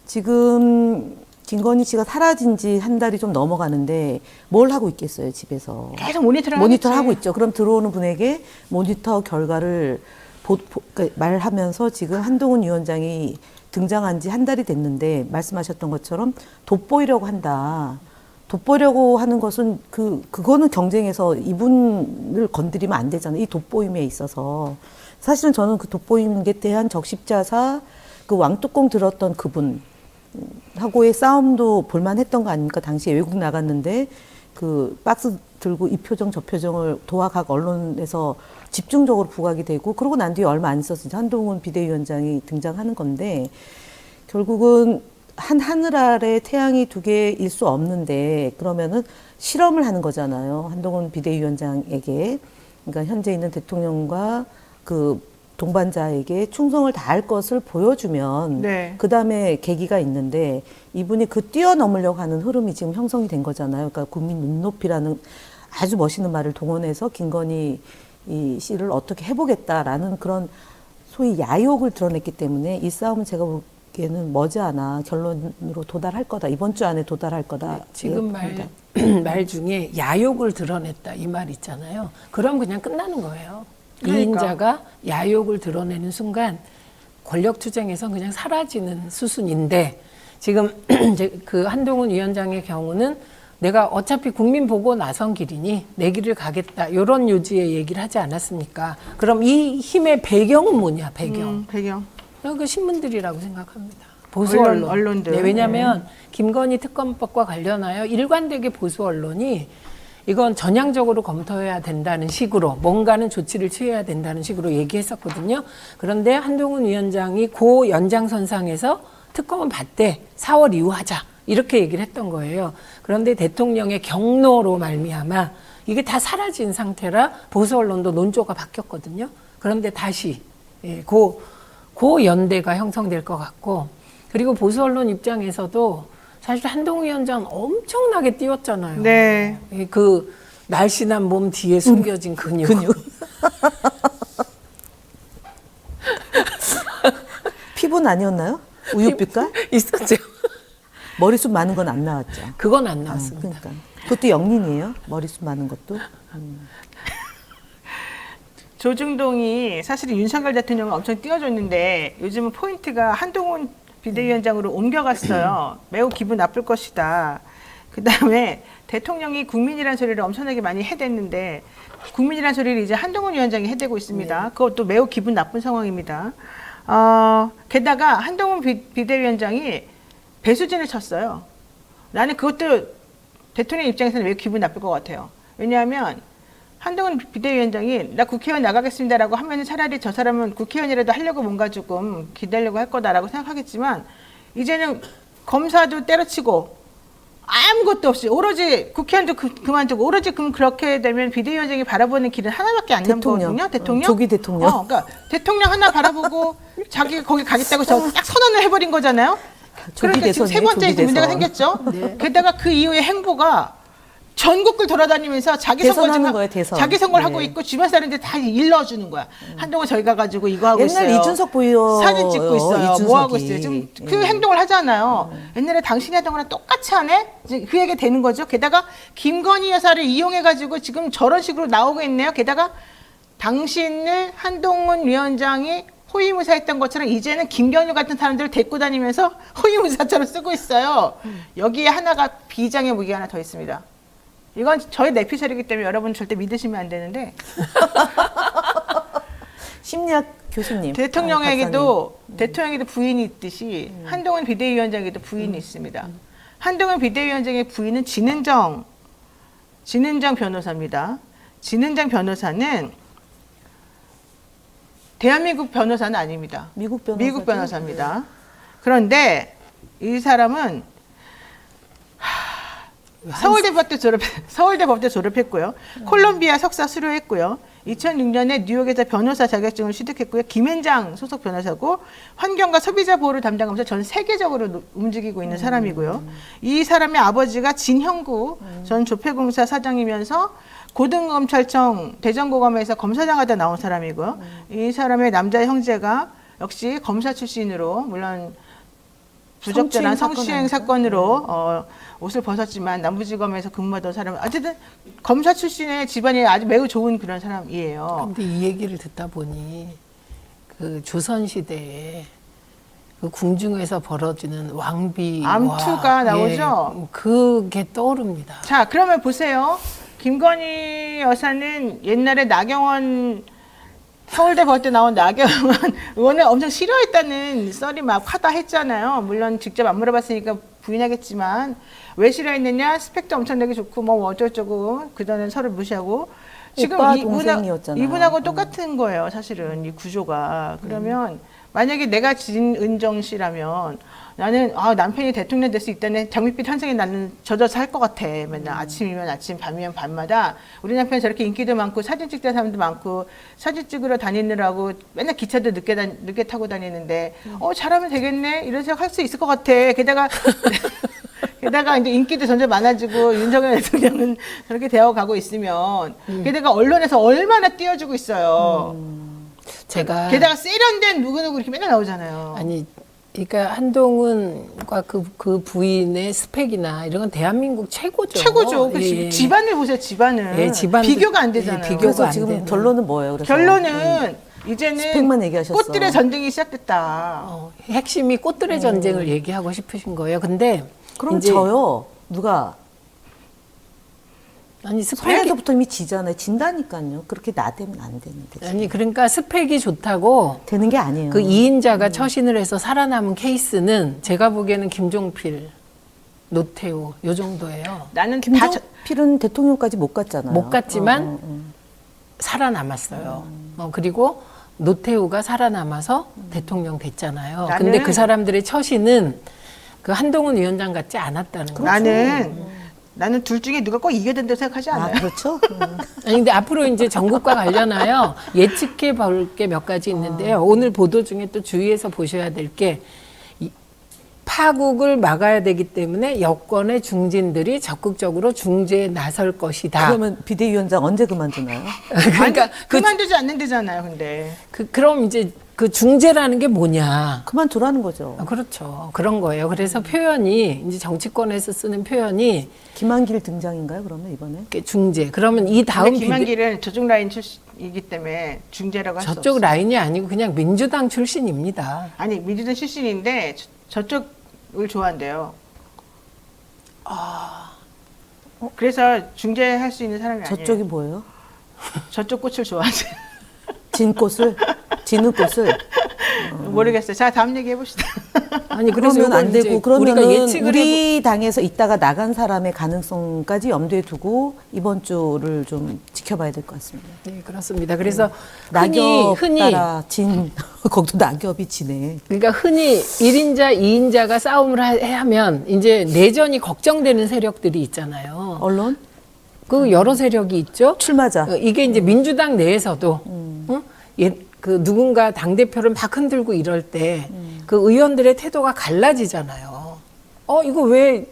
지금 김건희 씨가 사라진 지 한 달이 좀 넘어가는데 뭘 하고 있겠어요, 집에서. 계속 모니터를 하고 있죠. 그럼 들어오는 분에게 모니터 결과를 그러니까 말하면서 지금 한동훈 위원장이 등장한 지 한 달이 됐는데 말씀하셨던 것처럼 돋보이려고 한다. 돋보이려고 하는 것은 그거는 경쟁에서 이분을 건드리면 안 되잖아요. 이 돋보임에 있어서. 사실은 저는 그 돋보임에 대한 적십자사 그 왕뚜껑 들었던 그분하고의 싸움도 볼만했던 거 아닙니까? 당시에 외국 나갔는데 그 박스 들고 이 표정 저 표정을 도화각 언론에서 집중적으로 부각이 되고 그러고 난 뒤에 얼마 안 있어서 한동훈 비대위원장이 등장하는 건데 결국은 한 하늘 아래 태양이 두 개일 수 없는데 그러면은 실험을 하는 거잖아요. 한동훈 비대위원장에게 그러니까 현재 있는 대통령과 그 동반자에게 충성을 다할 것을 보여주면 네. 그다음에 계기가 있는데 이분이 그 뛰어넘으려고 하는 흐름이 지금 형성이 된 거잖아요. 그러니까 국민 눈높이라는 아주 멋있는 말을 동원해서 김건희 씨를 어떻게 해보겠다라는 그런 소위 야욕을 드러냈기 때문에 이 싸움은 제가 보기에는 머지않아 결론으로 도달할 거다. 이번 주 안에 도달할 거다. 지금 말 중에 야욕을 드러냈다 이 말 있잖아요. 그럼 그냥 끝나는 거예요. 그러니까. 2인자가 야욕을 드러내는 순간 권력 투쟁에서 그냥 사라지는 수순인데 지금 그 한동훈 위원장의 경우는 내가 어차피 국민 보고 나선 길이니 내 길을 가겠다 이런 요지의 얘기를 하지 않았습니까? 그럼 이 힘의 배경은 뭐냐? 배경. 그 신문들이라고 생각합니다. 보수 언론들. 네, 왜냐하면 김건희 특검법과 관련하여 일관되게 보수 언론이 이건 전향적으로 검토해야 된다는 식으로 뭔가는 조치를 취해야 된다는 식으로 얘기했었거든요. 그런데 한동훈 위원장이 그 연장선상에서 특검은 받되 4월 이후 하자 이렇게 얘기를 했던 거예요. 그런데 대통령의 경로로 말미암아 이게 다 사라진 상태라 보수 언론도 논조가 바뀌었거든요. 그런데 다시 그 그 연대가 형성될 것 같고, 그리고 보수 언론 입장에서도 사실 한동훈 위원장 엄청나게 띄웠잖아요. 네. 그 날씬한 몸 뒤에 숨겨진 근육. 피부는 아니었나요? 우유빛깔? 있었죠. 머리숱 많은 건 안 나왔죠. 그건 안 나왔습니다. 그러니까 그것도 영린이에요. 머리숱 많은 것도. 조중동이 사실은 윤석열 대통령을 엄청 띄워줬는데 요즘은 포인트가 한동훈 비대위원장으로 옮겨갔어요. 매우 기분 나쁠 것이다. 그다음에 대통령이 국민이라는 소리를 엄청나게 많이 해댔는데 국민이라는 소리를 이제 한동훈 위원장이 해대고 있습니다. 그것도 매우 기분 나쁜 상황입니다. 게다가 한동훈 비대위원장이 배수진을 쳤어요. 나는 그것도 대통령 입장에서는 매우 기분 나쁠 것 같아요. 왜냐하면 한동훈 비대위원장이 나 국회의원 나가겠습니다라고 하면 차라리 저 사람은 국회의원이라도 하려고 뭔가 조금 기다리려고 할 거다라고 생각하겠지만 이제는 검사도 때려치고 아무것도 없이 오로지 국회의원도 그만두고 오로지 그럼 그렇게 되면 비대위원장이 바라보는 길은 하나밖에 안 남거든요. 대통령. 조기 대통령. 그러니까 대통령 하나 바라보고 자기가 거기 가겠다고 딱 선언을 해버린 거잖아요. 그러니까 지금 세 번째 문제가 생겼죠. 네. 게다가 그 이후의 행보가 전국을 돌아다니면서 자기 대선하는 거예요, 대선. 자기 선거를 네. 하고 있고 주변 사람들 다 일러주는 거야. 한동안 저희 가가지고 이거 하고 있어요. 옛날 이준석 보여. 사진 찍고 있어요. 이준석이. 뭐 하고 있어요. 지금 그 행동을 하잖아요. 옛날에 당신이 하던 거랑 똑같이 하네? 이제 그 얘기가 되는 거죠. 게다가 김건희 여사를 이용해가지고 지금 저런 식으로 나오고 있네요. 게다가 당신을 한동훈 위원장이 호위무사했던 것처럼 이제는 김경률 같은 사람들을 데리고 다니면서 호위무사처럼 쓰고 있어요. 여기에 하나가 비장의 무기가 하나 더 있습니다. 이건 저희 내피셜이기 때문에 여러분 절대 믿으시면 안 되는데 심리학 교수님. 대통령에게도 부인이 있듯이 한동훈 비대위원장에게도 부인이 있습니다. 한동훈 비대위원장의 부인은 진은정 변호사입니다. 진은정 변호사는 대한민국 변호사는 아닙니다. 미국 변호사입니다. 그런데 이 사람은 서울대 법대 졸업했고요. 콜롬비아 석사 수료했고요. 2006년에 뉴욕에서 변호사 자격증을 취득했고요. 김앤장 소속 변호사고 환경과 소비자 보호를 담당하면서 전 세계적으로 움직이고 있는 사람이고요. 이 사람의 아버지가 진형구 전 조폐공사 사장이면서 고등검찰청 대전고검에서 검사장 하다 나온 사람이고요. 이 사람의 남자 형제가 역시 검사 출신으로 물론 부적절한 성추행 사건으로 옷을 벗었지만 남부지검에서 근무하던 사람, 어쨌든 검사 출신의 집안이 아주 매우 좋은 그런 사람이에요. 근데 이 얘기를 듣다 보니 그 조선 시대에 그 궁중에서 벌어지는 왕비 암투가 나오죠. 예, 그게 떠오릅니다. 자, 그러면 보세요. 김건희 여사는 옛날에 나경원 서울대 법대 나온 나경원 의원을 엄청 싫어했다는 썰이 막 하다 했잖아요. 물론 직접 안 물어봤으니까 부인하겠지만 왜 싫어했느냐? 스펙도 엄청나게 좋고 뭐 어쩌고저쩌고 그다음에 서로 무시하고 지금 이분하고 똑같은 거예요. 사실은 이 구조가. 그러면 만약에 내가 진은정 씨라면 나는 남편이 대통령 될 수 있다는 장밋빛 환상에 나는 젖어서 할 것 같아. 맨날 아침이면 아침, 밤이면 밤마다 우리 남편이 저렇게 인기도 많고 사진 찍자는 사람도 많고 사진 찍으러 다니느라고 맨날 기차도 늦게 타고 다니는데 잘하면 되겠네 이런 생각 할 수 있을 것 같아. 게다가 이제 인기도 점점 많아지고 윤석열 대통령은 저렇게 되어가고 있으면 게다가 언론에서 얼마나 띄워주고 있어요. 게다가 세련된 누구누구 이렇게 맨날 나오잖아요. 아니, 그러니까 한동훈과 그 부인의 스펙이나 이런 건 대한민국 최고죠. 최고죠. 예. 집안을 보세요, 집안을. 예, 비교가 안 되잖아요. 비교가 그래서 안 지금 되는. 결론은 뭐예요? 그래서? 결론은 이제는 스펙만 얘기하셨어. 꽃들의 전쟁이 시작됐다. 핵심이 꽃들의 전쟁을 얘기하고 싶으신 거예요. 근데 그럼 이제 저요. 누가? 아니 스펙이 손에서부터 이미 지잖아요. 진다니까요. 그렇게 나대면 안 되는데. 아니 그러니까 스펙이 좋다고 되는 게 아니에요. 그 2인자가 처신을 해서 살아남은 케이스는 제가 보기에는 김종필, 노태우 요 정도예요. 나는 김종필은 대통령까지 못 갔잖아요. 못 갔지만 살아남았어요. 그리고 노태우가 살아남아서 대통령 됐잖아요. 근데 그 사람들의 처신은 그 한동훈 위원장 같지 않았다는 거죠. 나는 둘 중에 누가 꼭 이겨야 된다고 생각하지 않아요. 그렇죠. 아니 근데 앞으로 이제 전국과 관련하여 예측해 볼 게 몇 가지 있는데요. 오늘 보도 중에 또 주의해서 보셔야 될 게 파국을 막아야 되기 때문에 여권의 중진들이 적극적으로 중재에 나설 것이다. 그러면 비대위원장 언제 그만두나요? 그러니까 아니, 그만두지 않는데잖아요, 근데. 그럼 이제 그 중재라는 게 뭐냐? 그만두라는 거죠. 그렇죠. 그런 거예요. 그래서 표현이 이제 정치권에서 쓰는 표현이 김한길 등장인가요? 그러면 이번에? 이렇게 중재. 그러면 이 다음 근데 김한길은 저쪽 라인 출신이기 때문에 중재라고 할 수 없어요. 저쪽 라인이 아니고 그냥 민주당 출신입니다. 아니, 민주당 출신인데 저쪽을 좋아한대요. 그래서 중재할 수 있는 사람이 아니에요. 저쪽이 뭐예요? 저쪽 꽃을 좋아하세요. 진꽃을? 지는 꽃을? 모르겠어요. 자, 다음 얘기 해봅시다. 아니 그래서 그러면 안 이건 이제 되고 그러면은 우리가 예측을 우리 당에서 있다가 나간 사람의 가능성까지 염두에 두고 이번 주를 좀 지켜봐야 될 것 같습니다. 네, 그렇습니다. 그래서 낙엽 흔히 따라 진 거기도 낙엽이 지네. 그러니까 흔히 1인자, 2인자가 싸움을 하면 이제 내전이 걱정되는 세력들이 있잖아요. 언론 그 여러 세력이 있죠. 출마자. 이게 이제 민주당 내에서도 그 누군가 당 대표를 막 흔들고 이럴 때 그 의원들의 태도가 갈라지잖아요. 이거 왜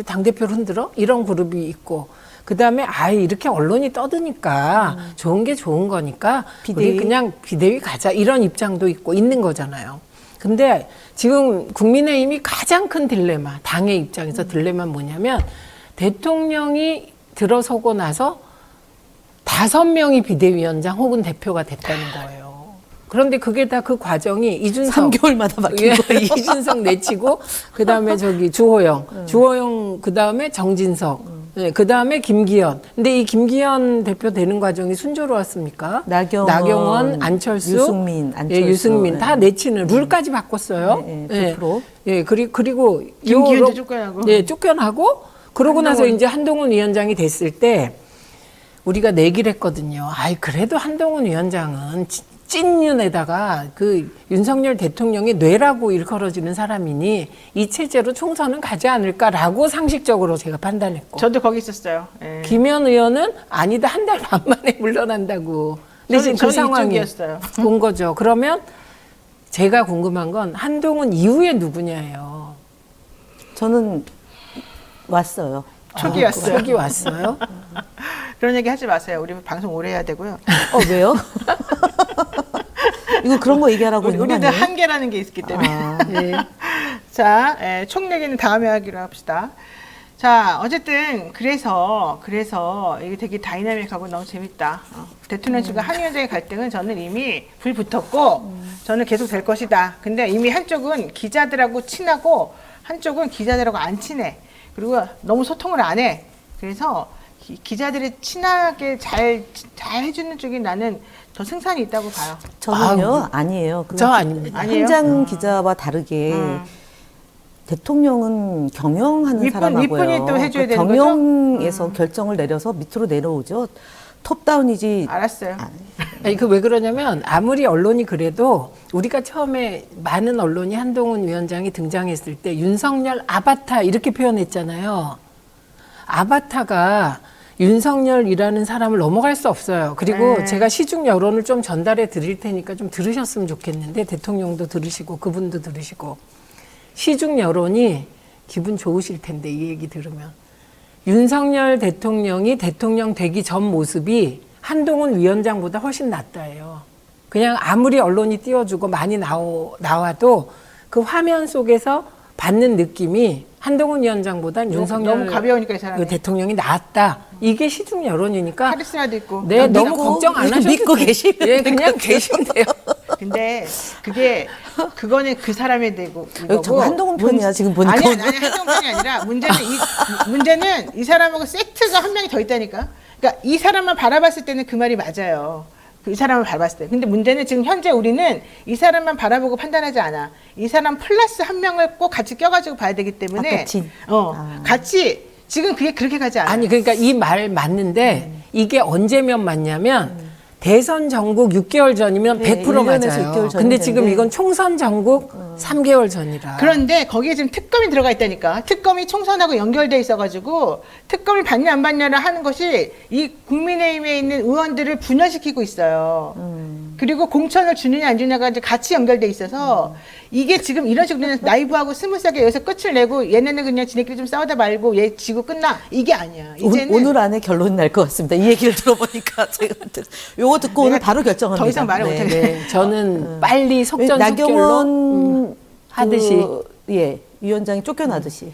당 대표를 흔들어? 이런 그룹이 있고. 그 다음에 이렇게 언론이 떠드니까 좋은 게 좋은 거니까 비대위? 우리 그냥 비대위 가자 이런 입장도 있고 있는 거잖아요. 근데 지금 국민의힘이 가장 큰 딜레마, 당의 입장에서 딜레마는 뭐냐면 대통령이 들어서고 나서 5명이 비대위원장 혹은 대표가 됐다는 거예요. 그런데 그게 다 그 과정이 이준석 3개월마다 바뀐 거예요. 이준석 내치고 그다음에 주호영 그다음에 정진석 그다음에 김기현. 근데 이 김기현 대표 되는 과정이 순조로웠습니까? 나경원, 안철수, 유승민, 안철수. 유승민 다 내치는 룰까지 바꿨어요. 네, 100%. 그리고 김기현도 쫓겨나고. 네, 쫓겨나고 그러고 나서 이제 한동훈 위원장이 됐을 때 우리가 내기를 했거든요. 그래도 한동훈 위원장은 찐윤에다가 그 윤석열 대통령의 뇌라고 일컬어지는 사람이니 이 체제로 총선은 가지 않을까라고 상식적으로 제가 판단했고. 저도 거기 있었어요. 예. 김현 의원은 아니다, 한 달 반 만에 물러난다고. 근데 지금 그 저는 상황이 이쪽이었어요. 온 거죠. 그러면 제가 궁금한 건 한동훈 이후에 누구냐예요. 저는 왔어요. 초기 왔어요. 초기 왔어요. 그런 얘기 하지 마세요. 우리 방송 오래 해야 되고요. 왜요? 이거 그런 거 얘기하라고 있는 거 우리도 아니에요? 한계라는 게 있기 때문에. 네. 자, 총 얘기는 다음에 하기로 합시다. 자, 어쨌든 그래서 이게 되게 다이나믹하고 너무 재밌다. 대통령실과 한 위원장의 갈등은 저는 이미 불 붙었고 저는 계속 될 것이다. 근데 이미 한쪽은 기자들하고 친하고 한쪽은 기자들하고 안 친해. 그리고 너무 소통을 안 해. 그래서 기자들이 친하게 잘 해주는 쪽이 나는 더 승산이 있다고 봐요. 저는요 아니에요. 저 아닙니다. 아니에요? 현장 기자와 다르게 대통령은 경영하는 윗분, 사람하고요. 윗분이 또 해줘야 되는 경영에서 결정을 내려서 밑으로 내려오죠. 톱다운이지. 알았어요. 아니, 그 왜 그러냐면 아무리 언론이 그래도 우리가 처음에 많은 언론이 한동훈 위원장이 등장했을 때 윤석열 아바타 이렇게 표현했잖아요. 아바타가 윤석열이라는 사람을 넘어갈 수 없어요. 그리고 제가 시중 여론을 좀 전달해 드릴 테니까 좀 들으셨으면 좋겠는데 대통령도 들으시고 그분도 들으시고 시중 여론이 기분 좋으실 텐데 이 얘기 들으면 윤석열 대통령이 대통령 되기 전 모습이 한동훈 위원장보다 훨씬 낫다예요. 그냥 아무리 언론이 띄워주고 많이 나와도 그 화면 속에서 받는 느낌이 한동훈 위원장보다 윤석열 너무 가벼우니까 이 사람이. 대통령이 낫다. 이게 시중 여론이니까 카리스마도 있고. 네, 너무 믿고, 걱정 안 하셔도 믿고 돼요. 계시면 예, 그냥 계시면 돼요. 근데 그거는 그 사람에 대고 이거고. 자꾸 한동훈 편이야, 지금 보니까. 아니 한동훈 편이 아니라 문제는 이 사람하고 세트가 한 명이 더 있다니까. 그러니까 이 사람만 바라봤을 때는 그 말이 맞아요. 이 사람을 바라봤을 때. 근데 문제는 지금 현재 우리는 이 사람만 바라보고 판단하지 않아. 이 사람 플러스 한 명을 꼭 같이 껴가지고 봐야 되기 때문에. 아까 진. 같이 지금 그게 그렇게 가지 않아. 아니 그러니까 이 말 맞는데 이게 언제면 맞냐면 대선 전국 6개월 전이면 네, 100% 1년에서 맞아요. 6개월 전이 근데 지금 되는데. 이건 총선 전국 3개월 전이라. 그런데 거기에 지금 특검이 들어가 있다니까. 특검이 총선하고 연결돼 있어가지고 특검이 받냐 안 받냐를 하는 것이 이 국민의힘에 있는 의원들을 분열시키고 있어요. 그리고 공천을 주느냐 안 주느냐가 이제 같이 연결돼 있어서 이게 지금 이런 식으로 그냥 나이브하고 스무스하게 여기서 끝을 내고 얘네는 그냥 지네끼리 좀 싸우다 말고 얘 지고 끝나 이게 아니야. 이제는 오늘 안에 결론이 날 것 같습니다. 이 얘기를 들어보니까 제가 요거 듣고 오늘 바로 결정합니다. 더 이상 말을 못하겠네. 네, 저는 빨리 속전속결로 나경원 하듯이. 예, 위원장이 쫓겨나듯이.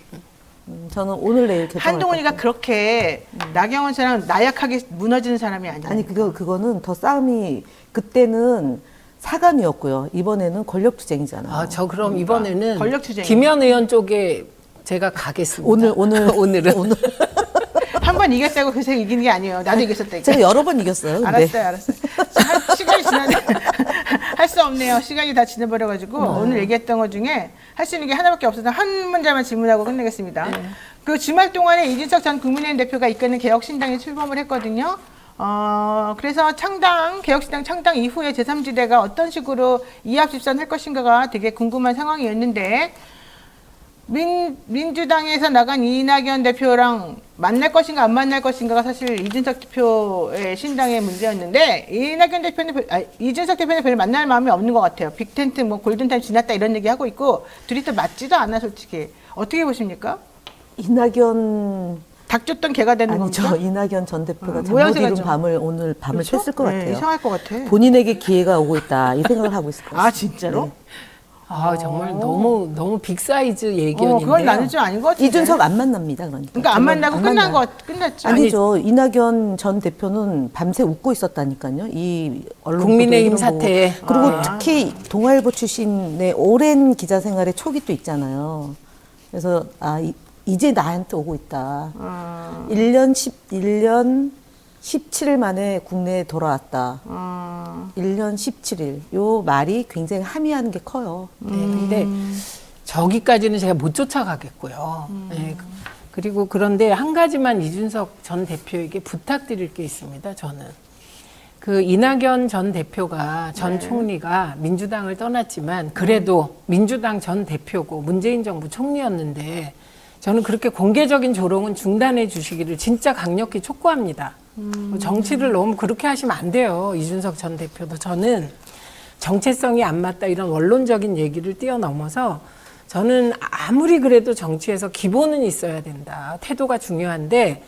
저는 오늘 내일 결정할 한동훈이가 것 같아요. 그렇게 나경원처럼 나약하게 무너지는 사람이 아니야. 아니 그거는 더 싸움이 그때는 사감이었고요. 이번에는 권력투쟁이잖아요. 아, 저 그럼 이번에는 권력투쟁이요. 김현 의원 쪽에 제가 가겠습니다. 오늘은 한 번 이겼다고 그새 이기는 게 아니에요. 나도 이겼었다. 제가 여러 번 이겼어요. 근데. 알았어요. 시간이 지나네. 할 수 없네요. 시간이 다 지나버려가지고 오늘 얘기했던 것 중에 할 수 있는 게 하나밖에 없어서 한 문제만 질문하고 끝내겠습니다. 그 주말 동안에 이준석 전 국민의힘 대표가 이끄는 개혁신당에 출범을 했거든요. 그래서 개혁신당 창당 이후에 제3지대가 어떤 식으로 이합집산할 것인가가 되게 궁금한 상황이었는데 민주당에서 나간 이낙연 대표랑 만날 것인가 안 만날 것인가가 사실 이준석 대표의 신당의 문제였는데 이준석 대표는 별로 만날 마음이 없는 것 같아요. 빅텐트 뭐 골든타임 지났다 이런 얘기 하고 있고 둘이 또 맞지도 않아 솔직히. 어떻게 보십니까? 이낙연 닥쳤던 개가 되는 아니죠. 겁니까? 이낙연 전 대표가 잠못 모양새가 이룬 좀- 밤을 오늘 밤을 그렇죠? 샜을 것 네, 같아요. 이상할 것 같아. 본인에게 기회가 오고 있다 이 생각을 하고 있을 것 같아요. 아 진짜로? 네. 아, 정말 너무 빅사이즈 얘기였는데요. 그건 나는 좀 아닌 것 같은데. 이준석 안 만납니다. 그러니까 안 만나고 끝났죠. 아니죠. 이낙연 전 대표는 밤새 웃고 있었다니까요. 이 언론 국민의힘 보도에 이런 거 사태에. 보고. 그리고 특히 동아일보 출신의 오랜 기자 생활의 촉이 또 있잖아요. 그래서 이제 나한테 오고 있다. 1년 17일 만에 국내에 돌아왔다. 1년 17일. 요 말이 굉장히 함의하는 게 커요. 네, 근데 저기까지는 제가 못 쫓아가겠고요. 네, 그리고 그런데 한 가지만 이준석 전 대표에게 부탁드릴 게 있습니다. 저는 그 이낙연 전 대표가 전 총리가 민주당을 떠났지만 그래도 민주당 전 대표고 문재인 정부 총리였는데 저는 그렇게 공개적인 조롱은 중단해 주시기를 진짜 강력히 촉구합니다. 정치를 너무 그렇게 하시면 안 돼요. 이준석 전 대표도. 저는 정체성이 안 맞다 이런 원론적인 얘기를 뛰어넘어서 저는 아무리 그래도 정치에서 기본은 있어야 된다. 태도가 중요한데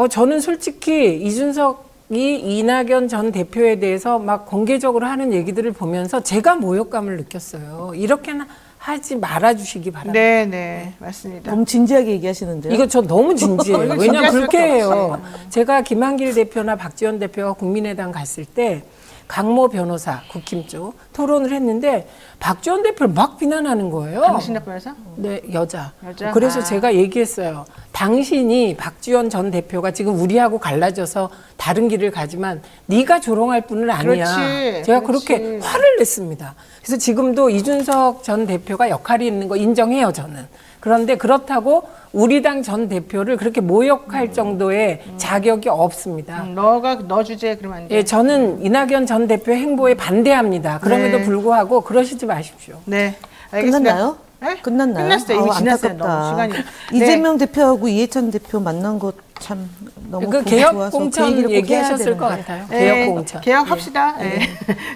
저는 솔직히 이준석이 이낙연 전 대표에 대해서 막 공개적으로 하는 얘기들을 보면서 제가 모욕감을 느꼈어요. 이렇게는 하지 말아주시기 바랍니다. 네, 맞습니다. 너무 진지하게 얘기하시는데요. 이거 저 너무 진지해요. 이거 왜냐면 진지할 그렇게 수밖에 해요. 제가 김한길 대표나 박지원 대표가 국민의당 갔을 때 강모 변호사 국힘 쪽 토론을 했는데 박지원 대표를 막 비난하는 거예요. 당신 대표에서? 네, 여자. 여자? 그래서 아. 제가 얘기했어요. 당신이 박지원 전 대표가 지금 우리하고 갈라져서 다른 길을 가지만 네가 조롱할 뿐은 아니야. 그렇지, 제가 그렇지. 그렇게 화를 냈습니다. 그래서 지금도 이준석 전 대표가 역할이 있는 거 인정해요, 저는. 그런데 그렇다고 우리 당 전 대표를 그렇게 모욕할 정도의 자격이 없습니다. 너 주제 그러면 안 돼. 예, 저는 이낙연 전 대표 행보에 반대합니다. 그럼에도 네. 불구하고 그러시지 마십시오. 네, 알겠습니다. 끝났나요? 네? 끝났나요? 끝났어요. 이미 지났어요. 안타깝다. 너무 시간이. 이재명 대표하고 이해찬 대표 만난 것 참 너무 그 보기 개혁 좋아서 공천 얘기를 꼭 해야 얘기하셨을 것 되는데. 같아요. 네, 개혁 공천. 개혁합시다. 네.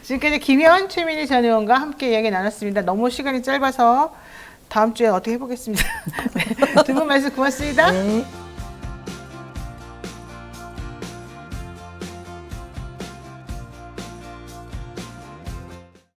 지금까지 김현 최민희 전 의원과 함께 이야기 나눴습니다. 너무 시간이 짧아서 다음 주에 어떻게 해보겠습니다. 두 분 말씀 고맙습니다. 네.